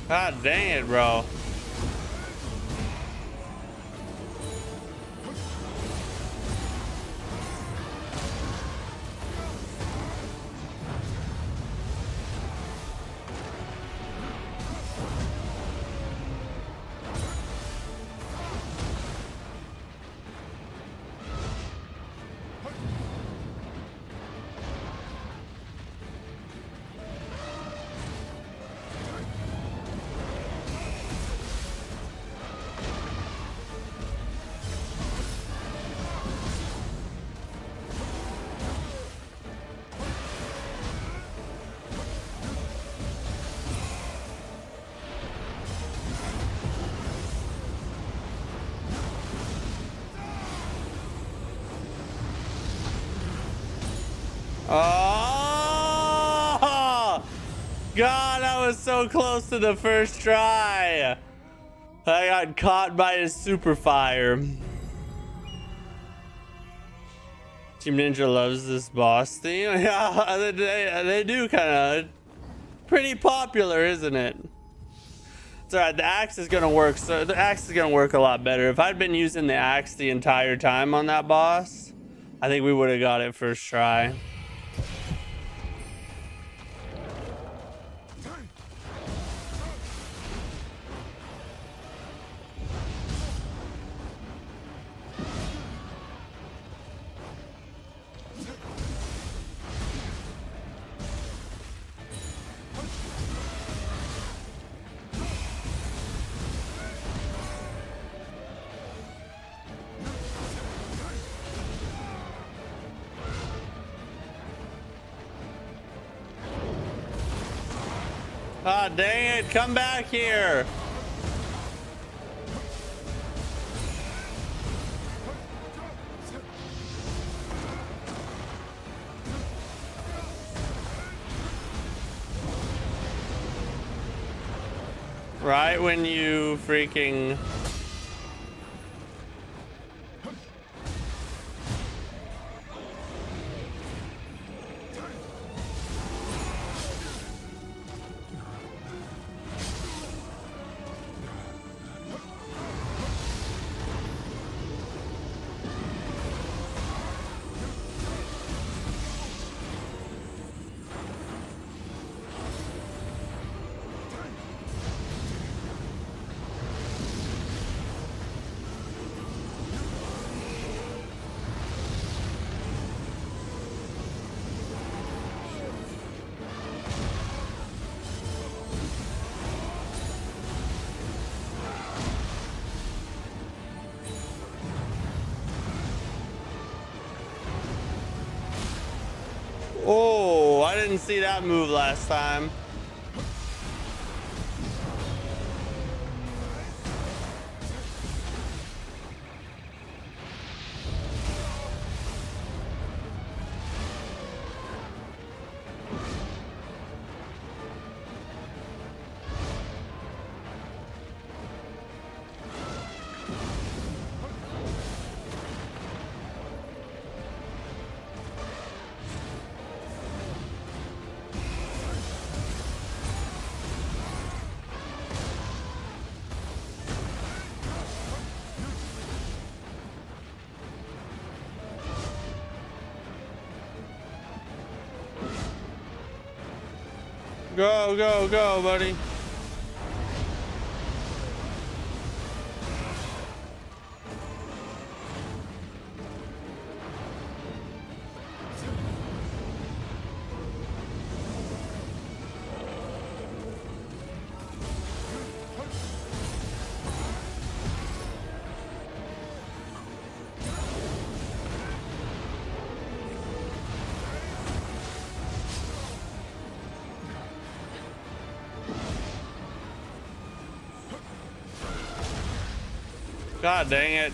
God dang it, bro. Oh! God, I was so close to the first try. I got caught by his super fire. Team Ninja loves this boss theme. Yeah, they do kind of. Pretty popular, isn't it? It's alright, the axe is gonna work. So the axe is gonna work a lot better. If I'd been using the axe the entire time on that boss, I think we would have got it first try. Ah, dang it, come back here. Right when you freaking... Oh, I didn't see that move last time. Go, go, go, buddy. God dang it.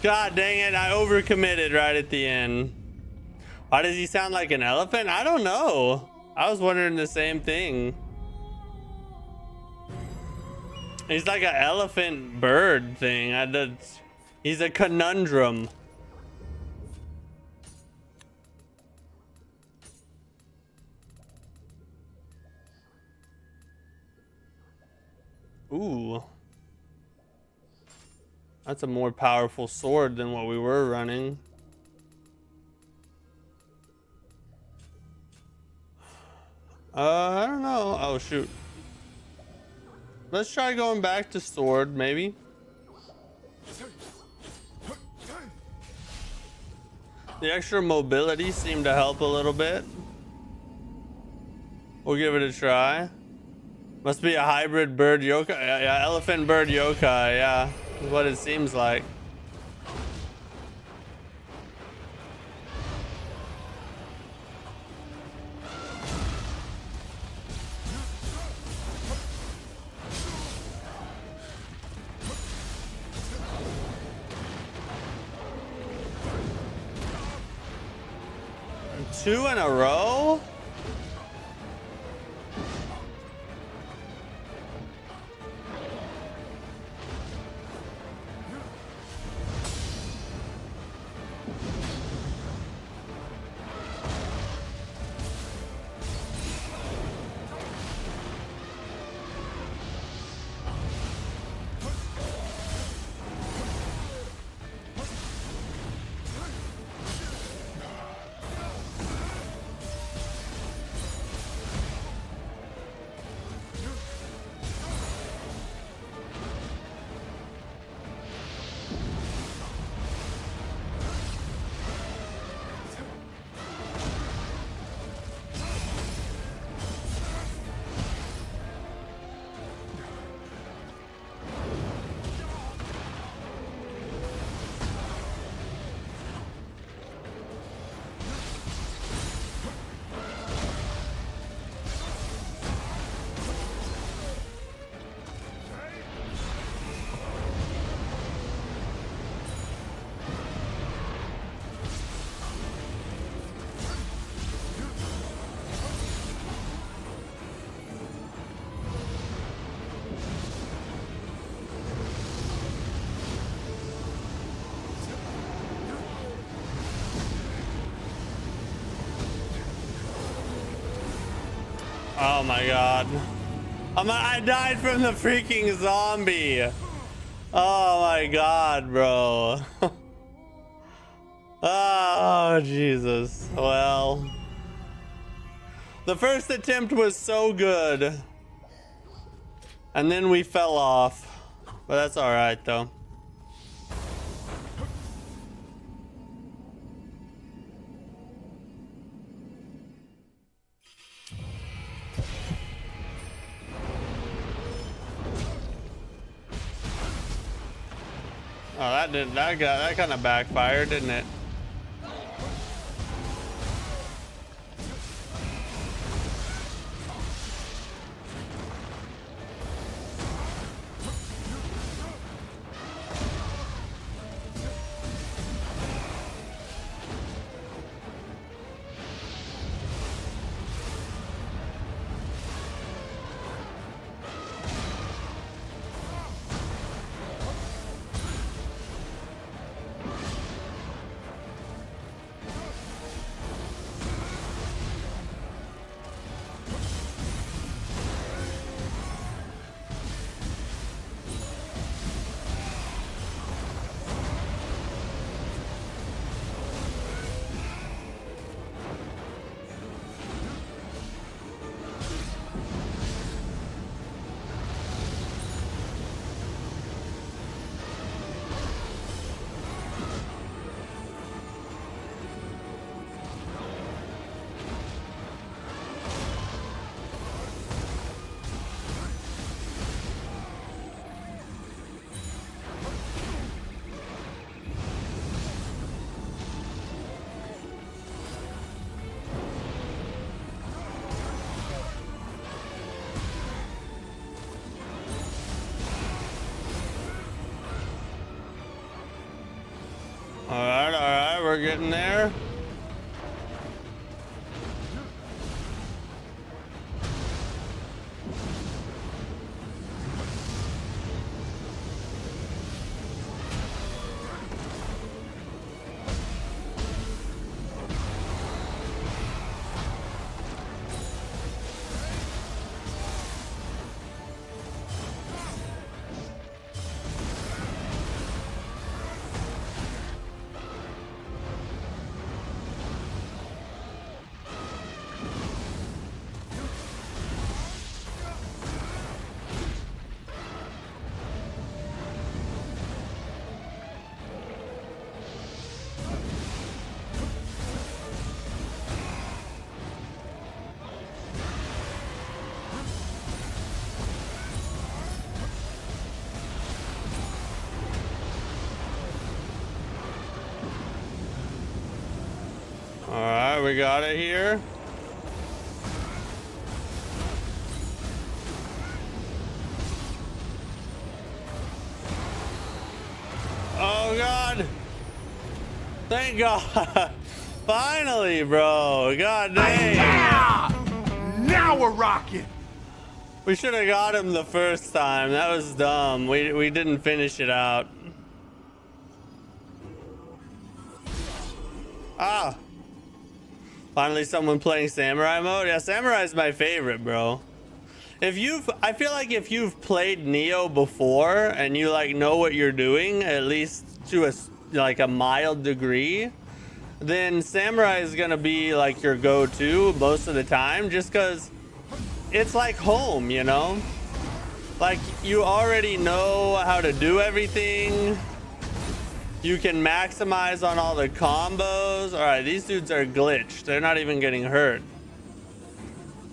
God dang it, I overcommitted right at the end. Why does he sound like an elephant? I don't know. I was wondering the same thing. He's like an elephant bird thing. He's a conundrum. Ooh. That's a more powerful sword than what we were running. I don't know. Oh, shoot. Let's try going back to sword, maybe. The extra mobility seemed to help a little bit. We'll give it a try. Must be a hybrid bird yokai. Yeah, elephant bird yokai. Yeah, is what it seems like. Two in a row? Oh my god. I died from the freaking zombie. Oh my god, bro. Oh, Jesus. Well, the first attempt was so good. And then we fell off. But that's alright, though. Oh, that kind of backfired, didn't it? getting there. Alright, we got it here. Oh god! Thank god! Finally, bro! God dang! Yeah! Now we're rocking! We should have got him the first time. That was dumb. We didn't finish it out. Ah! Finally someone playing samurai mode? Yeah, samurai is my favorite, bro. I feel like if you've played Nioh before and you like know what you're doing, at least to a mild degree, then samurai is gonna be like your go-to most of the time, just because it's like home, you know? Like you already know how to do everything. You can maximize on all the combos. All right, these dudes are glitched. They're not even getting hurt.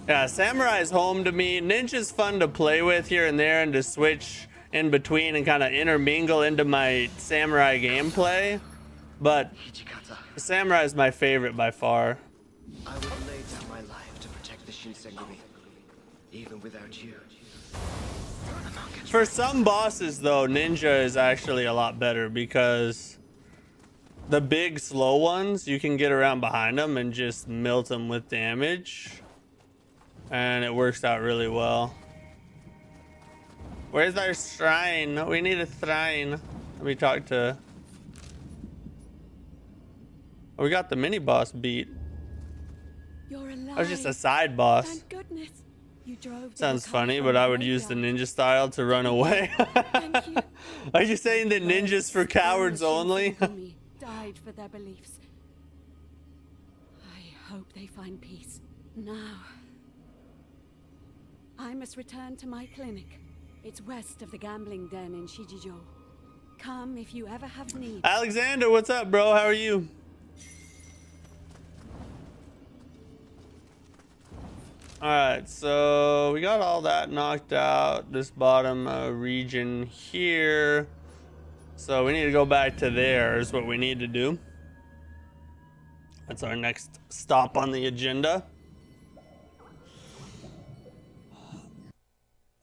Yeah, samurai is home to me. Ninja's fun to play with here and there and to switch in between and kind of intermingle into my samurai gameplay. But samurai is my favorite by far. I would lay down my life to protect the Shinsengumi, even without you. For some bosses, though, Ninja is actually a lot better because the big slow ones, you can get around behind them and just melt them with damage. And it works out really well. Where's our shrine? We need a shrine. Let me talk to... Oh, we got the mini boss beat. You're alive. That was just a side boss. Thank goodness. You drove Sounds funny, but I would use the ninja style to run away. Thank you. Are you saying that ninjas for cowards only? Died for their beliefs. I hope they find peace. Now, I must return to my clinic. It's west of the gambling den in Shijijo. Come if you ever have need. Alexander, what's up, bro? How are you? Alright, so we got all that knocked out. This bottom region here. So we need to go back to there is what we need to do. That's our next stop on the agenda.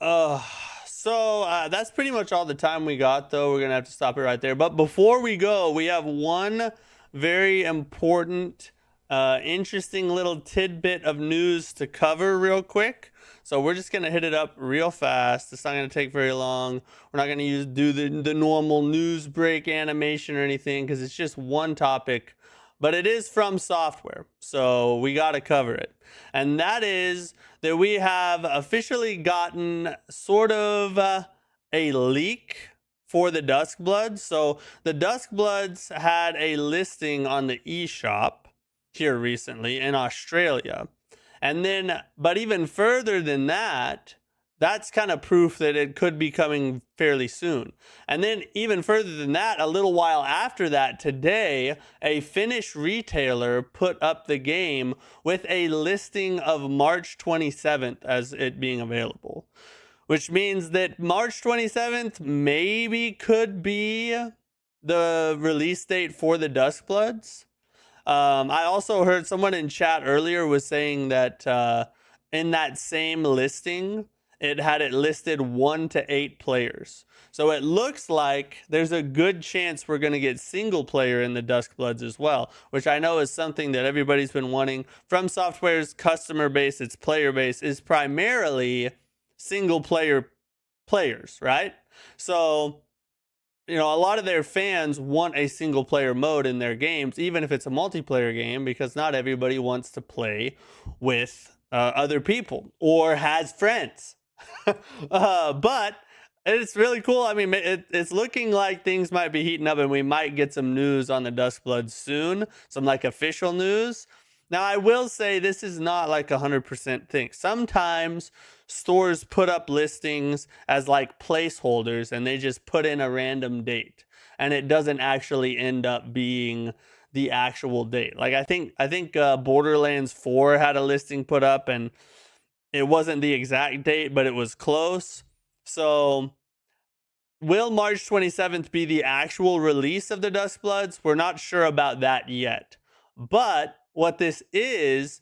So that's pretty much all the time we got, though. We're gonna have to stop it right there. But before we go, we have one very important interesting little tidbit of news to cover real quick. So we're just gonna hit it up real fast. It's not gonna take very long. We're not gonna do the normal news break animation or anything because it's just one topic, but it is from software, so we gotta cover it. And that is that we have officially gotten sort of a leak for the Duskbloods. So the Duskbloods had a listing on the eShop here recently in Australia. And then, but even further than that, that's kind of proof that it could be coming fairly soon. And then even further than that, a little while after that, today, a Finnish retailer put up the game with a listing of March 27th as it being available. Which means that March 27th maybe could be the release date for the Duskbloods. I also heard someone in chat earlier was saying that in that same listing, it had it listed 1 to 8 players. So it looks like there's a good chance we're going to get single player in the Duskbloods as well, which I know is something that everybody's been wanting. From Software's customer base, its player base is primarily single player players, right? So, you know, a lot of their fans want a single player mode in their games, even if it's a multiplayer game, because not everybody wants to play with other people or has friends. But it's really cool. I mean, it's looking like things might be heating up, and we might get some news on the Duskbloods soon, some like official news. Now, I will say this is not like 100% thing. Sometimes stores put up listings as like placeholders, and they just put in a random date, and it doesn't actually end up being the actual date. Like I think Borderlands 4 had a listing put up, and it wasn't the exact date, but it was close. So will March 27th be the actual release of the Duskbloods? We're not sure about that yet. But what this is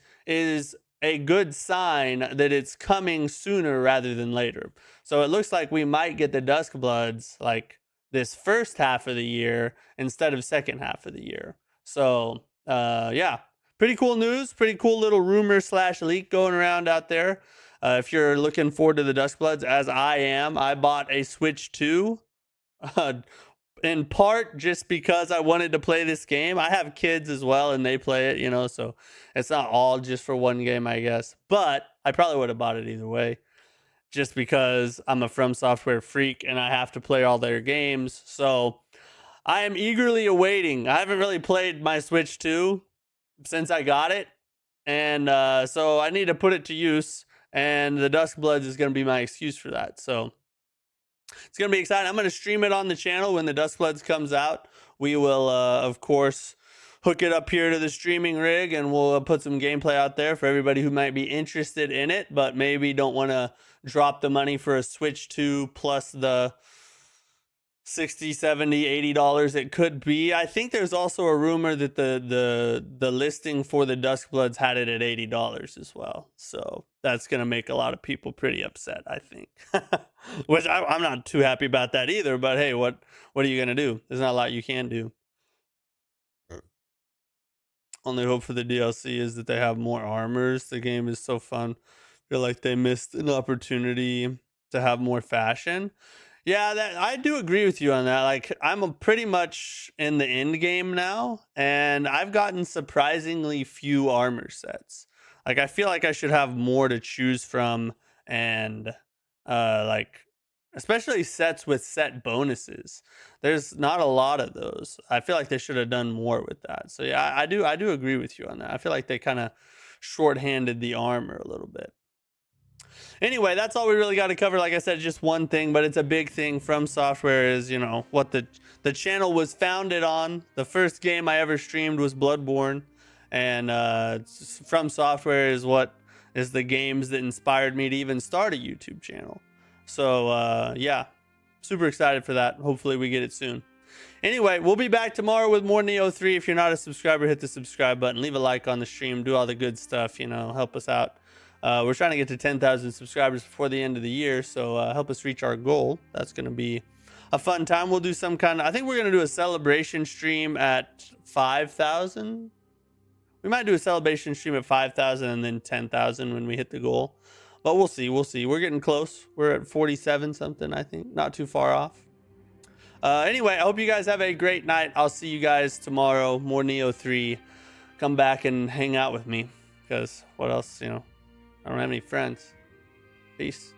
a good sign that it's coming sooner rather than later. So it looks like we might get the Duskbloods like this first half of the year instead of second half of the year. So yeah, pretty cool news, pretty cool little rumor / leak going around out there. If you're looking forward to the Duskbloods, as I am, I bought a Switch 2. In part just because I wanted to play this game. I have kids as well, and they play it, you know, so it's not all just for one game, I guess. But I probably would have bought it either way, just because I'm a From Software freak and I have to play all their games. So I am eagerly awaiting. I haven't really played my Switch 2 since I got it, and so I need to put it to use, and the Duskbloods is going to be my excuse for that. So it's going to be exciting. I'm going to stream it on the channel when the Duskbloods comes out. We will, of course, hook it up here to the streaming rig, and we'll put some gameplay out there for everybody who might be interested in it, but maybe don't want to drop the money for a Switch 2 plus the $60, $70, $80 it could be. I think there's also a rumor that the listing for the Duskbloods had it at $80 as well. So that's going to make a lot of people pretty upset, I think. Which I'm not too happy about that either, but hey, what are you going to do? There's not a lot you can do. Only hope for the DLC is that they have more armors. The game is so fun. I feel like they missed an opportunity to have more fashion. Yeah, I do agree with you on that. Like, I'm pretty much in the end game now, and I've gotten surprisingly few armor sets. Like, I feel like I should have more to choose from, and like, especially sets with set bonuses. There's not a lot of those. I feel like they should have done more with that. So yeah, I do agree with you on that. I feel like they kind of shorthanded the armor a little bit. Anyway, that's all we really got to cover. Like I said, just one thing, but it's a big thing. From Software is, you know, what the channel was founded on. The first game I ever streamed was Bloodborne, and From Software is the games that inspired me to even start a YouTube channel. So yeah, super excited for that. Hopefully we get it soon. Anyway, we'll be back tomorrow with more Nioh 3. If you're not a subscriber, hit the subscribe button, leave a like on the stream, do all the good stuff, you know, help us out. We're trying to get to 10,000 subscribers before the end of the year, so help us reach our goal. That's going to be a fun time. We'll do some kind of, I think we're going to do a celebration stream at 5,000. We might do a celebration stream at 5,000 and then 10,000 when we hit the goal. But we'll see. We'll see. We're getting close. We're at 47 something, I think. Not too far off. Anyway, I hope you guys have a great night. I'll see you guys tomorrow. More Nioh 3. Come back and hang out with me, because what else, you know? I don't have any friends. Peace.